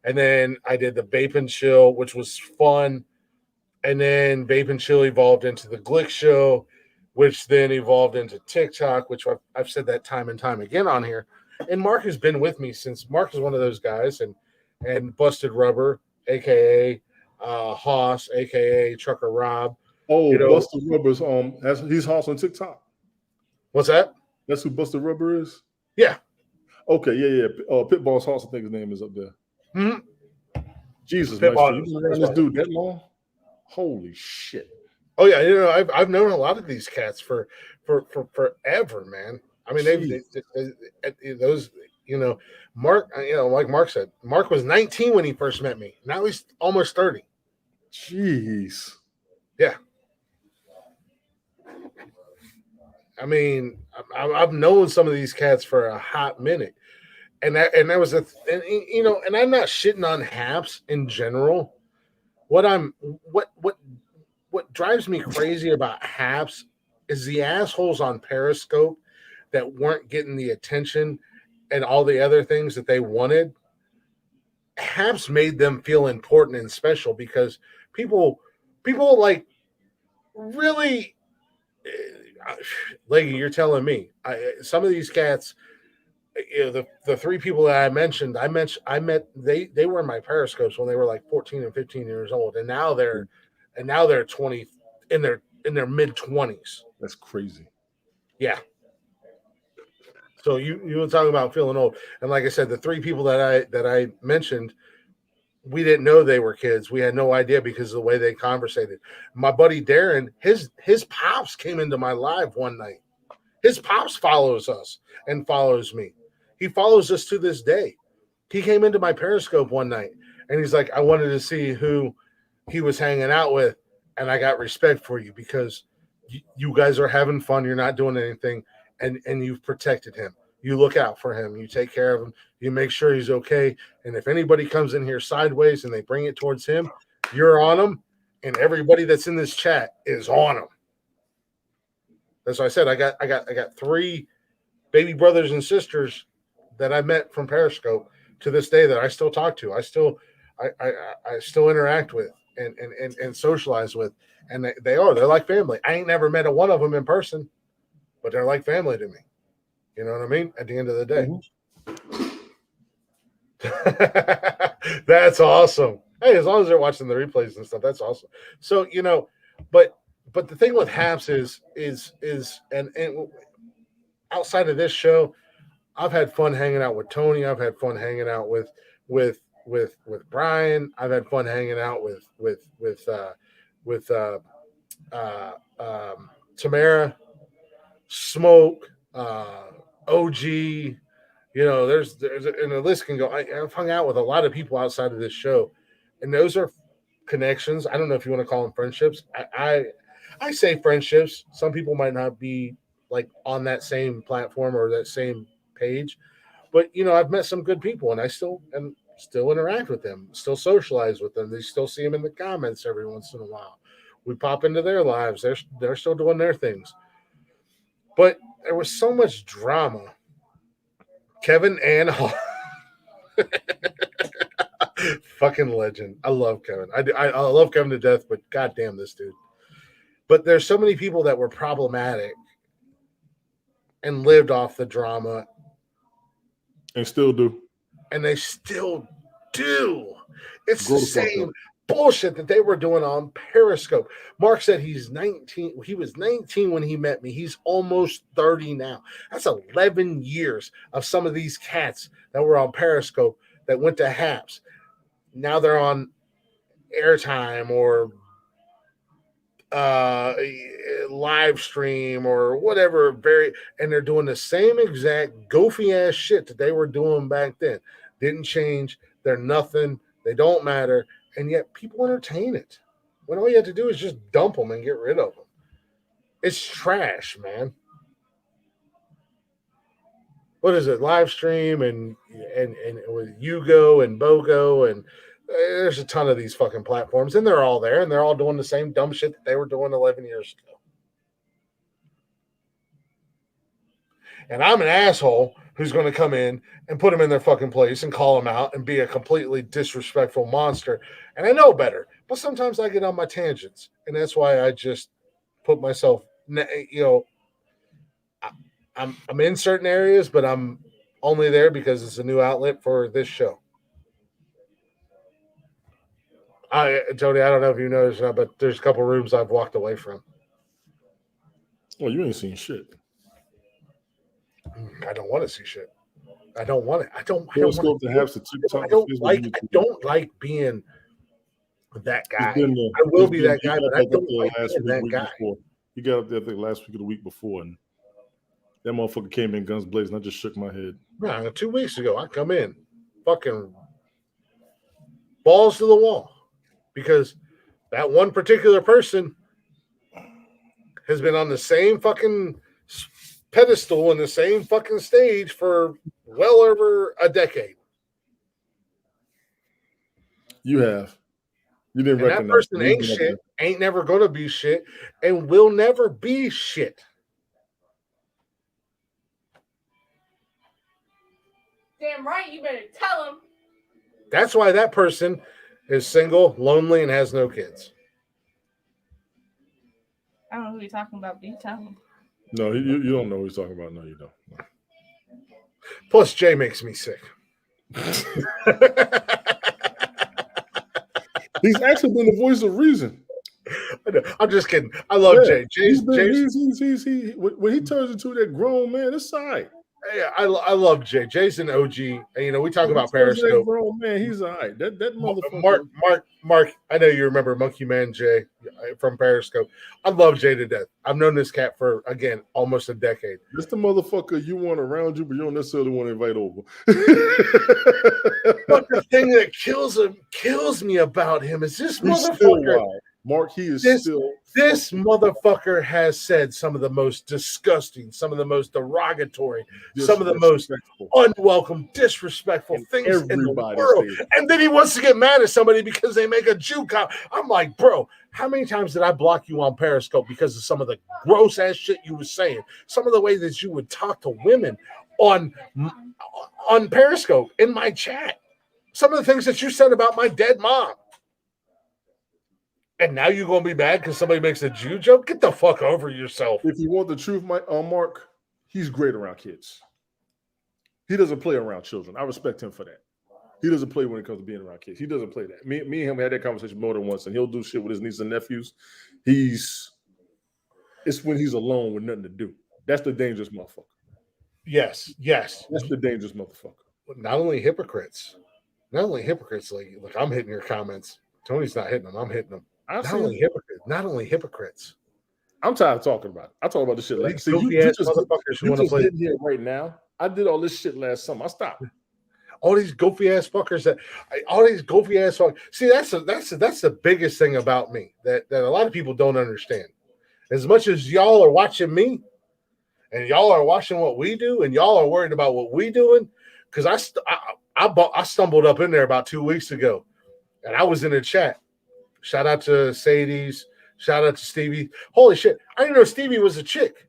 And then I did the Vape and Chill, which was fun. And then Vape and Chill evolved into the Glick Show, which then evolved into TikTok, which I've said that time and time again on here. And Mark has been with me since. Mark is one of those guys, and Busted Rubber, a.k.a. Hoss, a.k.a. Trucker Rob. Oh, Busted Rubber's he's Hoss on TikTok. What's that? That's who Busted Rubber is? Yeah. Okay, yeah. Pitbull's Hoss, I think his name is up there. Mm-hmm. Jesus, man. You've been around this dude that long? Holy shit. Oh yeah, I've known a lot of these cats for forever, man. I mean, those, Mark, like Mark said, Mark was 19 when he first met me. Now he's almost 30. Jeez. Yeah. I mean, I've known some of these cats for a hot minute. And that was and I'm not shitting on Haps in general. What drives me crazy about Haps is the assholes on Periscope that weren't getting the attention and all the other things that they wanted. Haps made them feel important and special because people like really, Leggy, you're telling me some of these cats. The three people that I mentioned, they were in my Periscopes when they were like 14 and 15 years old, and now they're 20 in their mid 20s. That's crazy. Yeah. So you were talking about feeling old, and like I said, the three people that I mentioned, we didn't know they were kids. We had no idea because of the way they conversated. My buddy Darren, his pops came into my live one night. His pops follows us and follows me. He follows us to this day. He came into my Periscope one night, And he's like, I wanted to see who he was hanging out with, and I got respect for you because you guys are having fun. You're not doing anything, and you've protected him. You look out for him. You take care of him. You make sure he's okay. And if anybody comes in here sideways and they bring it towards him, you're on him. And everybody that's in this chat is on him. That's why I said I got 3 baby brothers and sisters that I met from Periscope to this day that I still talk to. I still interact with and socialize with. And they're like family. I ain't never met one of them in person, but they're like family to me. You know what I mean? At the end of the day. Mm-hmm. That's awesome. Hey, as long as they're watching the replays and stuff, that's awesome. So, but the thing with Haps is outside of this show, I've had fun hanging out with Tony. I've had fun hanging out with Brian. I've had fun hanging out with Tamara, Smoke, OG. There's and the list can go. I've hung out with a lot of people outside of this show, and those are connections. I don't know if you want to call them friendships. I say friendships. Some people might not be like on that same platform or that same page, but I've met some good people, and I still interact with them, still socialize with them. They still see them in the comments every once in a while. We pop into their lives. They're still doing their things, but there was so much drama. Kevin and fucking legend. I love Kevin. I love Kevin to death, but goddamn this dude. But there's so many people that were problematic and lived off the drama. And still do. And they still do. It's the same bullshit that they were doing on Periscope. Mark said he's 19. He was 19 when he met me. He's almost 30 now. That's 11 years of some of these cats that were on Periscope that went to Haps. Now they're on Airtime or live stream or whatever, and they're doing the same exact goofy ass shit that they were doing back then. Didn't change. They're nothing. They don't matter, and yet people entertain it. When all you have to do is just dump them and get rid of them. It's trash, man. What is it? Live stream and with Yugo and Bogo and there's a ton of these fucking platforms, and they're all there, and they're all doing the same dumb shit that they were doing 11 years ago. And I'm an asshole who's going to come in and put them in their fucking place and call them out and be a completely disrespectful monster. And I know better, but sometimes I get on my tangents, and that's why I just put myself, I'm in certain areas, but I'm only there because it's a new outlet for this show. Tony, I don't know if you noticed, but there's a couple rooms I've walked away from. Well, you ain't seen shit. I don't want to see shit. I don't want it. I don't like being that guy. I will be that guy, but I don't like being that guy. He got up there, I think, last week or the week before, and that motherfucker came in guns blazing. I just shook my head. No, 2 weeks ago, I come in, fucking balls to the wall, because that one particular person has been on the same fucking pedestal in the same fucking stage for well over a decade. You have. You didn't recognize that person ain't shit, ain't never going to be shit, and will never be shit. Damn right, you better tell him. That's why that person is single, lonely, and has no kids. I don't know who you're talking about, but you tell him. No, you don't know what he's talking about. No, you don't. No. Plus, Jay makes me sick. He's actually been the voice of reason. I'm just kidding. I love Jay. When he turns into that grown man, it's all right. Yeah, I love Jay. Jay's an OG. And, we talk about Periscope. Grown man, he's all right. That motherfucker. Mark, I know you remember Monkey Man Jay from Periscope. I love Jay to death. I've known this cat for, again, almost a decade. That's the motherfucker you want around you, but you don't necessarily want to invite over. But the thing that kills me about him is this He's still motherfucker. wild. Mark, he is This- still. This motherfucker has said some of the most disgusting, some of the most derogatory, some of the most disrespectful. unwelcome, disrespectful And things in the everybody world. says it. And then he wants to get mad at somebody because they make a Jew comment. I'm like, bro, how many times did I block you on Periscope because of some of the gross ass shit you were saying? Some of the way that you would talk to women on Periscope in my chat. Some of the things that you said about my dead mom. And now you're gonna be mad because somebody makes a Jew joke? Get the fuck over yourself. If you want the truth, Mark, he's great around kids. He doesn't play around children. I respect him for that. He doesn't play when it comes to being around kids. He doesn't play that. Me and him had that conversation more than once, and he'll do shit with his nieces and nephews. It's when he's alone with nothing to do. That's the dangerous motherfucker. Yes. That's the dangerous motherfucker. Not only hypocrites, like I'm hitting your comments. Tony's not hitting them. I'm hitting them. Not only hypocrites. I'm tired of talking about it. I talk about this shit. Like, see, you just sitting here right now. I did all this shit last summer. I stopped. All these goofy ass fuckers See, that's the biggest thing about me that a lot of people don't understand. As much as y'all are watching me, and y'all are watching what we do, and y'all are worried about what we doing, because I stumbled up in there about 2 weeks ago, and I was in the chat. Shout out to Sadie's. Shout out to Stevie. Holy shit. I didn't know Stevie was a chick.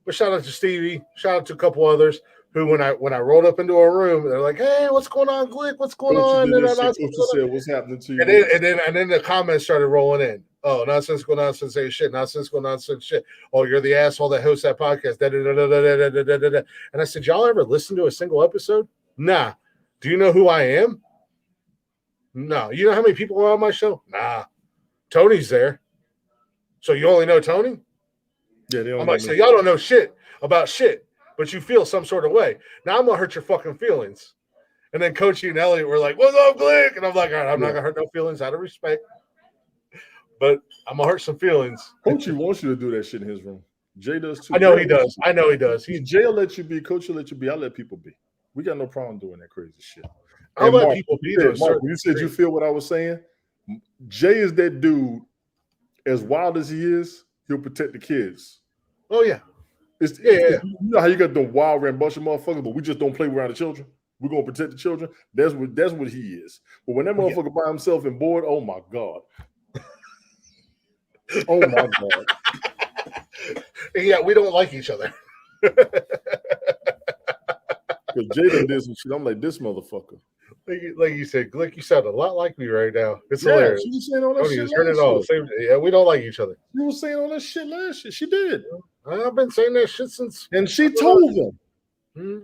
But shout out to Stevie. Shout out to a couple others who, when I rolled up into a room, they're like, "Hey, what's going on, Glick? What's going on?" And said, "What's happening to you?" And then the comments started rolling in. Oh, nonsensical nonsense ain't shit. Nonsensical nonsense shit. Oh, you're the asshole that hosts that podcast. And I said, y'all ever listen to a single episode? Nah. Do you know who I am? No. You know how many people are on my show? Nah. Tony's there. So you only know Tony? Yeah, they don't I'm like, so y'all don't know shit about shit, but you feel some sort of way. Now I'm gonna hurt your fucking feelings. And then Coachy and Elliot were like, "What's up, Glick?" And I'm like, "All right, I'm not gonna hurt no feelings out of respect, but I'm gonna hurt some feelings." Coachy wants you to do that shit in his room. Jay does too. I know he does. Jay will let you be. Coach will let you be. I let people be. We got no problem doing that crazy shit. I'll let people be. Mark, you said you feel what I was saying. Jay is that dude. As wild as he is, he'll protect the kids. Oh yeah. You know how you got the wild rambunctious motherfuckers, but we just don't play around the children. We're gonna protect the children. That's what he is. But when that motherfucker by himself and bored, oh my god. Oh my god. Yeah, we don't like each other. Because Jada did some shit. I'm like, this motherfucker. Like you said, Glick, you sound a lot like me right now. It's hilarious. She was saying all that Tony, shit. turn it off. Yeah, we don't like each other. She was saying all that shit last year. She did. I've been saying that shit since. And she told them. Hmm?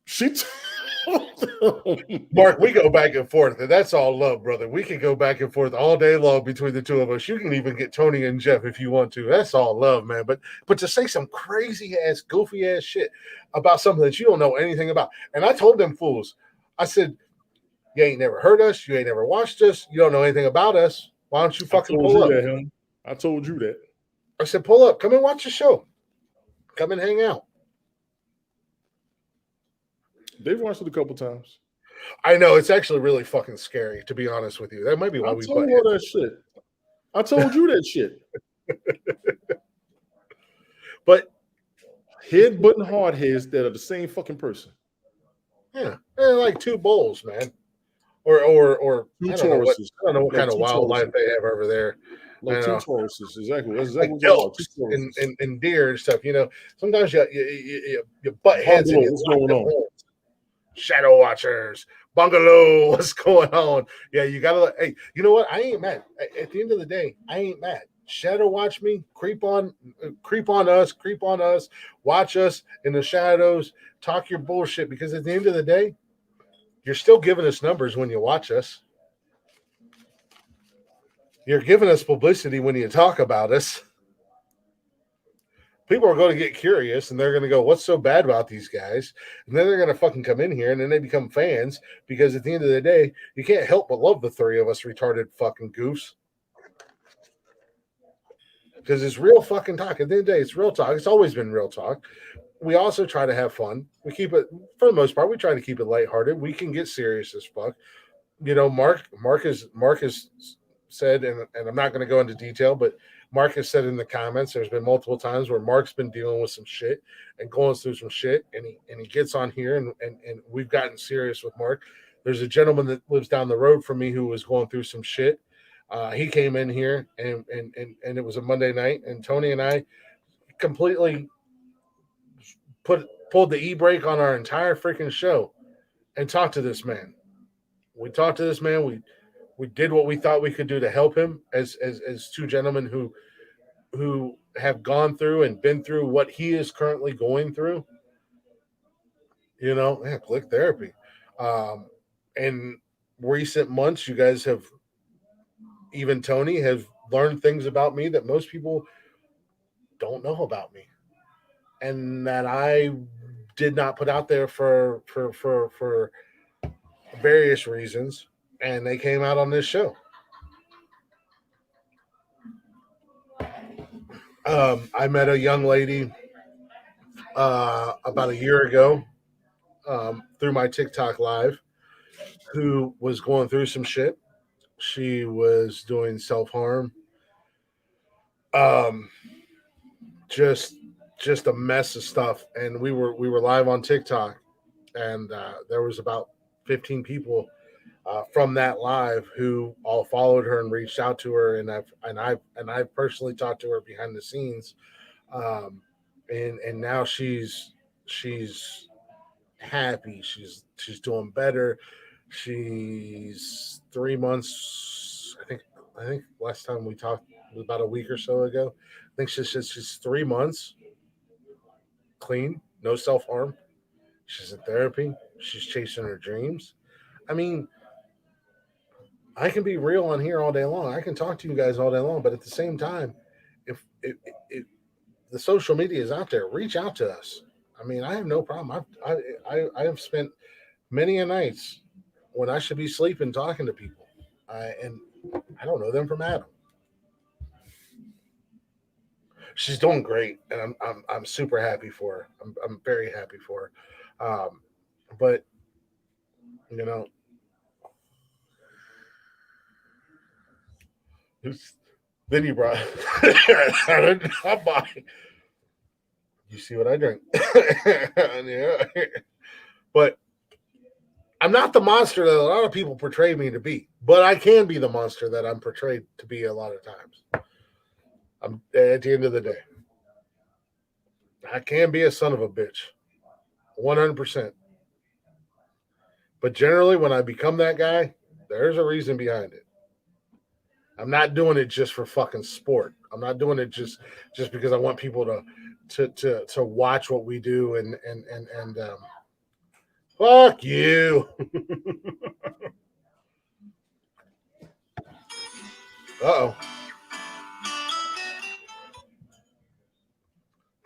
She told them. Mark, we go back and forth, and that's all love, brother. We can go back and forth all day long between the two of us. You can even get Tony and Jeff if you want to. That's all love, man. But to say some crazy ass, goofy ass shit about something that you don't know anything about. And I told them fools, I said, you ain't never heard us, you ain't never watched us, you don't know anything about us. Why don't you fucking pull up? I told you that. I said, pull up, come and watch the show. Come and hang out. They've watched it a couple times. I know it's actually really fucking scary, to be honest with you. That might be why we told you all that shit. I told you that shit. But head button hard heads that are the same fucking person. Yeah, they're like two bulls, man. Or two I Tauruses. I don't know what kind of wildlife they have over there. Like two Tauruses, exactly. That's like exactly elks and deer and stuff. You know, sometimes you butt heads and what's going on? Shadow watchers, bungalow, what's going on? Yeah, you gotta. Hey, you know what? I ain't mad. At the end of the day, I ain't mad. Shadow watch me, creep on us, watch us in the shadows, talk your bullshit, because at the end of the day, you're still giving us numbers when you watch us. You're giving us publicity when you talk about us. People are going to get curious and they're going to go, what's so bad about these guys? And then they're going to fucking come in here and then they become fans, because at the end of the day, you can't help but love the three of us retarded fucking goofs. Because it's real fucking talk. At the end of the day, it's real talk. It's always been real talk. we also try to have fun. We keep it, for the most part, we try to keep it lighthearted. We can get serious as fuck. Mark has said, and I'm not going to go into detail, but Mark has said in the comments, there's been multiple times where Mark's been dealing with some shit and going through some shit, and he gets on here, and we've gotten serious with Mark. There's a gentleman that lives down the road from me who was going through some shit. He came in here, and it was a Monday night, and Tony and I completely pulled the e-brake on our entire freaking show and talked to this man. We talked to this man. We did what we thought we could do to help him as two gentlemen who have gone through and been through what he is currently going through. Click therapy. In recent months, you guys have, even Tony, have learned things about me that most people don't know about me, and that I did not put out there for various reasons, and they came out on this show. I met a young lady about a year ago through my TikTok live who was going through some shit. She was doing self harm. Um, just just a mess of stuff, and we were live on TikTok, and there was about 15 people from that live who all followed her and reached out to her, and I've personally talked to her behind the scenes, um, and now she's happy. She's doing better. She's 3 months. I think last time we talked was about a week or so ago. I think she's 3 months clean, no self harm. She's in therapy. She's chasing her dreams. I mean, I can be real on here all day long. I can talk to you guys all day long, but at the same time, if the social media is out there, reach out to us. I mean, I have no problem. I have spent many a nights when I should be sleeping talking to people, and I don't know them from Adam. She's doing great, and I'm super happy for her. I'm very happy for her. But you know, then you brought. I'm buying. You see what I drink? Yeah. But I'm not the monster that a lot of people portray me to be. But I can be the monster that I'm portrayed to be a lot of times. I'm at the end of the day. I can be a son of a bitch. 100%. But generally, when I become that guy, there's a reason behind it. I'm not doing it just for fucking sport. I'm not doing it just because I want people to watch what we do and fuck you. Uh-oh.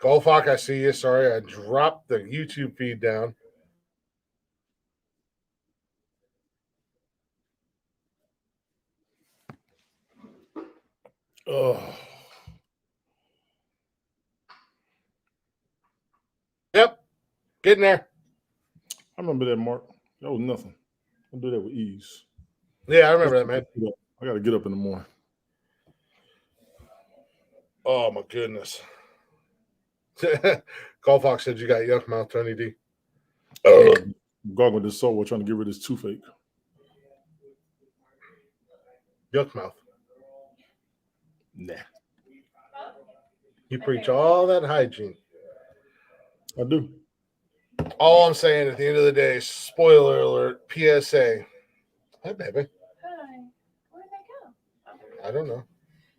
Goldfock, I see you. Sorry, I dropped the YouTube feed down. Oh. Yep. Getting there. I remember that, Mark. That was nothing. I'll do that with ease. Yeah, I remember that, man. I got to get up in the morning. Oh, my goodness. Goldfox said you got yuck mouth, Tony D. Gargling this soul, trying to get rid of his toothache. Yuck mouth. Nah. You preach all that hygiene. I do. All I'm saying at the end of the day, spoiler alert, PSA. Hi, baby. Hi. Where'd they go? I don't know.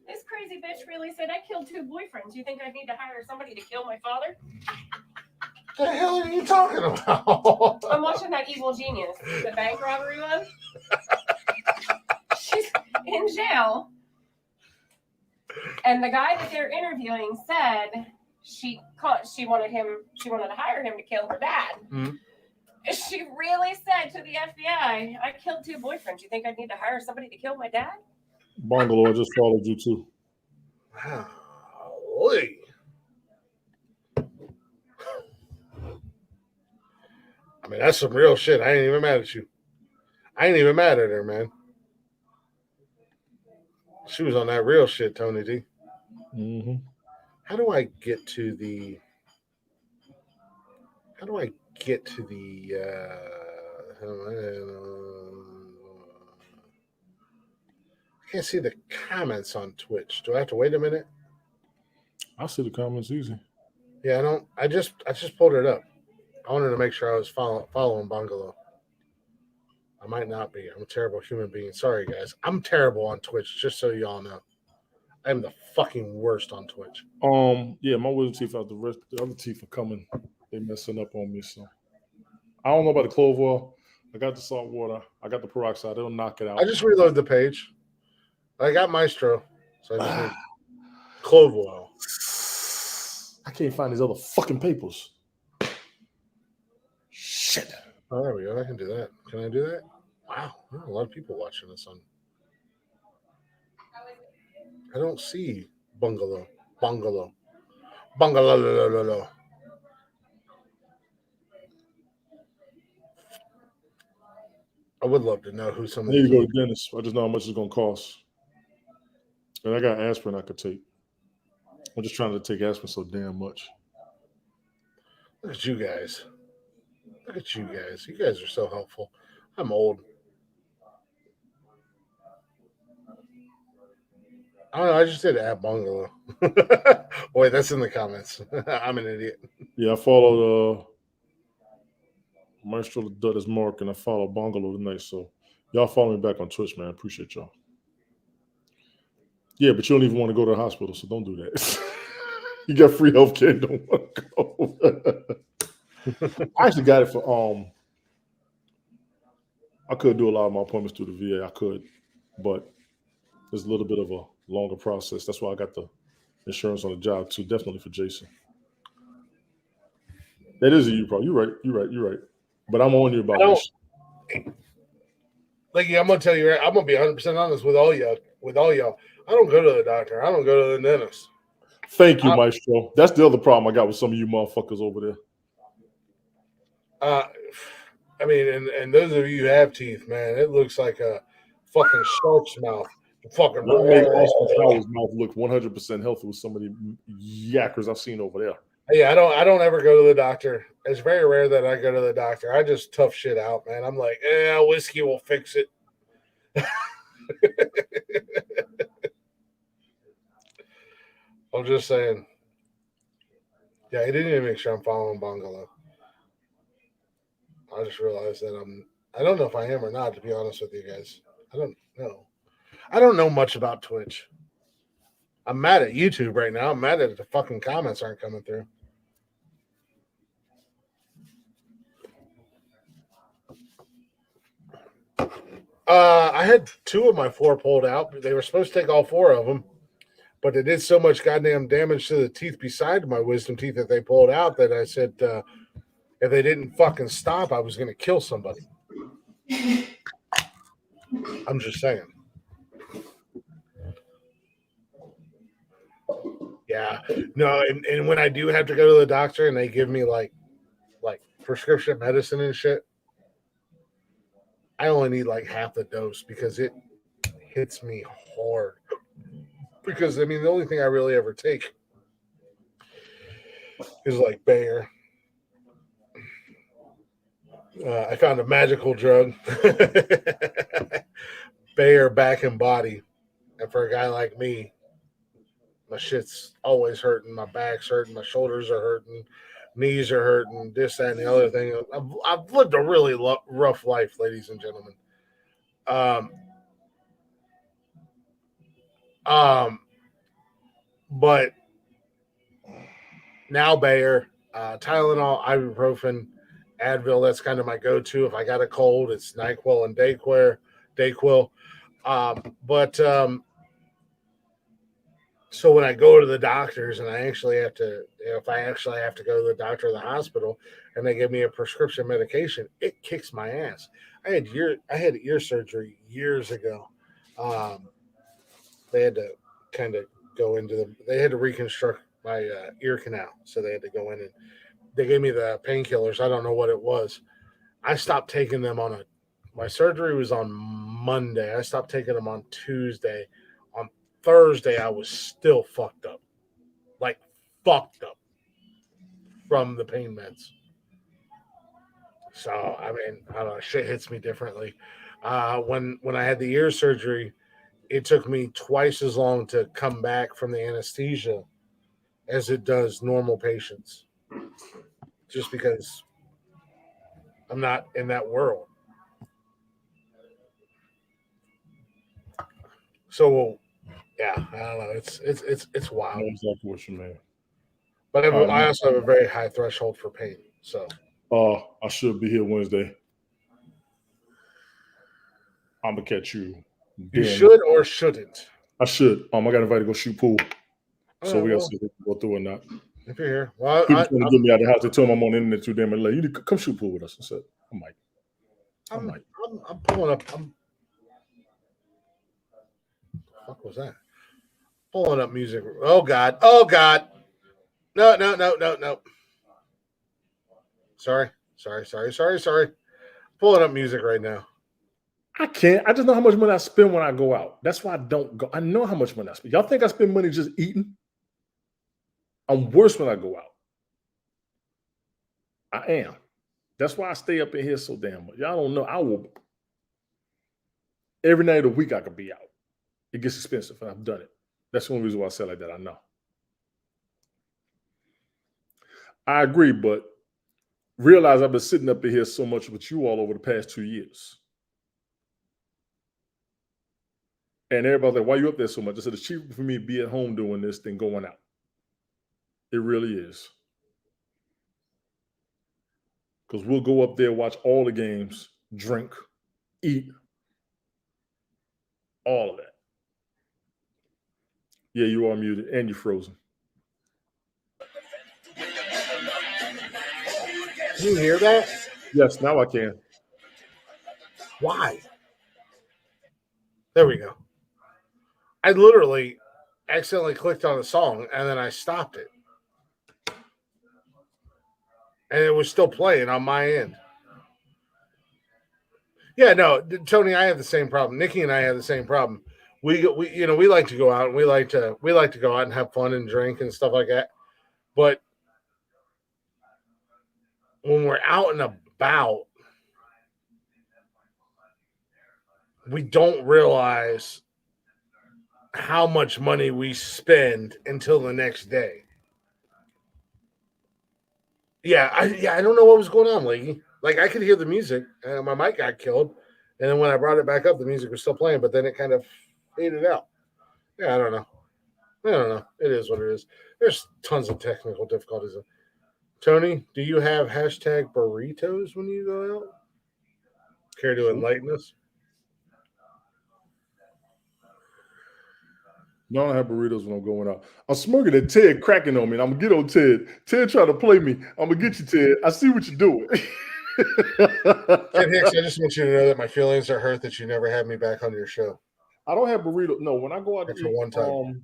This crazy bitch really said I killed 2 boyfriends. You think I need to hire somebody to kill my father? What the hell are you talking about? I'm watching that Evil Genius, the bank robbery one. She's in jail. And the guy that they're interviewing said she wanted to hire him to kill her dad. Mhm. She really said to the FBI, I killed 2 boyfriends. You think I need to hire somebody to kill my dad? Bungalow, I just followed you too. Holy. mean, that's some real shit. I ain't even mad at you. I ain't even mad at her, man. She was on that real shit, Tony D. Mm-hmm. How do I get to the? How do I get to the? I can't see the comments on Twitch. Do I have to wait a minute? I see the comments easy. Yeah, I don't. I just pulled it up. I wanted to make sure I was following Bungalow. I might not be. I'm a terrible human being. Sorry, guys. I'm terrible on Twitch. Just so y'all know, I'm the fucking worst on Twitch. Yeah, my wisdom teeth out. The other teeth are coming. They messing up on me. So I don't know about the clove oil. I got the salt water. I got the peroxide. It'll knock it out. I just reload the page. I got Maestro, so I just need clove oil. I can't find these other fucking papers. Shit. Oh, there we go. I can do that. Can I do that? Wow, there are a lot of people watching this on. I don't see Bungalow. Bungalow. Bungalow. I would love to know who some I of need these. to go to the dentist. I just know how much it's going to cost. And I got aspirin I could take. I'm just trying to take aspirin so damn much. Look at you guys. Look at you guys. You guys are so helpful. I'm old. I don't know. I just did add Bungalow. Wait, that's in the comments. I'm an idiot. Yeah, I followed Maestro Dutters Mark and I follow Bungalow tonight. So y'all follow me back on Twitch, man. Appreciate y'all. Yeah, but you don't even want to go to the hospital, so don't do that. You got free healthcare, don't want to go. I actually got it for I could do a lot of my appointments through the VA. I could, but there's a little bit of a longer process. That's why I got the insurance on the job too. Definitely for Jason. That is a you problem. You're right. But I'm on you about this. Like, I'm gonna tell you, I'm gonna be 100% honest with all y'all. I don't go to the doctor. I don't go to the dentist. Thank you, Maestro. That's the other problem I got with some of you motherfuckers over there. I mean, and those of you who have teeth, man, it looks like a fucking shark's mouth. Fucking. Don't make Austin Powers' mouth look 100% healthy with some of the yackers I've seen over there. Yeah, I don't ever go to the doctor. It's very rare that I go to the doctor. I just tough shit out, man. I'm like, whiskey will fix it. I'm just saying. Yeah, he didn't even make sure I'm following Bungalow. I just realized that I don't know if I am or not, to be honest with you guys. I don't know. I don't know much about Twitch. I'm mad at YouTube right now. I'm mad that the fucking comments aren't coming through. I had 2 of my 4 pulled out. They were supposed to take all 4 of them, but they did so much goddamn damage to the teeth beside my wisdom teeth that they pulled out that I said, if they didn't fucking stop, I was going to kill somebody. I'm just saying. Yeah. No, and when I do have to go to the doctor and they give me like prescription medicine and shit, I only need like half the dose because it hits me hard. Because, I mean, the only thing I really ever take is like Bayer. I found a magical drug. Bayer back and body. And for a guy like me, my shit's always hurting. My back's hurting. My shoulders are hurting. Knees are hurting. This, that, and the other thing. I've lived a really rough life, ladies and gentlemen. But now Bayer, Tylenol, ibuprofen, Advil, that's kind of my go-to. If I got a cold, it's NyQuil and Dayquil. So when I go to the doctors and I actually have to, if I actually have to go to the doctor or the hospital and they give me a prescription medication, it kicks my ass. I had ear surgery years ago. They had to kind of go into they had to reconstruct my ear canal. So they had to go in and they gave me the painkillers. I don't know what it was. I stopped taking them my surgery was on Monday. I stopped taking them on Tuesday. On Thursday, I was still fucked up. Like, fucked up from the pain meds. So, I mean, I don't know. Shit hits me differently. When I had the ear surgery, it took me twice as long to come back from the anesthesia as it does normal patients. Just because I'm not in that world. So, yeah, I don't know. It's I wild. know exactly what you mean. But I also have a very high threshold for pain. So I should be here Wednesday. I'm gonna catch you. you should or shouldn't. I should. I got invited to go shoot pool. So we gotta Well, see if we can go through or not. if you're here, well, People trying to get me out of the house. They told me I'm on the internet too damn late. You need to come shoot pool with us. I said, I might. I'm pulling up. What was that? Pulling up music. Oh God. Oh God. No. Sorry. Pulling up music right now. I can't. I just know how much money I spend when I go out. That's why I don't go. I know how much money I spend. Y'all think I spend money just eating? I'm worse when I go out. I am. That's why I stay up in here so damn much. Y'all don't know. I will. Every night of the week I could be out. It gets expensive, and I've done it. That's the only reason why I say like that. I know. I agree, but realize I've been sitting up in here so much with you all over the past 2 years. And everybody's like, why are you up there so much? I said, it's cheaper for me to be at home doing this than going out. It really is. Because we'll go up there, watch all the games, drink, eat, all of that. Yeah, you are muted and you're frozen. Can you hear that? Yes, now I can. Why? There we go. I literally accidentally clicked on the song and then I stopped it. And it was still playing on my end. Yeah, no, Tony, I have the same problem. Nikki and I have the same problem. We like to go out and we like to go out and have fun and drink and stuff like that. But when we're out and about, we don't realize how much money we spend until the next day. Yeah, I don't know what was going on, Leggy. Like, I could hear the music, and my mic got killed, and then when I brought it back up, the music was still playing, but then it kind of faded out. Yeah, I don't know. It is what it is. There's tons of technical difficulties. Tony, do you have hashtag burritos when you go out? Care to enlighten us? No, I don't have burritos when I'm going out. I'm smoking at Ted cracking on me, and I'm going to get on Ted. Ted trying to play me. I'm going to get you, Ted. I see what you're doing. Ted Hicks, I just want you to know that my feelings are hurt that you never had me back on your show. I don't have burritos. No, when I go out to for one time.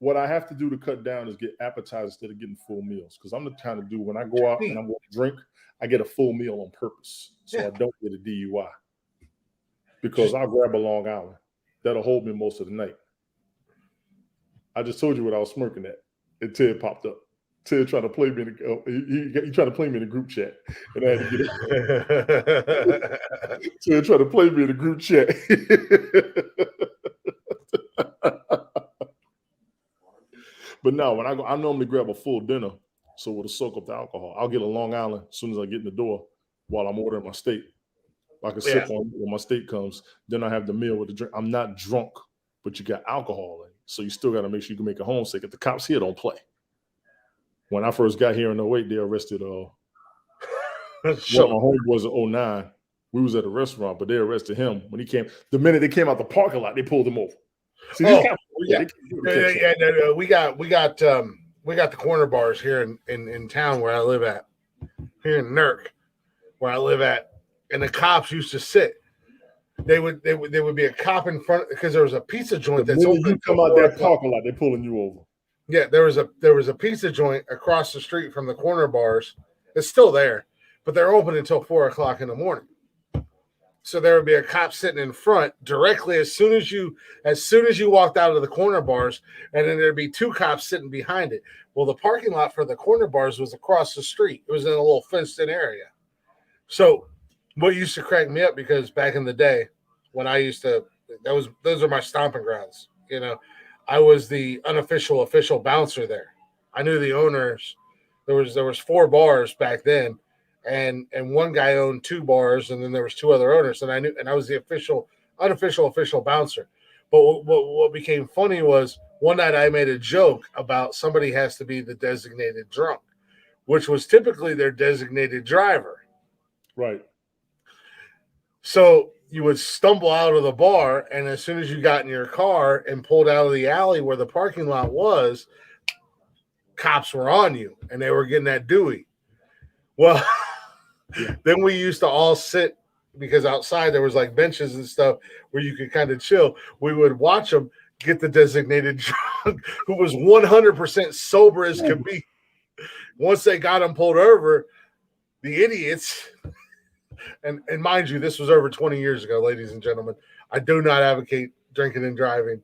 What I have to do to cut down is get appetizers instead of getting full meals. Because I'm the kind of dude, when I go out and I'm going to drink, I get a full meal on purpose. So I don't get a DUI. Because I'll grab a Long Island. That'll hold me most of the night. I just told you what I was smirking at. And Ted popped up. Ted tried to play me he tried to play me in the group chat. And I had to get it. Ted tried to play me in the group chat. But no, when I go, I normally grab a full dinner, so it'll soak up the alcohol. I'll get a Long Island as soon as I get in the door while I'm ordering my steak. I can sip on it when my steak comes. Then I have the meal with the drink. I'm not drunk, but you got alcohol in it. So you still got to make sure you can make it home sick. If the cops here don't play. When I first got here in 08, they arrested one of my homeboys in 09. We was at a restaurant, but they arrested him when he came. The minute they came out the parking lot, they pulled him over. See, we got the corner bars here in town where I live at, here in Newark, where I live at, and the cops used to sit. There would be a cop in front because there was a pizza joint that's open. You come out that parking lot, they're pulling you over. Yeah, there was a pizza joint across the street from the corner bars. It's still there, but they're open until 4:00 in the morning. So there would be a cop sitting in front directly as soon as you walked out of the corner bars, and then there'd be two cops sitting behind it. Well, the parking lot for the corner bars was across the street. It was in a little fenced-in area. So what used to crack me up, because back in the day when I used to, those are my stomping grounds. You know, I was the unofficial official bouncer there. I knew the owners. There was 4 bars back then. And one guy owned 2 bars, and then there was 2 other owners, and I was the unofficial bouncer. But what became funny was one night I made a joke about somebody has to be the designated drunk, which was typically their designated driver. Right. So you would stumble out of the bar, and as soon as you got in your car and pulled out of the alley where the parking lot was, cops were on you, and they were getting that Dewey. Well, then we used to all sit, because outside there was like benches and stuff where you could kind of chill. We would watch them get the designated drunk who was 100% sober as could be. Once they got him pulled over, the idiots, and mind you, this was over 20 years ago, ladies and gentlemen. I do not advocate drinking and driving.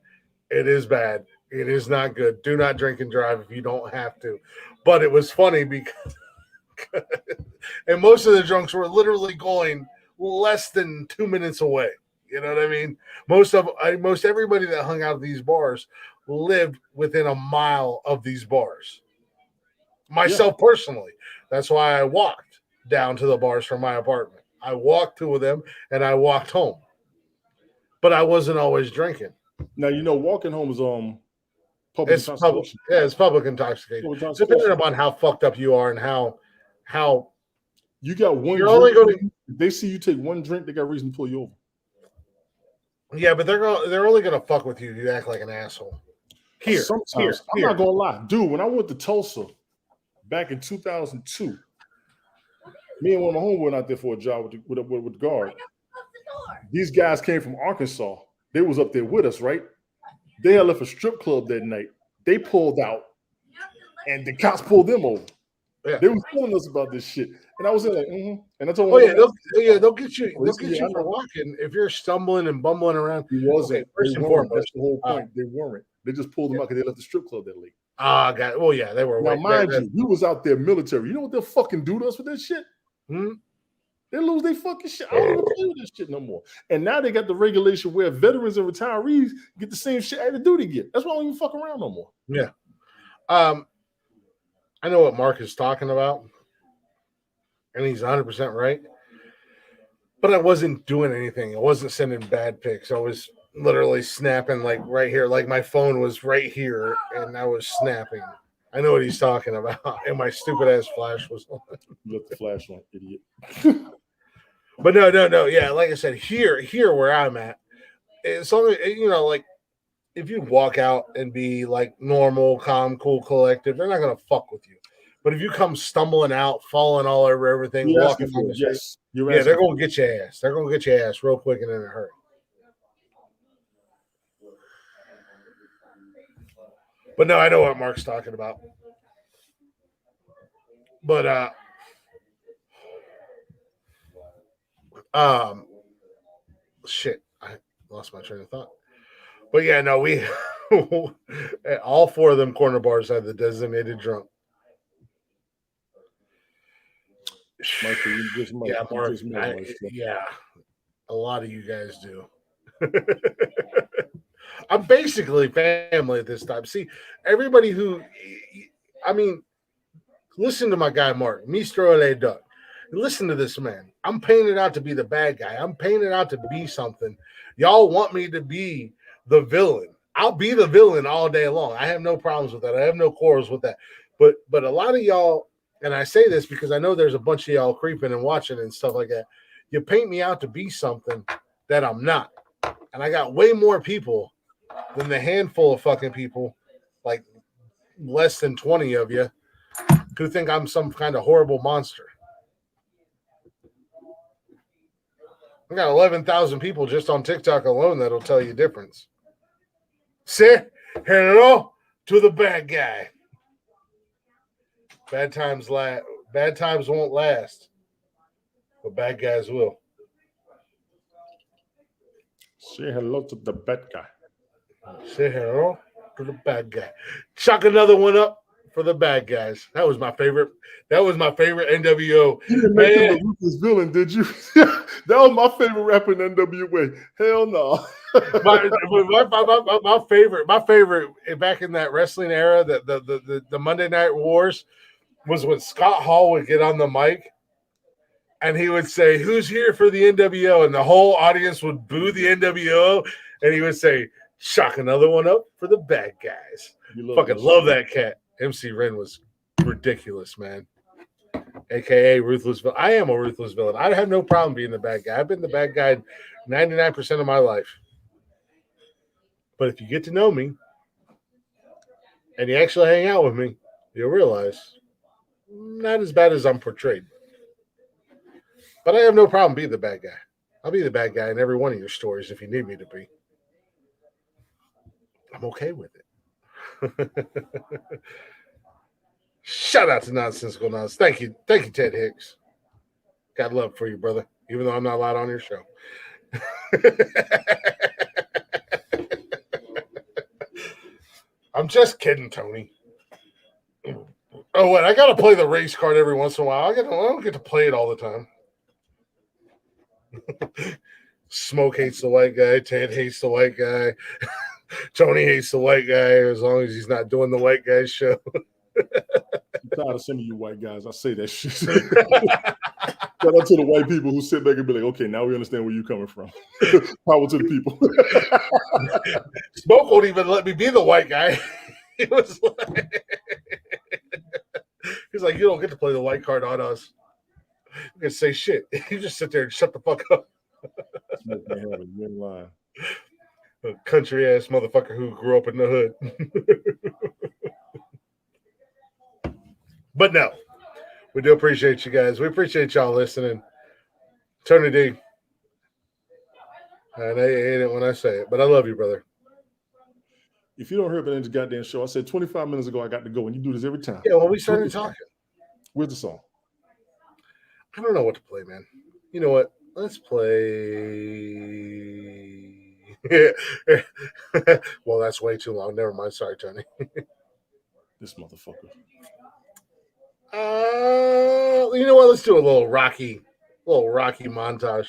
It is bad. It is not good. Do not drink and drive if you don't have to. But it was funny because and most of the drunks were literally going less than 2 minutes away. You know what I mean? Most everybody that hung out at these bars lived within a mile of these bars. Myself personally, that's why I walked down to the bars from my apartment. I walked 2 of them, and I walked home. But I wasn't always drinking. Now, walking home is public intoxication. It's public intoxication. Depending upon how fucked up you are and how you got one. You're only going to. They see you take one drink, they got reason to pull you over. Yeah, but they're only going to fuck with you if you act like an asshole. I'm not gonna lie, dude. When I went to Tulsa back in 2002, me and one of my homeboys went out there for a job with the guard. These guys came from Arkansas. They was up there with us, right? They had left a strip club that night. They pulled out, and the cops pulled them over. Yeah. They were telling us about this shit, and I was like, And I told them, they'll get you. They'll get you for walking if you're stumbling and bumbling around. He wasn't. First and foremost, that's the whole point. They weren't. They just pulled them out because they left the strip club that late. Got it. Well, yeah, they were. Now, mind you, we was out there military. You know what they'll fucking do to us with that shit? They lose their fucking shit. I don't even do this shit no more. And now they got the regulation where veterans and retirees get the same shit active duty get. That's why I don't even fuck around no more. Yeah. I know what Mark is talking about, and he's 100% right. But I wasn't doing anything. I wasn't sending bad pics. I was literally snapping like right here. Like my phone was right here, and I was snapping. I know what he's talking about. And my stupid ass flash was on. Look, the flash on, idiot. But no. Yeah, like I said, here where I'm at, as long as, like, if you walk out and be like normal, calm, cool, collective, they're not gonna fuck with you. But if you come stumbling out, falling all over everything, walking on the street, they're gonna get your ass. They're gonna get your ass real quick and in a hurry. But no, I know what Mark's talking about. But shit, I lost my train of thought. But yeah, no, we all 4 of them corner bars had the designated drunk. Michael, yeah, Mark. Yeah, a lot of you guys do. I'm basically family at this time. See, everybody listen to my guy Mark, Mistro Le Duck. Listen to this man. I'm painted out to be the bad guy. I'm painted out to be something. Y'all want me to be the villain. I'll be the villain all day long. I have no problems with that. I have no quarrels with that. But a lot of y'all, and I say this because I know there's a bunch of y'all creeping and watching and stuff like that. You paint me out to be something that I'm not. And I got way more people than the handful of fucking people, like less than 20 of you, who think I'm some kind of horrible monster. I got 11,000 people just on TikTok alone that'll tell you difference. Say hello to the bad guy. Bad times won't last. but bad guys will. Say hello to the bad guy. Say hello to the bad guy. Chuck another one up for the bad guys. That was my favorite. That was my favorite NWO. You didn't make him a ruthless villain, did you? That was my favorite rapper in NWA. Hell no. My favorite back in that wrestling era, the Monday Night Wars, was when Scott Hall would get on the mic and he would say, "Who's here for the NWO?" And the whole audience would boo the NWO, and he would say, "Shock another one up for the bad guys." Fucking love that cat. MC Ren was ridiculous, man. AKA ruthless villain. I am a ruthless villain. I have no problem being the bad guy. I've been the bad guy 99% of my life. But if you get to know me and you actually hang out with me, you'll realize not as bad as I'm portrayed. But I have no problem being the bad guy. I'll be the bad guy in every one of your stories if you need me to be. I'm okay with it. Shout out to Nonsensical Nonsense. Thank you, Ted Hicks. Got love for you, brother, even though I'm not allowed on your show. I'm just kidding, Tony. Oh, wait, I got to play the race card every once in a while. I don't get to play it all the time. Smoke hates the white guy. Ted hates the white guy. Tony hates the white guy as long as he's not doing the white guy's show. I'm tired of some of you white guys. I say that shit. Shout out to the white people who sit back and be like, okay, now we understand where you're coming from. Power to the people. Smoke won't even let me be the white guy. He was like, he's like, you don't get to play the white card on us. You can say shit. You just sit there and shut the fuck up. Smoke may have a good line. A country ass motherfucker who grew up in the hood. But no, we do appreciate you guys. We appreciate y'all listening. Tony D. And I hate it when I say it, but I love you, brother. If you don't hear about this goddamn show, I said 25 minutes ago I got to go, and you do this every time. Yeah, well, we started talking. Where's the song? I don't know what to play, man. You know what? Let's play. Well, that's way too long. Never mind. Sorry, Tony. This motherfucker. You know what? Let's do a little Rocky montage.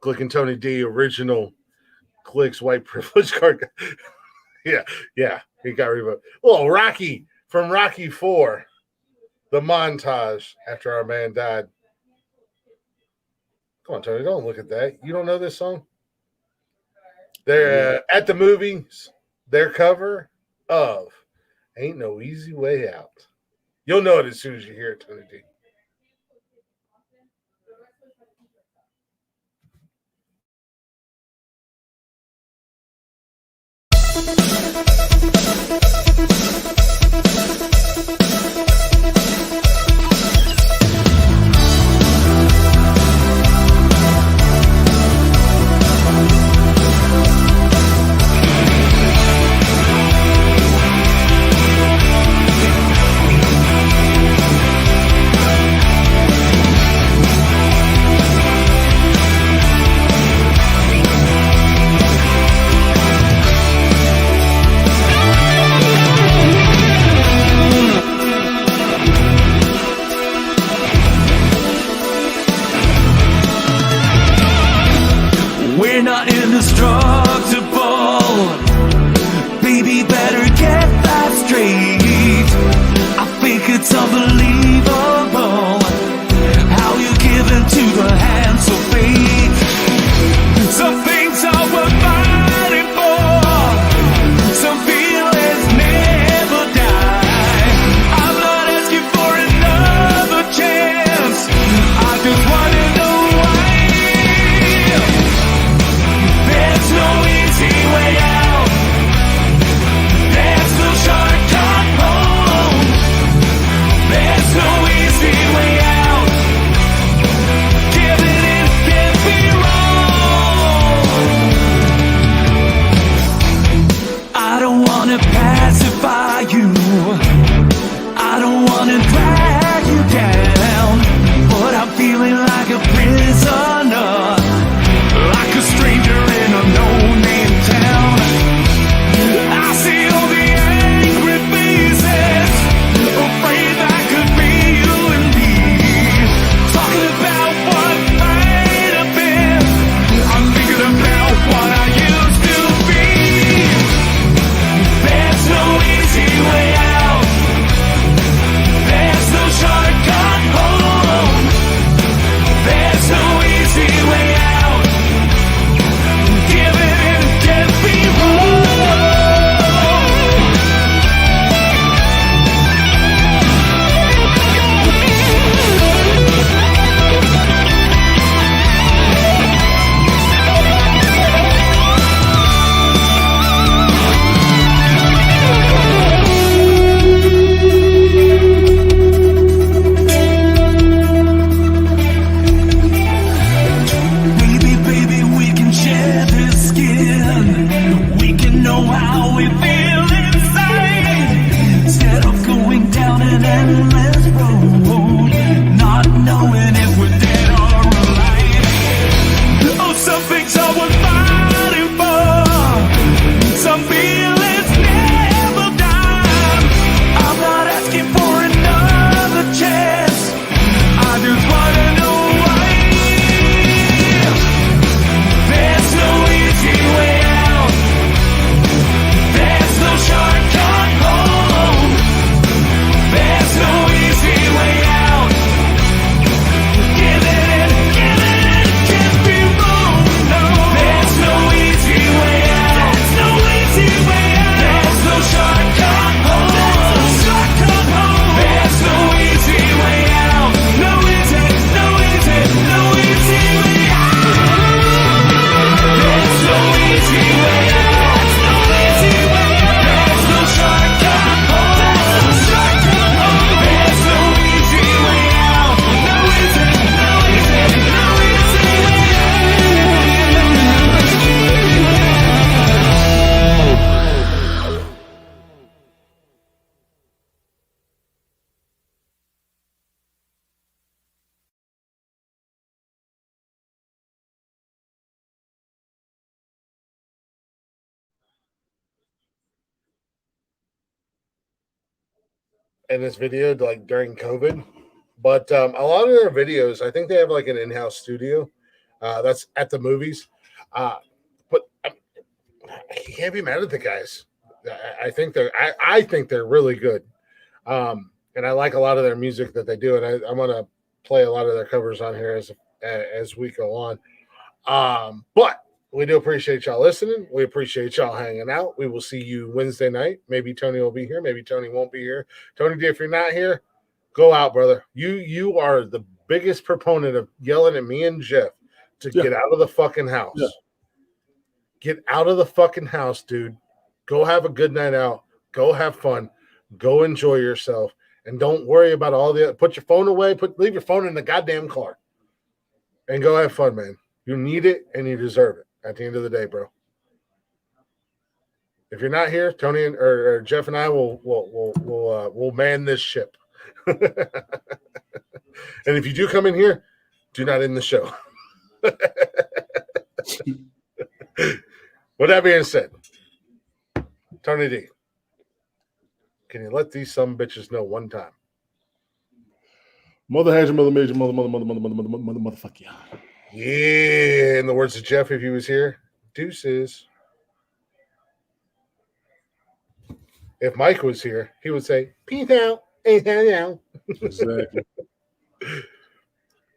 Clicking Tony D, original clicks white privilege card. Yeah. He got revoked. Little Rocky from Rocky 4. The montage after our man died. Come on, Tony, don't look at that. You don't know this song? They're at the movies, their cover of Ain't No Easy Way Out. You'll know it as soon as you hear it, Tony D. We're not indestructible. Baby, better get that straight. I think it's unbelievable how you give into the hands of fate. Some things are worth fighting for. Some feelings never die. I'm not asking for another chance. I just want to know why. There's no easy way out. in this video like during COVID, but a lot of their videos, I think they have like an in-house studio that's at the movies. But I can't be mad at the guys. I think they're really good, and I like a lot of their music that they do, and I'm gonna play a lot of their covers on here as we go on. But we do appreciate y'all listening. We appreciate y'all hanging out. We will see you Wednesday night. Maybe Tony will be here. Maybe Tony won't be here. Tony D, if you're not here, go out, brother. You are the biggest proponent of yelling at me and Jeff to get out of the fucking house. Yeah. Get out of the fucking house, dude. Go have a good night out. Go have fun. Go enjoy yourself. And don't worry about all the. Put your phone away. Leave your phone in the goddamn car. And go have fun, man. You need it and you deserve it at the end of the day, bro. If you're not here, Tony or Jeff and I will man this ship. And if you do come in here, do not end the show. With that being said, Tony D, can you let these some bitches know one time? Mother has your mother made your mother fuck you. Yeah, in the words of Jeff, if he was here, deuces. If Mike was here, he would say, peace out. Exactly.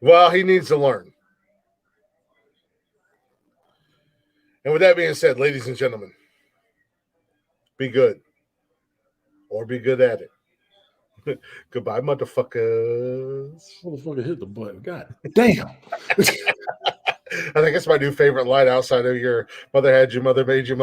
Well, he needs to learn. And with that being said, ladies and gentlemen, be good. Or be good at it. Goodbye, motherfuckers. Motherfucker hit the button. God damn. I think it's my new favorite line outside of your mother had you, mother made you.